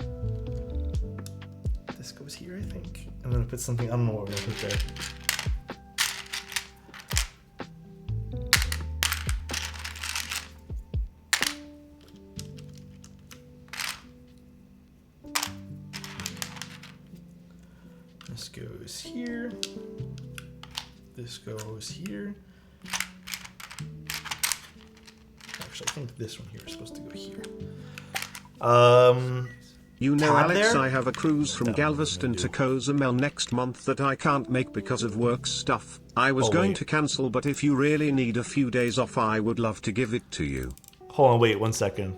B: This goes here, I think. I'm gonna put something, I don't know what we're gonna put there. This goes here. This goes here. Actually, I think this one here is supposed to go here.
A: You know, Alex,
B: there?
A: I have a cruise from Galveston to Cozumel next month that I can't make because of work stuff. I was going to cancel, but if you really need a few days off, I would love to give it to you.
B: Hold on, wait 1 second.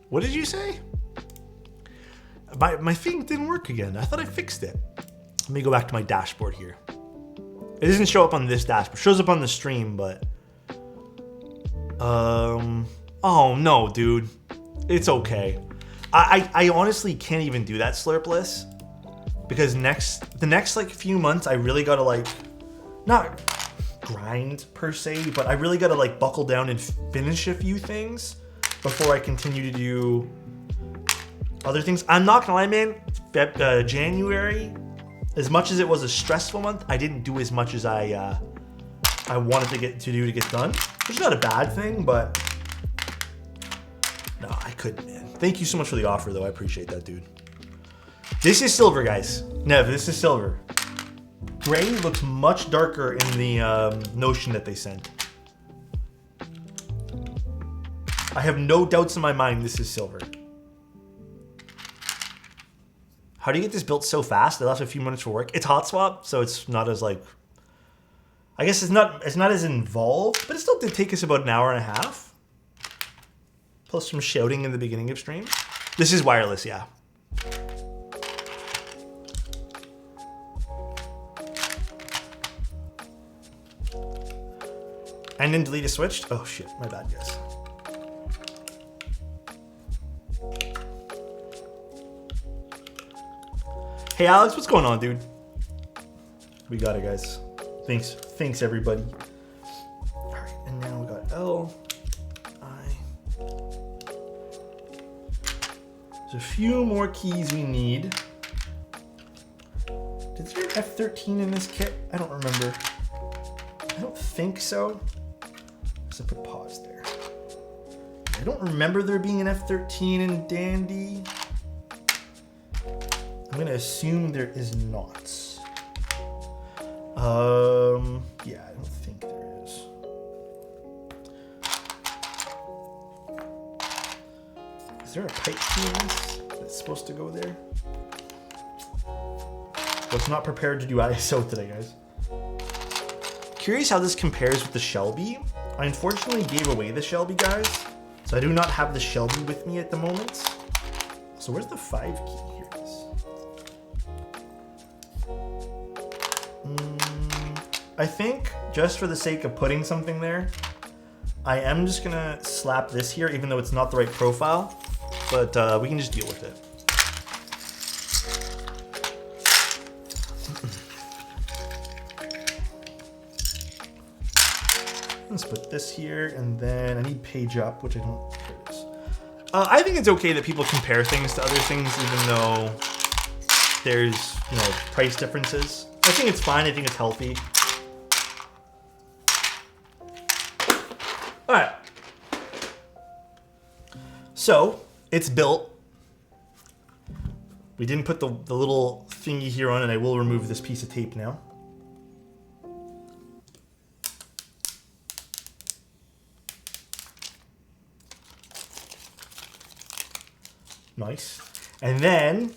B: What did you say? My thing didn't work again. I thought I fixed it. Let me go back to my dashboard here. It doesn't show up on this dashboard. It shows up on the stream, but... Oh, no, dude. It's okay. I honestly can't even do that slurpless. Because the next, like, few months, I really gotta, like... Not grind, per se, but I really gotta, like, buckle down and finish a few things before I continue to do other things. I'm not gonna lie, man. January... As much as it was a stressful month, I didn't do as much as I wanted to get done. Which is not a bad thing, but no, I couldn't, man. Thank you so much for the offer, though. I appreciate that, dude. This is silver, guys. Nev, this is silver. Gray looks much darker in the Notion that they sent. I have no doubts in my mind this is silver. How do you get this built so fast? It lasts a few minutes for work. It's hot swap, so it's not as like... I guess it's not as involved, but it still did take us about an hour and a half. Plus some shouting in the beginning of stream. This is wireless, yeah. And then delete a switch? Oh shit, my bad, guys. Hey Alex, what's going on, dude? We got it, guys. Thanks everybody. All right, and now we got L, I. There's a few more keys we need. Did there be F13 in this kit? I don't remember. I don't think so. So put pause there. I don't remember there being an F13 in Dandy. I'm gonna assume there is not. Yeah, I don't think there is. Is there a pipe key that's supposed to go there? Was not prepared to do ISO today, guys. Curious how this compares with the Shelby. I unfortunately gave away the Shelby, guys. So I do not have the Shelby with me at the moment. So where's the 5 key? Here it is. I think just for the sake of putting something there, I am just gonna slap this here, even though it's not the right profile, but we can just deal with it. Let's put this here, and then I need page up, which I don't. There it is. I think it's okay that people compare things to other things, even though there's price differences. I think it's fine. I think it's healthy. All right. So it's built. We didn't put the little thingy here on, and I will remove this piece of tape now. Nice. And then,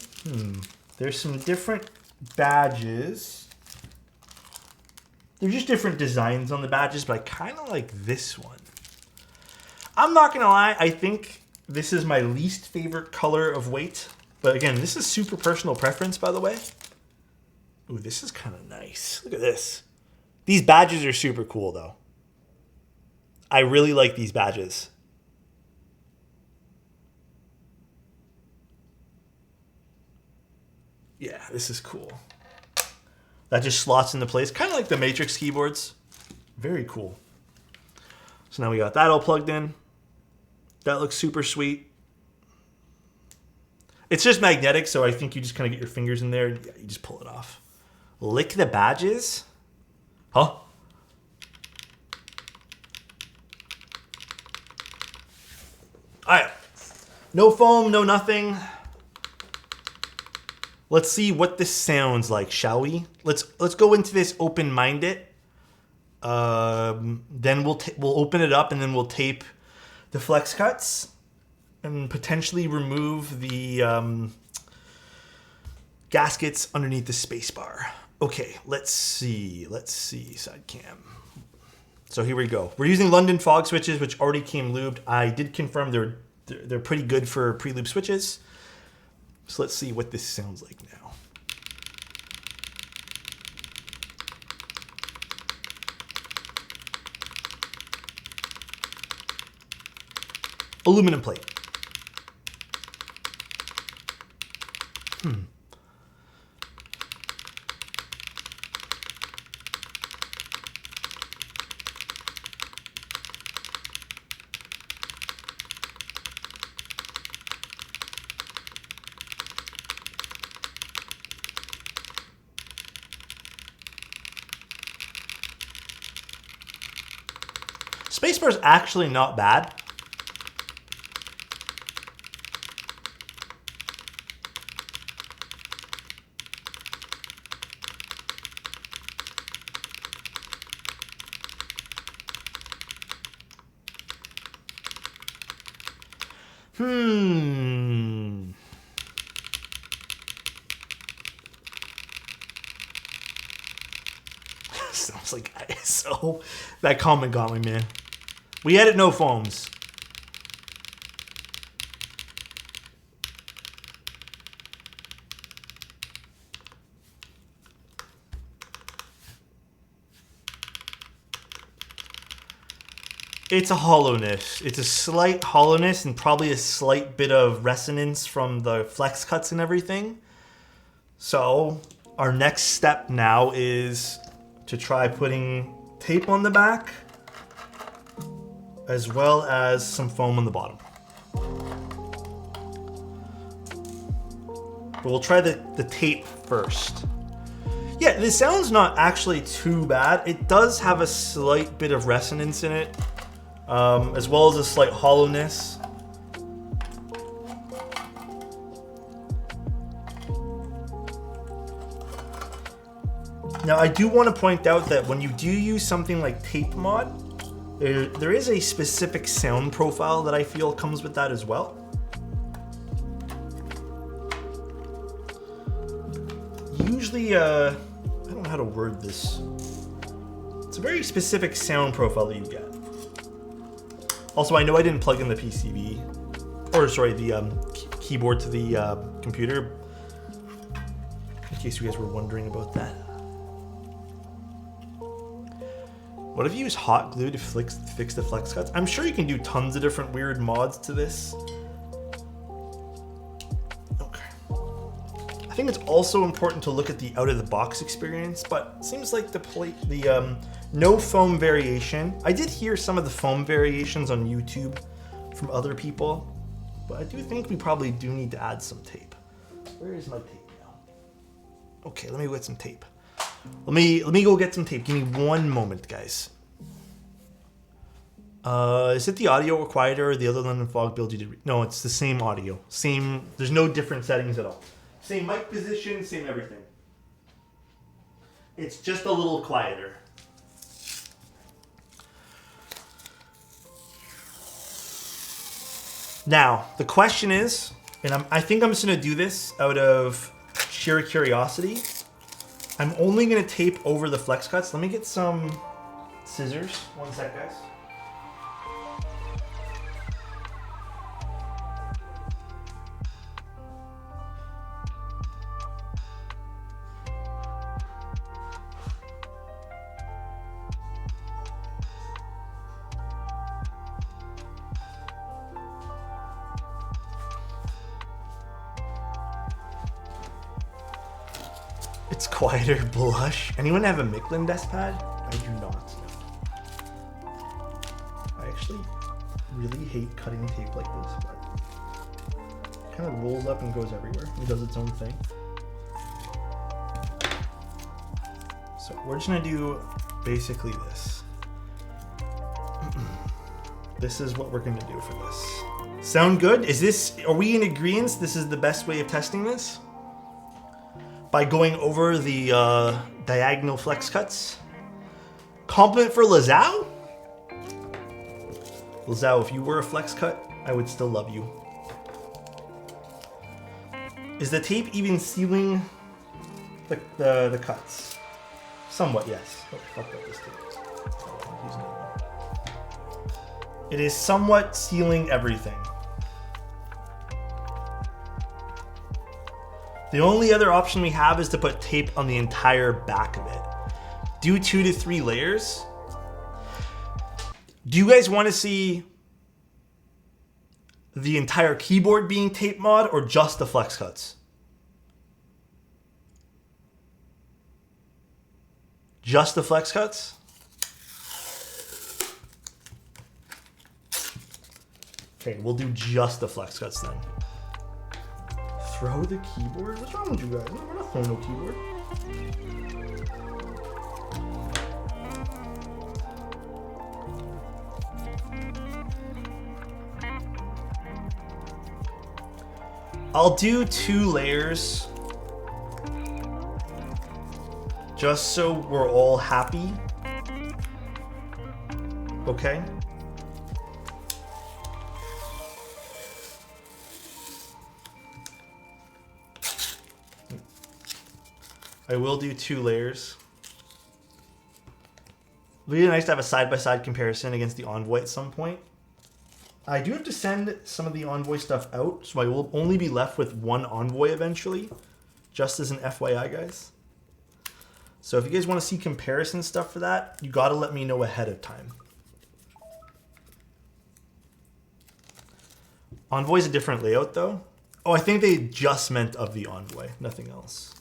B: there's some different badges. They're just different designs on the badges, but I kind of like this one. I'm not going to lie, I think this is my least favorite color of weight. But again, this is super personal preference, by the way. Ooh, this is kind of nice. Look at this. These badges are super cool, though. I really like these badges. Yeah, this is cool. That just slots into place, kind of like the Matrix keyboards. Very cool. So now we got that all plugged in. That looks super sweet. It's just magnetic, so I think you just kind of get your fingers in there. Yeah, you just pull it off. Lick the badges? Huh? All right. No foam, no nothing. Let's see what this sounds like, shall we? Let's go into this open-minded. Then we'll open it up, and then we'll tape the flex cuts and potentially remove the gaskets underneath the spacebar. Okay, let's see side cam. So here we go. We're using London fog switches, which already came lubed. I did confirm they're pretty good for pre-lube switches. So let's see what this sounds like now. Aluminum plate. Spacebar's actually not bad. Sounds like ISO. That comment got me, man. We edit no foams. It's a hollowness. It's a slight hollowness and probably a slight bit of resonance from the flex cuts and everything. So our next step now is to try putting tape on the back as well as some foam on the bottom. But we'll try the tape first. Yeah, this sound's not actually too bad. It does have a slight bit of resonance in it, as well as a slight hollowness. Now, I do want to point out that when you do use something like Tape Mod, there is a specific sound profile that I feel comes with that as well. Usually, I don't know how to word this. It's a very specific sound profile that you get. Also, I know I didn't plug in the PCB, or sorry, the keyboard to the computer, in case you guys were wondering about that. What if you use hot glue to fix the flex cuts? I'm sure you can do tons of different weird mods to this. Okay. I think it's also important to look at the out-of-the-box experience, but it seems like the no foam variation. I did hear some of the foam variations on YouTube from other people, but I do think we probably do need to add some tape. Where is my tape now? Okay, let me get some tape. Let me go get some tape. Give me one moment, guys. Is it the audio quieter or the other London Fog build you did? No, it's the same audio. Same. There's no different settings at all. Same mic position, same everything. It's just a little quieter. Now, the question is, and I think I'm just going to do this out of sheer curiosity. I'm only going to tape over the flex cuts. Let me get some scissors. One sec, guys. It's quieter blush. Anyone have a Michelin desk pad? I do not. I actually really hate cutting tape like this, but it kind of rolls up and goes everywhere. It does its own thing. So we're just gonna do basically this. This is what we're gonna do for this. Sound good? Are we in agreement this is the best way of testing this? By going over the diagonal flex cuts. Compliment for Lazao? Lazao, if you were a flex cut, I would still love you. Is the tape even sealing the cuts? Somewhat, yes. Oh, fuck up this tape. It is somewhat sealing everything. The only other option we have is to put tape on the entire back of it. Do 2 to 3 layers. Do you guys want to see the entire keyboard being tape mod or just the flex cuts? Just the flex cuts? Okay, we'll do just the flex cuts then. Throw the keyboard? What's wrong with you guys? We're not throwing no keyboard. I'll do 2 layers just so we're all happy. Okay? I will do 2 layers. It'd be nice to have a side-by-side comparison against the Envoy at some point. I do have to send some of the Envoy stuff out, so I will only be left with 1 Envoy eventually, just as an FYI, guys. So if you guys want to see comparison stuff for that, you gotta let me know ahead of time. Envoy's a different layout though. Oh, I think they just meant of the Envoy, nothing else.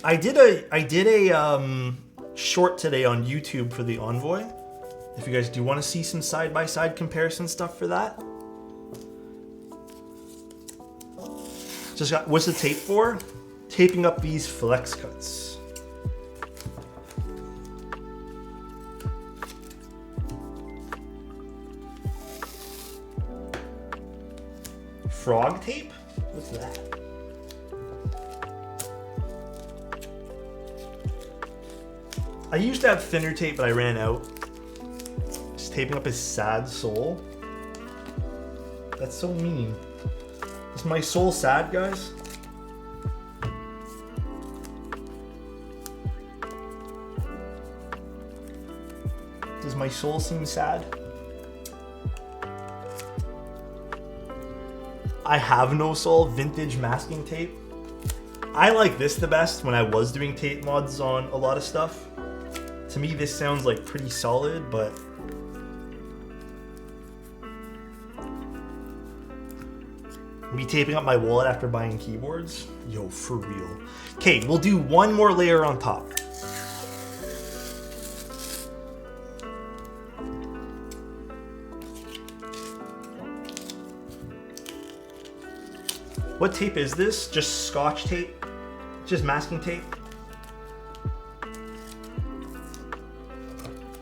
B: I did a short today on YouTube for the Envoy. If you guys do want to see some side-by-side comparison stuff for that. What's the tape for? Taping up these flex cuts. Frog tape? What's that? I used to have thinner tape, but I ran out. Just taping up his sad soul. That's so mean. Is my soul sad, guys? Does my soul seem sad? I have no soul. Vintage masking tape. I like this the best when I was doing tape mods on a lot of stuff. To me, this sounds like pretty solid, but me taping up my wallet after buying keyboards? Yo, for real. Okay, we'll do one more layer on top. What tape is this? Just Scotch tape? Just masking tape?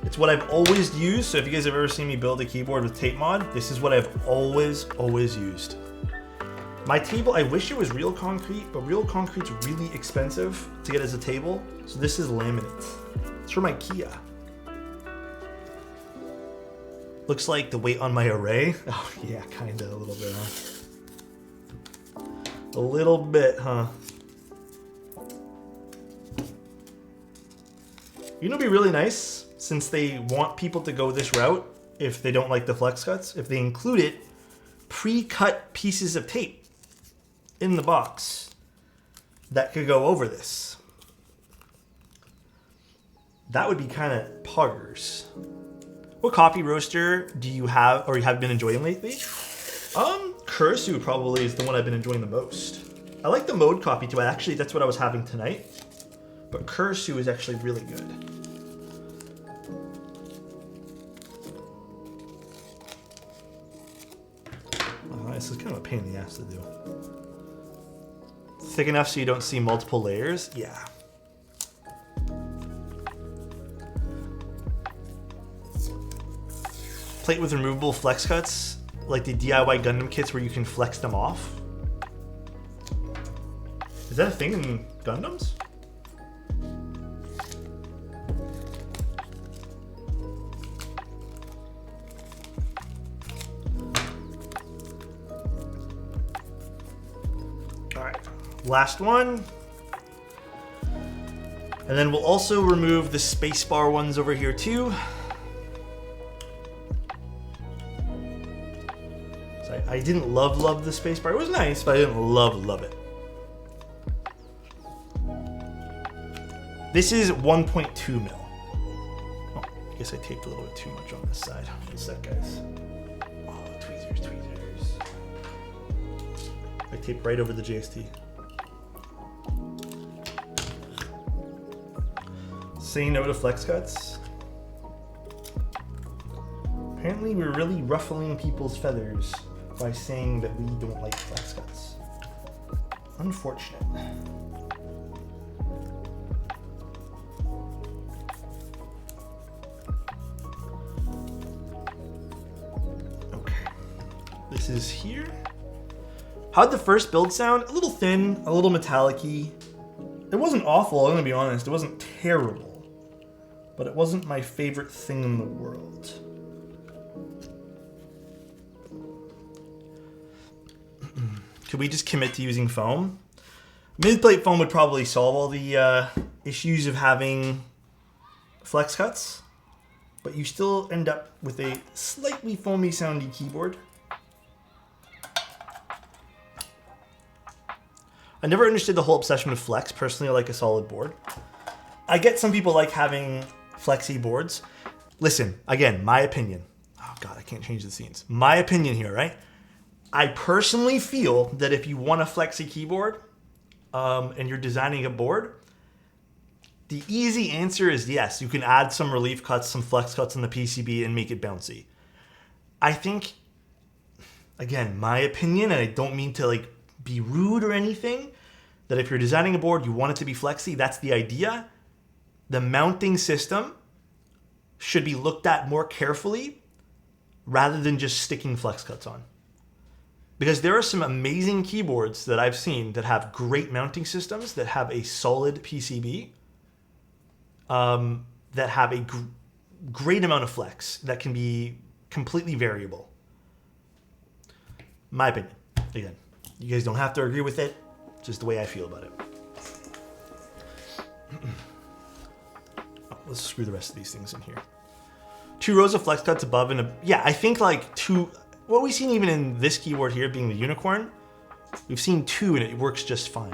B: It's what I've always used, so if you guys have ever seen me build a keyboard with tape mod, this is what I've always used. My table, I wish it was real concrete, but real concrete's really expensive to get as a table, so this is laminate. It's for my Kia. Looks like the weight on my array. Oh yeah, kinda, a little bit, huh? A little bit, huh? You know, it'd be really nice, since they want people to go this route, if they don't like the flex cuts, if they include it, pre-cut pieces of tape in the box that could go over this. That would be kind of poggers. What coffee roaster do you have, or you have been enjoying lately? Cursu probably is the one I've been enjoying the most. I like the mode coffee too. Actually, that's what I was having tonight. But Cursu is actually really good. Oh, this is kind of a pain in the ass to do. Thick enough so you don't see multiple layers? Yeah. Plate with removable flex cuts, like the DIY Gundam kits where you can flex them off. Is that a thing in Gundams? All right, last one. And then we'll also remove the spacebar ones over here too. So I didn't love the spacebar. It was nice, but I didn't love it. This is 1.2 mil. Oh, I guess I taped a little bit too much on this side. What's that, guys? Oh, tweezers. I taped right over the JST. Saying no to flex cuts. Apparently we're really ruffling people's feathers by saying that we don't like flex cuts. Unfortunate. Okay. This is here. How'd the first build sound? A little thin, a little metallic-y. It wasn't awful, I'm gonna be honest. It wasn't terrible. But it wasn't my favorite thing in the world. Could we just commit to using foam? Mid-plate foam would probably solve all the issues of having flex cuts, but you still end up with a slightly foamy sounding keyboard. I never understood the whole obsession with flex. Personally, I like a solid board. I get some people like having flexy boards. Listen, again, my opinion. Oh God, I can't change the scenes. My opinion here, right? I personally feel that if you want a flexy keyboard and you're designing a board, the easy answer is yes. You can add some relief cuts, some flex cuts on the PCB and make it bouncy. I think, again, my opinion, and I don't mean to like be rude or anything, that if you're designing a board, you want it to be flexy, that's the idea. The mounting system should be looked at more carefully rather than just sticking flex cuts on. Because there are some amazing keyboards that I've seen that have great mounting systems, that have a solid PCB, that have a great amount of flex, that can be completely variable. My opinion. Again, you guys don't have to agree with it, just the way I feel about it. Let's screw the rest of these things in here. 2 rows of flex cuts above and yeah, I think like 2. What we've seen even in this keyboard here being the unicorn, we've seen 2 and it works just fine.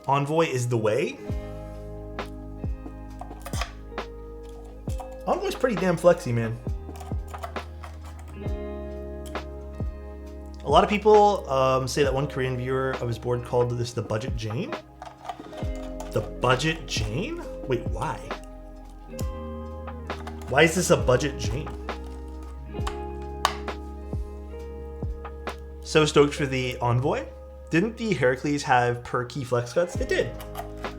B: Envoy is the way. Envoy's pretty damn flexy, man. A lot of people say that one Korean viewer of his board called this the Budget Jane. The Budget Jane? Wait, why? Why is this a Budget Jane? So stoked for the Envoy. Didn't the Heracles have per key flex cuts? It did.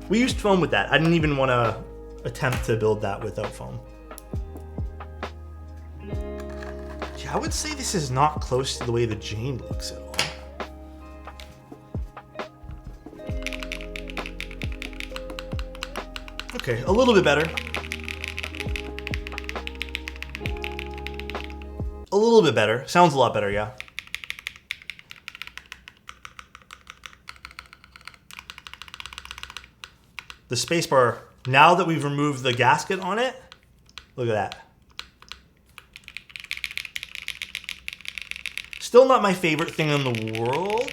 B: We used foam with that. I didn't even want to attempt to build that without foam. Yeah, I would say this is not close to the way the Jane looks at all. Okay, a little bit better. A little bit better. Sounds a lot better, yeah. The spacebar, now that we've removed the gasket on it, look at that. Still not my favorite thing in the world.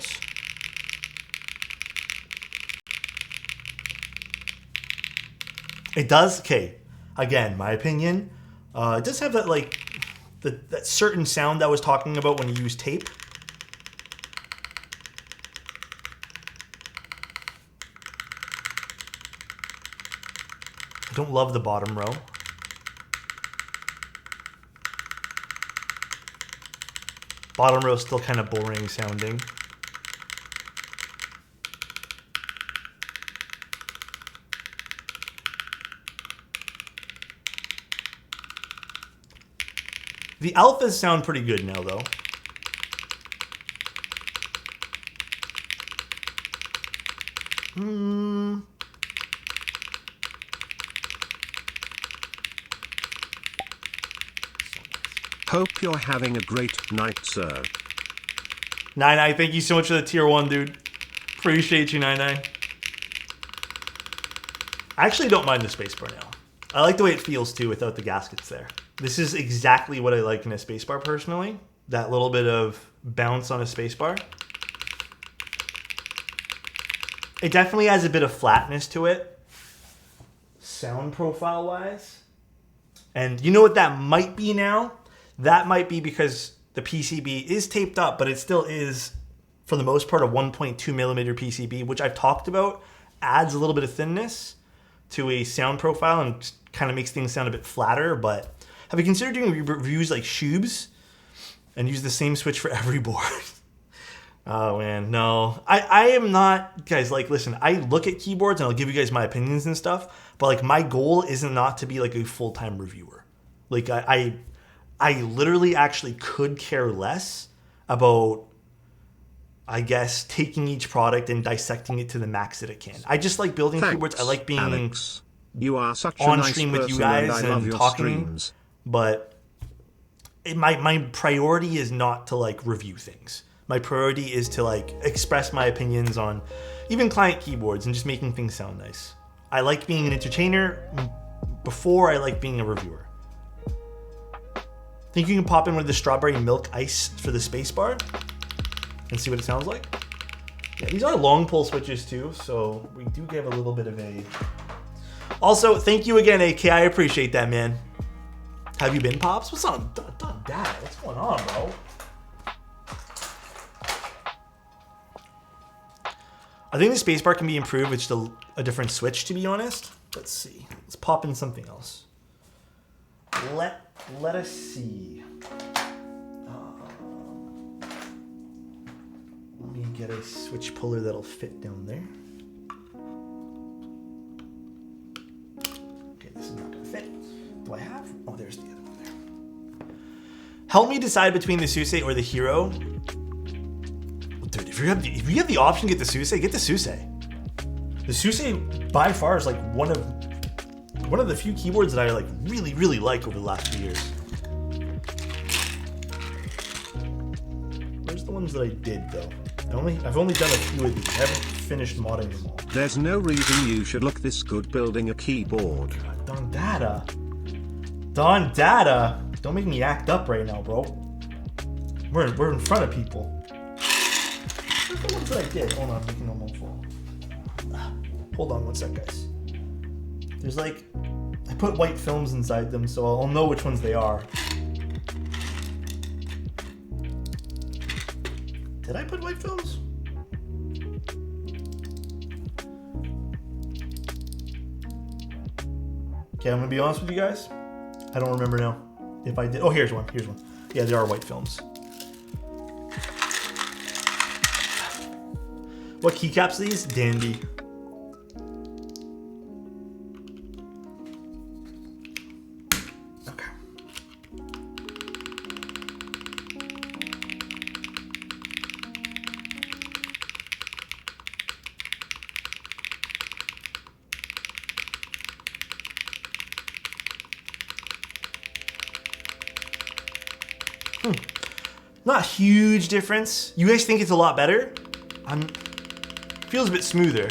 B: It does, okay, again, my opinion, it does have that like, that certain sound that I was talking about when you use tape. I don't love the bottom row. Bottom row is still kind of boring sounding. The alphas sound pretty good now, though.
A: Hope you're having a great night, sir.
B: Nine, thank you so much for the tier 1, dude. Appreciate you, Nine. I actually don't mind the spacebar now. I like the way it feels, too, without the gaskets there. This is exactly what I like in a spacebar, personally. That little bit of bounce on a spacebar. It definitely has a bit of flatness to it, sound profile-wise. And you know what that might be now? That might be because the PCB is taped up, but it still is, for the most part, a 1.2 millimeter PCB, which I've talked about, adds a little bit of thinness to a sound profile and kind of makes things sound a bit flatter. But have you considered doing reviews like Shubes and use the same switch for every board? Oh man, no. I am not, guys, like, listen, I look at keyboards and I'll give you guys my opinions and stuff, but like my goal isn't not to be like a full-time reviewer. Like I literally actually could care less about, I guess, taking each product and dissecting it to the max that it can. I just like building keyboards. I like being
A: Alex. You are such
B: on
A: a nice
B: stream with you
A: person
B: guys
A: and I love
B: and
A: your
B: talking,
A: streams.
B: but my priority is not to like review things. My priority is to like express my opinions on even client keyboards and just making things sound nice. I like being an entertainer before I like being a reviewer. Think you can pop in with the strawberry milk ice for the spacebar and see what it sounds like? Yeah, these are long pull switches too, so we do give a little bit of a... Also, thank you again, AK. I appreciate that, man. Have you been, Pops? What's on? Dad, what's going on, bro? I think the spacebar can be improved with just a different switch, to be honest. Let's see. Let's pop in something else. Let us see. Let me get a switch puller that'll fit down there. Okay, this is not gonna fit. Do I have? Oh, there's the other one there. Help me decide between the Suse or the Hero. Dude, if you have the option to get the Suse, get the Suse. The Suse by far is like one of the few keyboards that I like really like over the last few years. Where's the ones that I did though? I've only done a few of these. I haven't finished modding them all.
A: There's no reason you should look this good building a keyboard.
B: God, Don Data. Don't make me act up right now, bro. We're in front of people. What's the ones that I did? Hold on, making normal fall. Hold on one sec, guys. There's like, I put white films inside them, so I'll know which ones they are. Did I put white films? Okay, I'm gonna be honest with you guys. I don't remember now. If I did, oh, here's one. Yeah, there are white films. What keycaps are these? Dandy. Okay. Not a huge difference. You guys think it's a lot better? Feels a bit smoother.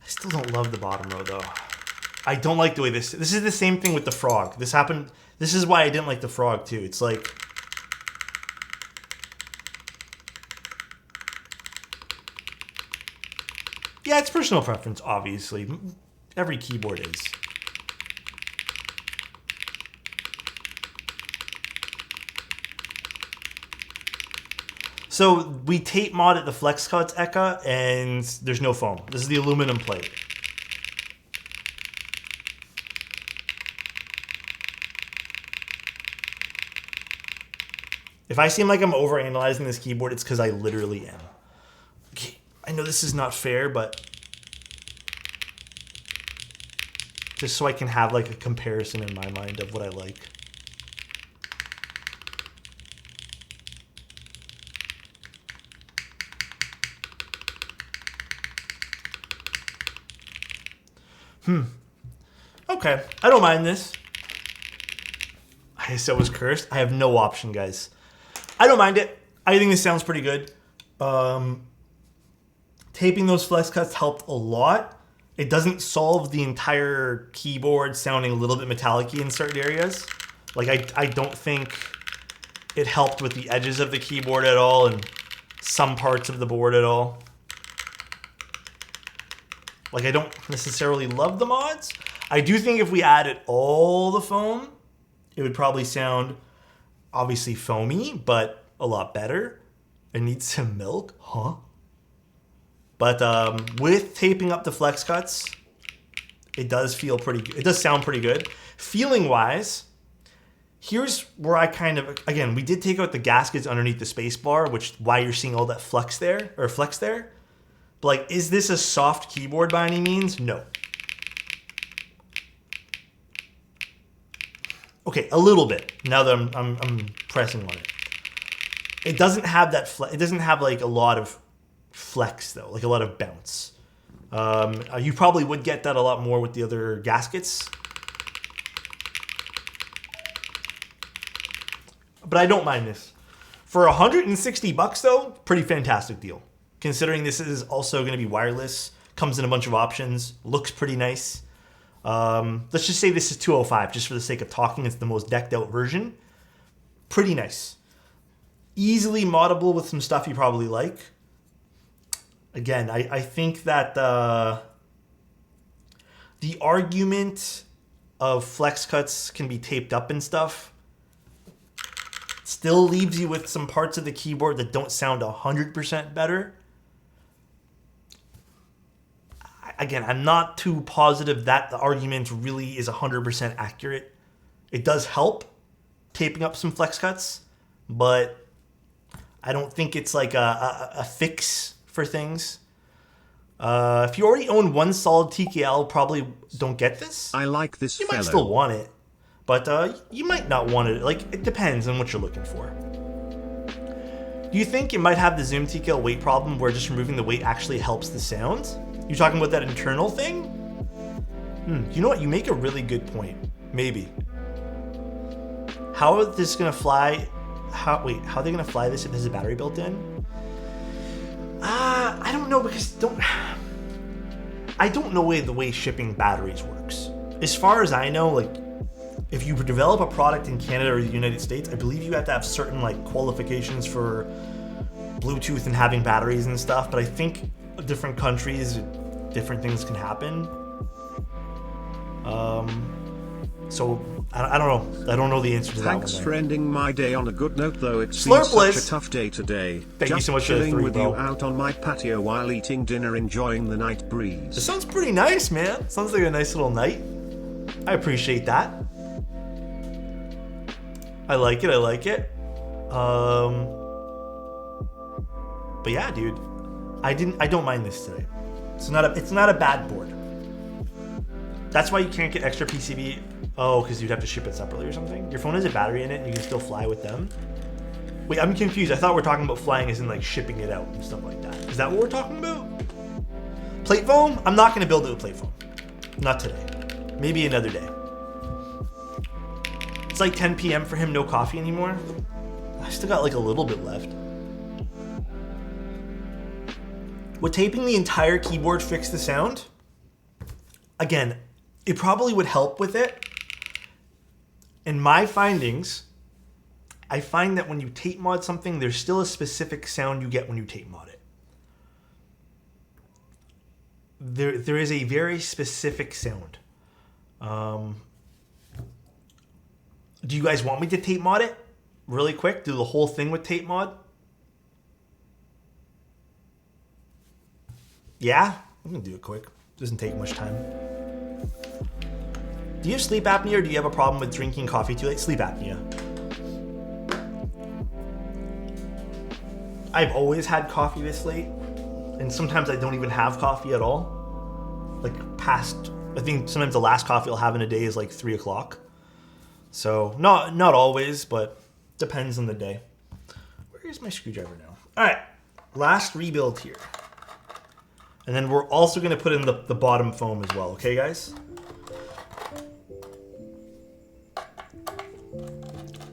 B: I still don't love the bottom row though. I don't like the way this is the same thing with the frog. This happened. This is why I didn't like the frog too. It's like, yeah, it's personal preference, obviously. Every keyboard is. So we tape modded the flex cuts Eka, and there's no foam. This is the aluminum plate. If I seem like I'm overanalyzing this keyboard, it's because I literally am. Okay, I know this is not fair, but just so I can have like a comparison in my mind of what I like. Okay, I don't mind this. I said it was cursed. I have no option, guys. I don't mind it. I think this sounds pretty good. Taping those flex cuts helped a lot. It doesn't solve the entire keyboard sounding a little bit metallic-y in certain areas. Like, I don't think it helped with the edges of the keyboard at all and some parts of the board at all. Like, I don't necessarily love the mods. I do think if we added all the foam, it would probably sound obviously foamy, but a lot better. It needs some milk, huh? But with taping up the flex cuts, it does feel pretty good. It does sound pretty good. Feeling wise, here's where I kind of, again, we did take out the gaskets underneath the space bar, which why you're seeing all that flex there. But like, is this a soft keyboard by any means? No. Okay, a little bit. Now that I'm pressing on it, it doesn't have that. It doesn't have like a lot of flex though, like a lot of bounce. You probably would get that a lot more with the other gaskets, but I don't mind this. For $160 though, pretty fantastic deal. Considering this is also going to be wireless, comes in a bunch of options, looks pretty nice. Let's just say this is $205, just for the sake of talking. It's the most decked out version. Pretty nice. Easily moddable with some stuff you probably like. Again, I think that the argument of flex cuts can be taped up and stuff still leaves you with some parts of the keyboard that don't sound 100% better. Again, I'm not too positive that the argument really is 100% accurate. It does help taping up some flex cuts, but I don't think it's like a fix for things. If you already own one solid TKL, probably don't get this.
A: I like this
B: You
A: fellow.
B: might still want it, but you might not want it. Like, it depends on what you're looking for. Do you think it might have the Zoom TKL weight problem where just removing the weight actually helps the sound? You talking about that internal thing? You know what? You make a really good point. Maybe. How is this gonna fly? How are they gonna fly this if there's a battery built in? I don't know, because I don't know the way shipping batteries works. As far as I know, like, if you develop a product in Canada or the United States, I believe you have to have certain like qualifications for Bluetooth and having batteries and stuff. But I think different countries, different things can happen. So I don't know. I don't know the answer to that one.
A: Thanks for ending my day on a good note, though it's
B: Slurp
A: been such
B: Bliss.
A: a tough day today.
B: Thank you so much for the
A: chilling
B: 3,
A: with
B: bro.
A: you out on my patio while eating dinner, enjoying the night breeze.
B: This sounds pretty nice, man. Sounds like a nice little night. I appreciate that. I like it. I like it. But yeah, dude, I don't mind this today. It's not a bad board. That's why you can't get extra PCB. Oh, because you'd have to ship it separately or something. Your phone has a battery in it, and you can still fly with them. Wait, I'm confused. I thought we're talking about flying as in like shipping it out and stuff like that. Is that what we're talking about? Plate foam? I'm not gonna build it with plate foam. Not today. Maybe another day. It's like 10 p.m. for him. No coffee anymore. I still got like a little bit left. Would taping the entire keyboard fix the sound? Again, it probably would help with it. In my findings, I find that when you tape mod something, there's still a specific sound you get when you tape mod it. There is a very specific sound. Do you guys want me to tape mod it? Really quick, do the whole thing with tape mod? Yeah, I'm gonna do it quick. Doesn't take much time. Do you have sleep apnea, or do you have a problem with drinking coffee too late? Sleep apnea. I've always had coffee this late, and sometimes I don't even have coffee at all. Like I think sometimes the last coffee I'll have in a day is like 3 o'clock. So not always, but depends on the day. Where is my screwdriver now? All right, last rebuild here. And then we're also gonna put in the bottom foam as well, okay guys?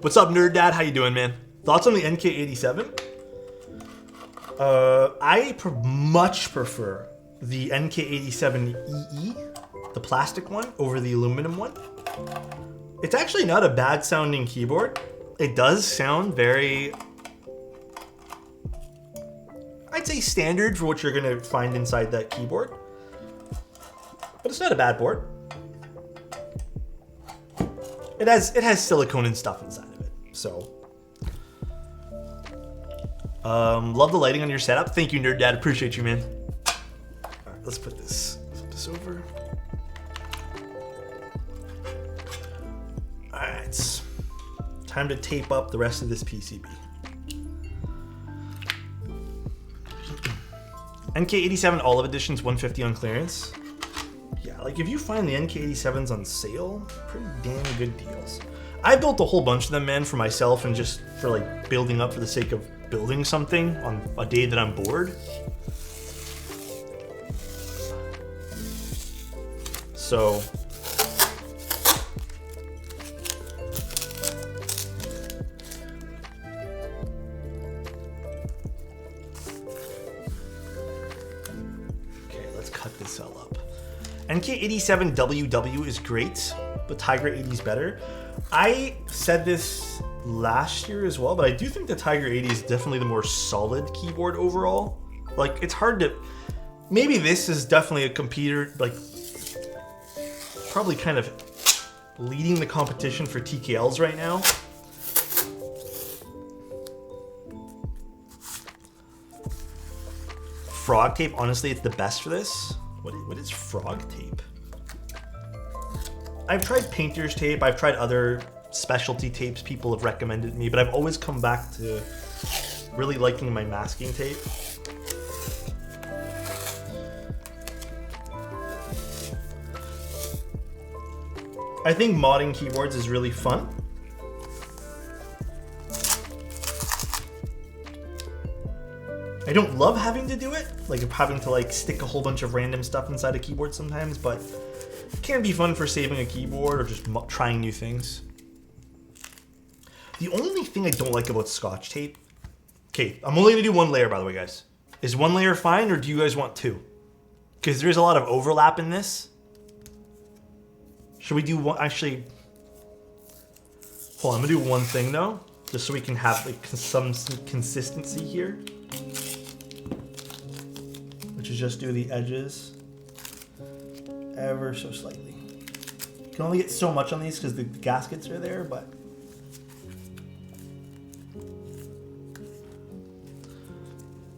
B: What's up, Nerd Dad? How you doing, man? Thoughts on the NK87? I much prefer the NK87EE, the plastic one, over the aluminum one. It's actually not a bad sounding keyboard. It does sound very, I'd say, standard for what you're gonna find inside that keyboard. But it's not a bad board. It has silicone and stuff inside of it, so. Love the lighting on your setup. Thank you, Nerd Dad. Appreciate you, man. All right, let's flip this over. All right, time to tape up the rest of this PCB. NK87 Olive Edition's $150 on clearance. Yeah, like if you find the NK87s on sale, pretty damn good deals. I built a whole bunch of them, man, for myself and just for like building up for the sake of building something on a day that I'm bored. So cut this all up. NK87WW is great, but Tiger 80 is better. I said this last year as well, but I do think the Tiger 80 is definitely the more solid keyboard overall. Like, it's hard to, maybe this is definitely a computer, like, probably kind of leading the competition for TKLs right now. Frog tape, honestly, it's the best for this. What is frog tape? I've tried painter's tape, I've tried other specialty tapes people have recommended me, but I've always come back to really liking my masking tape. I think modding keyboards is really fun. I don't love having to do it, like having to like stick a whole bunch of random stuff inside a keyboard sometimes, but it can be fun for saving a keyboard or just trying new things. The only thing I don't like about Scotch tape, okay, I'm only gonna do one layer by the way, guys. Is one layer fine or do you guys want two? Because there's a lot of overlap in this. Should we do one, actually, hold on, I'm gonna do one thing though, just so we can have like some consistency here. Which is just do the edges ever so slightly. You can only get so much on these because the gaskets are there, but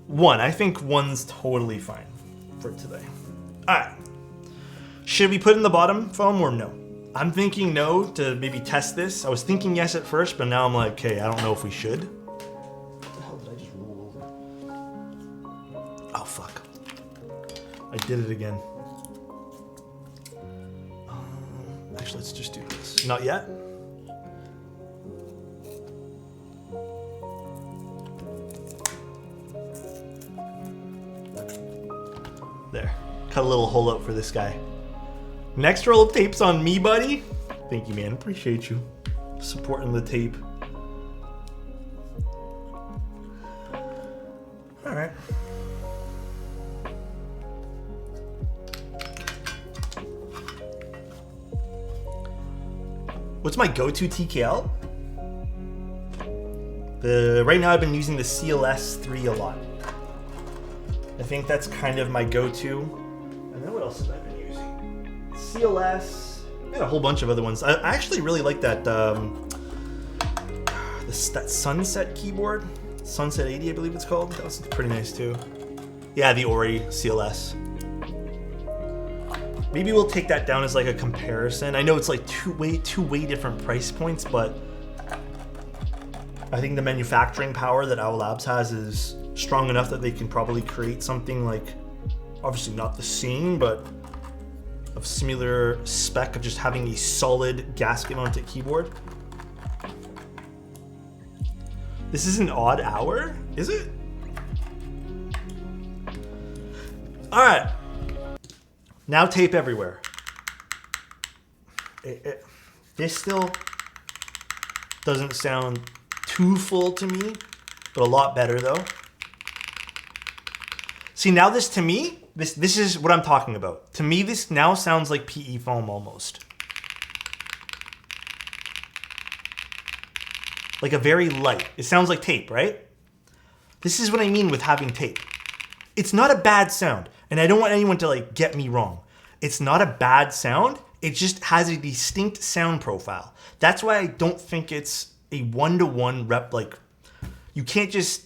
B: one, I think one's totally fine for today. All right, should we put in the bottom foam or no? I'm thinking no to maybe test this. I was thinking yes at first, but now I'm like, hey, I don't know if we should. What the hell did I just roll over? Oh, fuck. I did it again. Actually, let's just do this. Not yet. There. Cut a little hole out for this guy. Next roll of tape's on me, buddy. Thank you, man. Appreciate you supporting the tape. All right. What's my go-to TKL? Right now I've been using the CLS3 a lot. I think that's kind of my go-to. And then what else have I been using? CLS, and a whole bunch of other ones. I actually really like that that Sunset keyboard. Sunset 80, I believe it's called. That was pretty nice too. Yeah, the Ori CLS. Maybe we'll take that down as like a comparison. I know it's like two way different price points, but I think the manufacturing power that Owl Labs has is strong enough that they can probably create something like, obviously not the same, but of similar spec of just having a solid gasket mounted keyboard. This is an odd hour, is it? All right. Now tape everywhere. This still doesn't sound too full to me, but a lot better though. See, now this to me, this is what I'm talking about. To me, this now sounds like PE foam almost. Like a very light. It sounds like tape, right? This is what I mean with having tape. It's not a bad sound. And I don't want anyone to like get me wrong. It's not a bad sound. It just has a distinct sound profile. That's why I don't think it's a one-to-one rep. Like, you can't just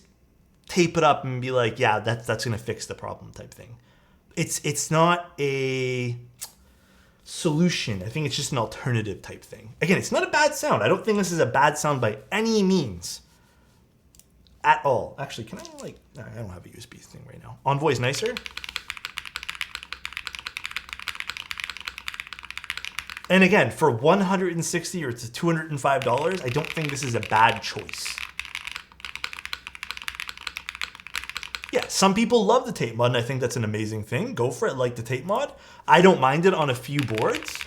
B: tape it up and be like, yeah, that's gonna fix the problem type thing. It's not a solution. I think it's just an alternative type thing. Again, it's not a bad sound. I don't think this is a bad sound by any means. At all. Actually, can I like, I don't have a USB thing right now. Envoy's nicer. And again, for $160 or to $205, I don't think this is a bad choice. Yeah, some people love the tape mod, and I think that's an amazing thing. Go for it, like the tape mod. I don't mind it on a few boards.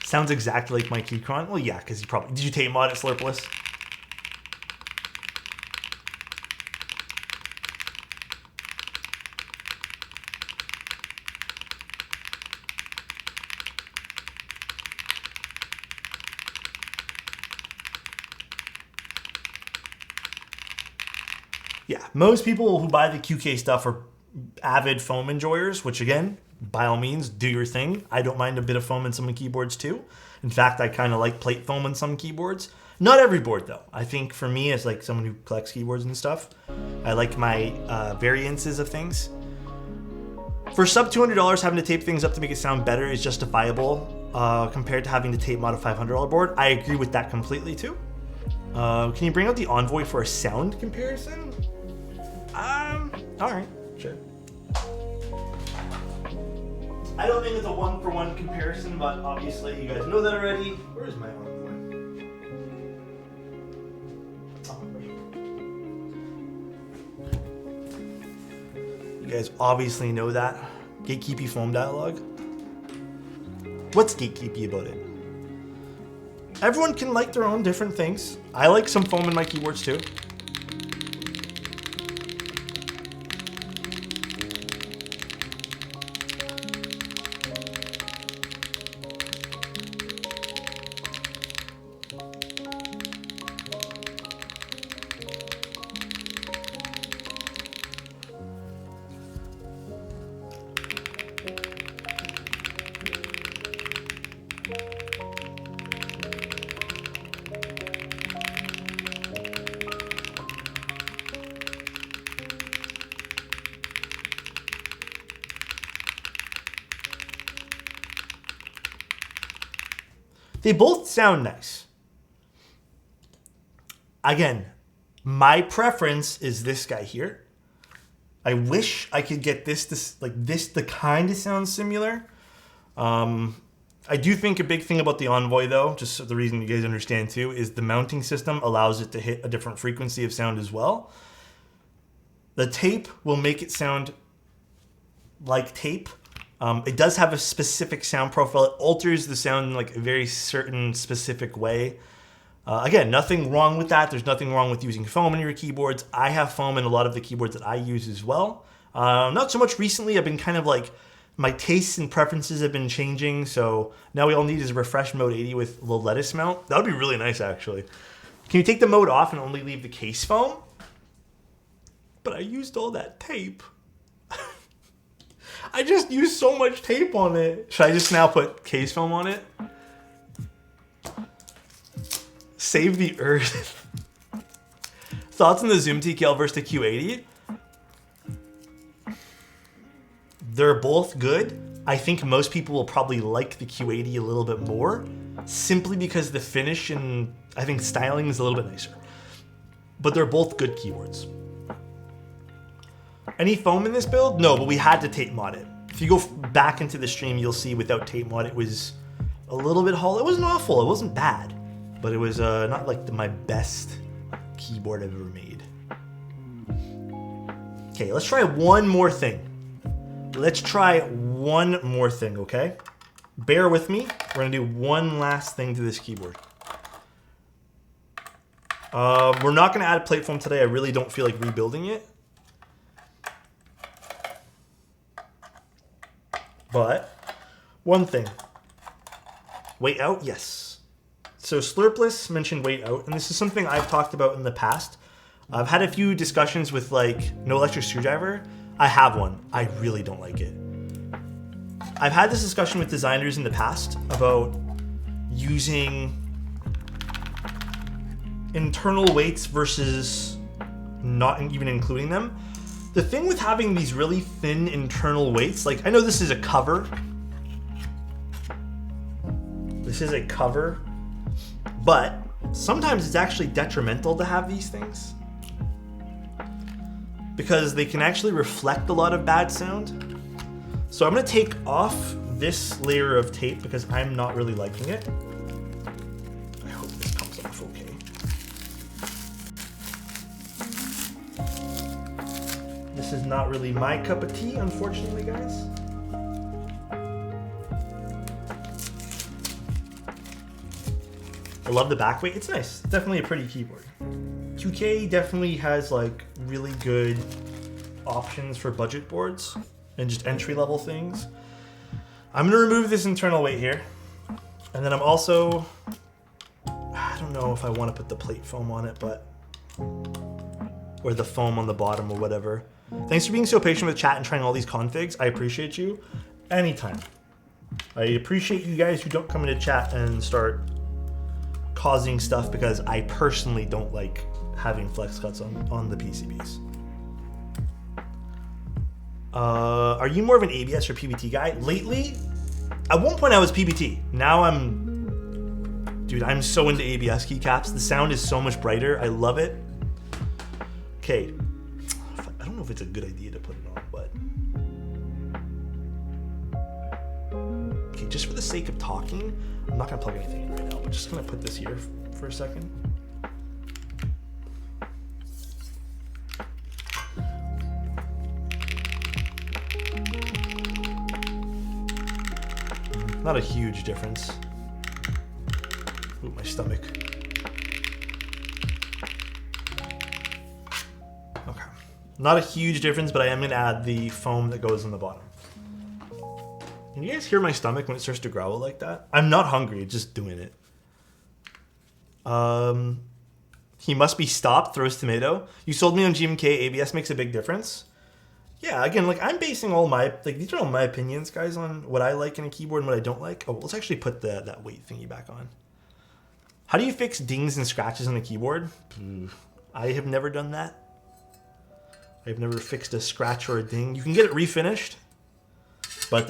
B: Sounds exactly like my Keychron. Well, yeah, because you probably... Did you tape mod it, Slurpless? Yeah, most people who buy the QK stuff are avid foam enjoyers, which again, by all means, do your thing. I don't mind a bit of foam in some keyboards too. In fact, I kind of like plate foam in some keyboards. Not every board though. I think for me, as like someone who collects keyboards and stuff, I like my variances of things. For sub $200, having to tape things up to make it sound better is justifiable compared to having to tape mod a $500 board. I agree with that completely too. Can you bring out the Envoy for a sound comparison? All right, sure. I don't think it's a one-for-one comparison, but obviously you guys know that already. Where is my Envoy? You guys obviously know that. Gatekeepy foam dialogue. What's gatekeepy about it? Everyone can like their own different things. I like some foam in my keyboards too. They both sound nice. Again, my preference is this guy here. I wish I could get this to kind of sound similar. I do think a big thing about the Envoy though, just so the reason you guys understand too, is the mounting system allows it to hit a different frequency of sound as well. The tape will make it sound like tape. It does have a specific sound profile. It alters the sound in like a very certain specific way. Again, nothing wrong with that. There's nothing wrong with using foam in your keyboards. I have foam in a lot of the keyboards that I use as well. Not so much recently. I've been kind of like, my tastes and preferences have been changing. So now we all need is a refresh mode 80 with the lettuce mount. That would be really nice actually. Can you take the mode off and only leave the case foam? But I used all that tape. I just used so much tape on it. Should I just now put case foam on it? Save the earth. Thoughts on the Zoom TKL versus the Q80? They're both good. I think most people will probably like the Q80 a little bit more, simply because the finish and I think styling is a little bit nicer. But they're both good keyboards. Any foam in this build? No, but we had to tape mod it. If you go back into the stream, you'll see without tape mod, it was a little bit hollow. It wasn't awful, it wasn't bad, but it was not like my best keyboard I've ever made. Okay, let's try one more thing. Let's try one more thing, okay? Bear with me. We're gonna do one last thing to this keyboard. We're not gonna add plate foam today. I really don't feel like rebuilding it. But one thing, wait out, yes. So Slurpless mentioned wait out, and this is something I've talked about in the past. I've had a few discussions with like no electric screwdriver. I have one, I really don't like it. I've had this discussion with designers in the past about using internal weights versus not even including them. The thing with having these really thin internal weights, like I know this is a cover. This is a cover, but sometimes it's actually detrimental to have these things because they can actually reflect a lot of bad sound. So I'm gonna take off this layer of tape because I'm not really liking it. I hope this comes off okay. This is not really my cup of tea, unfortunately, guys. I love the back weight. It's nice. It's definitely a pretty keyboard. QK definitely has like really good options for budget boards and just entry-level things. I'm gonna remove this internal weight here. And then I'm also, I don't know if I want to put the plate foam on it, but, or the foam on the bottom or whatever. Thanks for being so patient with chat and trying all these configs. I appreciate you. Anytime. I appreciate you guys who don't come into chat and start causing stuff because I personally don't like having flex cuts on the PCBs. Are you more of an ABS or PBT guy? Lately, at one point I was PBT. Now I'm so into ABS keycaps. The sound is so much brighter. I love it. Okay. I don't know if it's a good idea to put it on, but Okay, just for the sake of talking, I'm not gonna plug anything in right now. We're just gonna put this here for a second. Not a huge difference. Ooh, my stomach. Okay. Not a huge difference, but I am gonna add the foam that goes in the bottom. Can you guys hear my stomach when it starts to growl like that? I'm not hungry, just doing it. He must be stopped, throws tomato. You sold me on GMK, ABS makes a big difference. Yeah, again, like I'm basing all my, like these are all my opinions, guys, on what I like in a keyboard and what I don't like. Oh, let's actually put that weight thingy back on. How do you fix dings and scratches on a keyboard? I have never done that. I've never fixed a scratch or a ding. You can get it refinished. But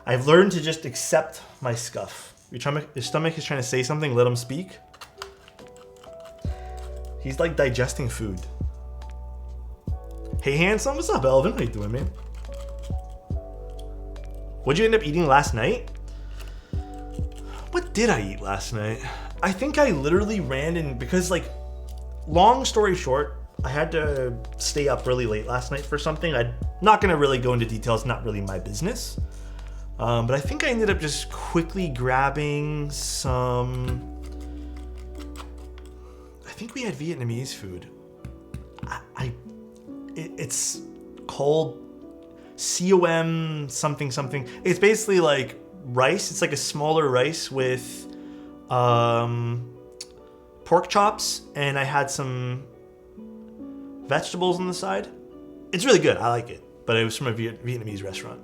B: I've learned to just accept my scuff. Your stomach is trying to say something, let him speak. He's like digesting food. Hey handsome, what's up Elvin? How you doing, man? What'd you end up eating last night? What did I eat last night? I think I literally ran in, because like, long story short, I had to stay up really late last night for something. I'm not gonna really go into details, not really my business. But I think I ended up just quickly grabbing some, I think we had Vietnamese food. It's called COM something something. It's basically like rice. It's like a smaller rice with pork chops, and I had some vegetables on the side. It's really good. I like it, but it was from a Vietnamese restaurant.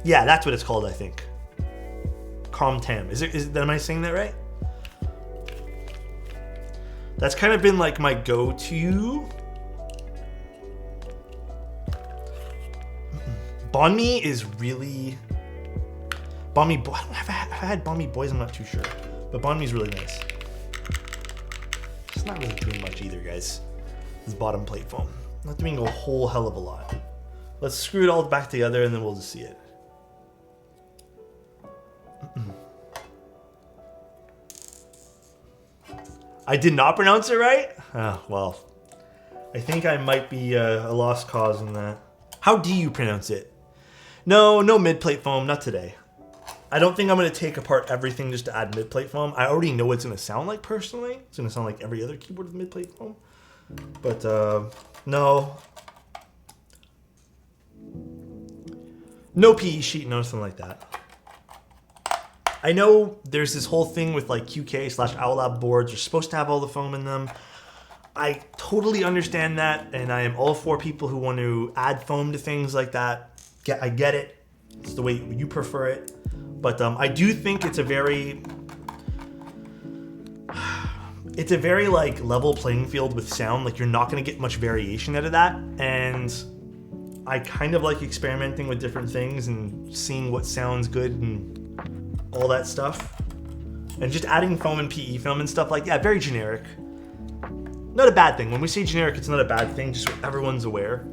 B: Yeah, that's what it's called, I think. Com Tam. Am I saying that right? That's kind of been like my go-to. Banh mi is really... Banh mi... Have I had banh mi boys? I'm not too sure. But banh mi is really nice. It's not really doing much either, guys. This bottom plate foam. Not doing a whole hell of a lot. Let's screw it all back together and then we'll just see it. I did not pronounce it right? Oh, well. I think I might be a lost cause in that. How do you pronounce it? No mid-plate foam, not today. I don't think I'm going to take apart everything just to add mid-plate foam. I already know what it's going to sound like personally. It's going to sound like every other keyboard with mid-plate foam. But no. No PE sheet, nothing like that. I know there's this whole thing with like QK/OwlLab boards. You're supposed to have all the foam in them. I totally understand that, and I am all for people who want to add foam to things like that. I get it. It's the way you prefer it. But I do think it's a very like level playing field with sound. Like you're not going to get much variation out of that. And I kind of like experimenting with different things and seeing what sounds good and all that stuff. And just adding foam and PE film and stuff like that, very generic. Not a bad thing. When we say generic, it's not a bad thing, just so everyone's aware.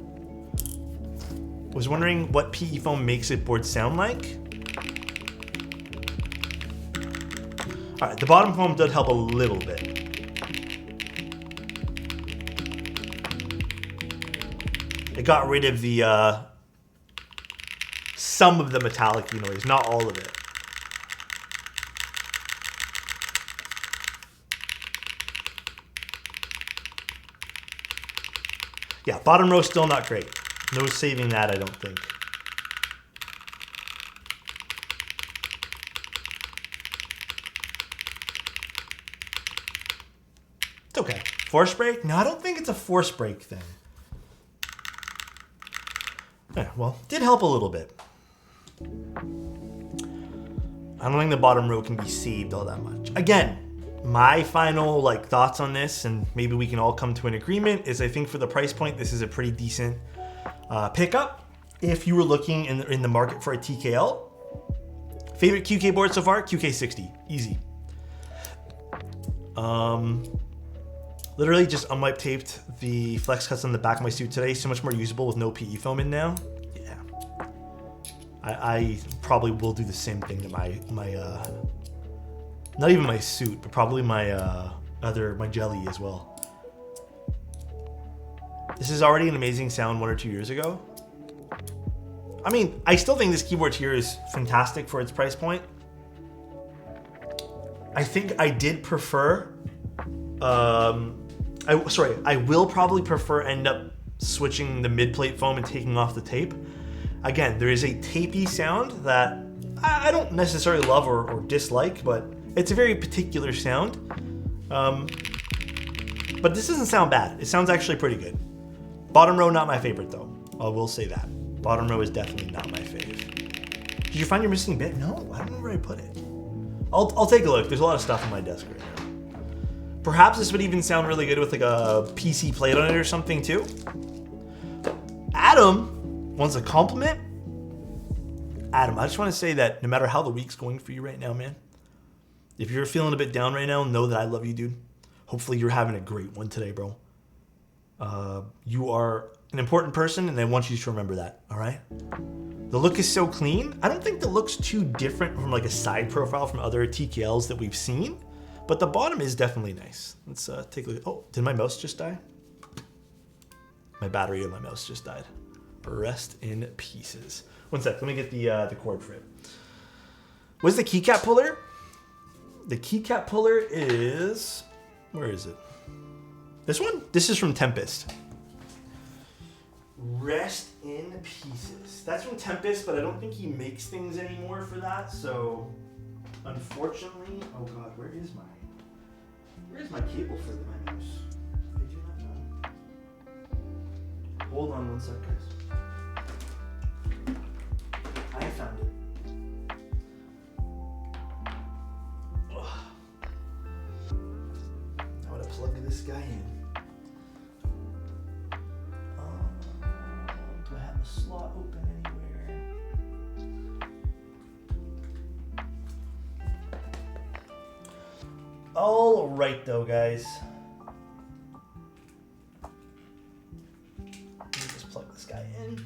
B: Was wondering what PE foam makes it board sound like. All right, the bottom foam did help a little bit. It got rid of the some of the metallic noise, not all of it. Yeah, bottom row still not great. No saving that, I don't think. It's okay. Force break? No, I don't think it's a force break thing. Yeah, well, did help a little bit. I don't think the bottom row can be saved all that much. Again, my final thoughts on this, and maybe we can all come to an agreement, is I think for the price point, this is a pretty decent pickup. If you were looking in the market for a TKL, favorite QK board so far? QK80, easy. Literally just unwipe taped the flex cuts on the back of my suit today. So much more usable with no PE foam in now. Yeah. I probably will do the same thing to my not even my suit, but probably my my jelly as well. This is already an amazing sound 1 or 2 years ago. I mean, I still think this keyboard here is fantastic for its price point. I think I did prefer, I will probably prefer end up switching the mid-plate foam and taking off the tape. Again, there is a tapey sound that I don't necessarily love or dislike, but it's a very particular sound. But this doesn't sound bad. It sounds actually pretty good. Bottom row, not my favorite though. I will say that. Bottom row is definitely not my fave. Did you find your missing bit? No, I don't know where I put it. I'll take a look. There's a lot of stuff on my desk right now. Perhaps this would even sound really good with like a PC plate on it or something too. Adam wants a compliment. Adam, I just want to say that no matter how the week's going for you right now, man, if you're feeling a bit down right now, know that I love you, dude. Hopefully you're having a great one today, bro. You are an important person, and I want you to remember that, all right? The look is so clean. I don't think the look's too different from like a side profile from other TKLs that we've seen, but the bottom is definitely nice. Let's take a look. Oh, did my mouse just die? My battery of my mouse just died. Rest in pieces. One sec, let me get the cord for it. What's the keycap puller? The keycap puller is, where is it? This one? This is from Tempest. Rest in pieces. That's from Tempest, but I don't think he makes things anymore for that. So, unfortunately, oh god, where's my cable for my mouse? I do not know. Hold on one sec, guys. I found it. Now to plug this guy in. Do I have a slot open anywhere? All right, though, guys. Let me just plug this guy in.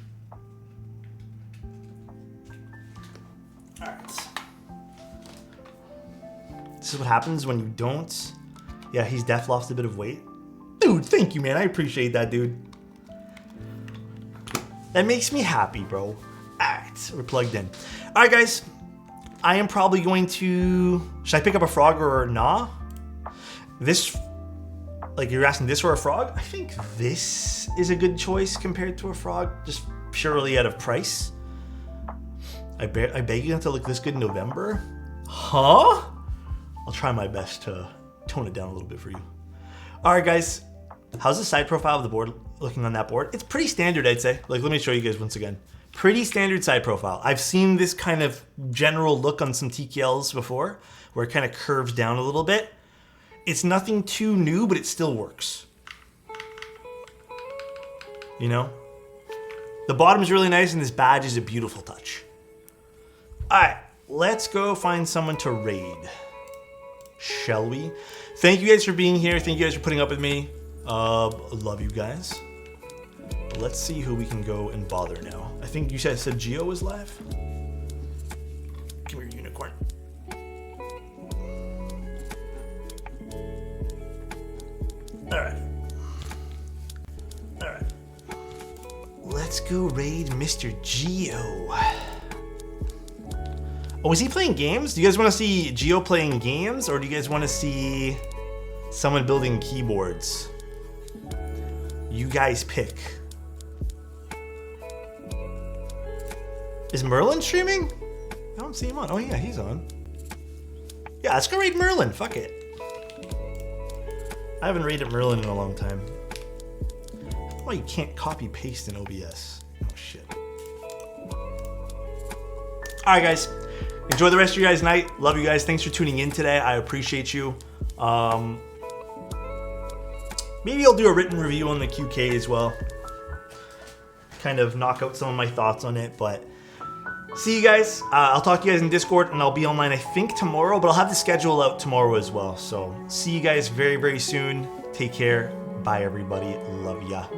B: All right. This is what happens when you don't. Yeah, he's def lost a bit of weight. Dude, thank you, man. I appreciate that, dude. That makes me happy, bro. Alright, we're plugged in. Alright, guys. I am probably going to... Should I pick up a frog or nah? This... Like, you're asking this or a frog? I think this is a good choice compared to a frog. Just purely out of price. I beg you not to look this good in November? Huh? I'll try my best to tone it down a little bit for you. Alright, guys. How's the side profile of the board looking on that board? It's pretty standard, I'd say. Like, let me show you guys once again. Pretty standard side profile. I've seen this kind of general look on some TKLs before, where it kind of curves down a little bit. It's nothing too new, but it still works. You know? The bottom is really nice, and this badge is a beautiful touch. Alright, let's go find someone to raid. Shall we? Thank you guys for being here. Thank you guys for putting up with me. Love you guys. Let's see who we can go and bother now. I think you said Geo was live. Come here, unicorn. Alright. Alright. Let's go raid Mr. Geo. Oh, is he playing games? Do you guys want to see Geo playing games, or do you guys want to see someone building keyboards? You guys pick. Is Merlin streaming? I don't see him on. Oh yeah, he's on. Yeah, let's go raid Merlin. Fuck it. I haven't raided Merlin in a long time. Why you can't copy paste in OBS? Oh shit. Alright guys. Enjoy the rest of your guys' night. Love you guys. Thanks for tuning in today. I appreciate you. Maybe I'll do a written review on the QK as well. Kind of knock out some of my thoughts on it, but see you guys. I'll talk to you guys in Discord, and I'll be online, I think, tomorrow, but I'll have the schedule out tomorrow as well. So see you guys very, very soon. Take care. Bye, everybody. Love ya.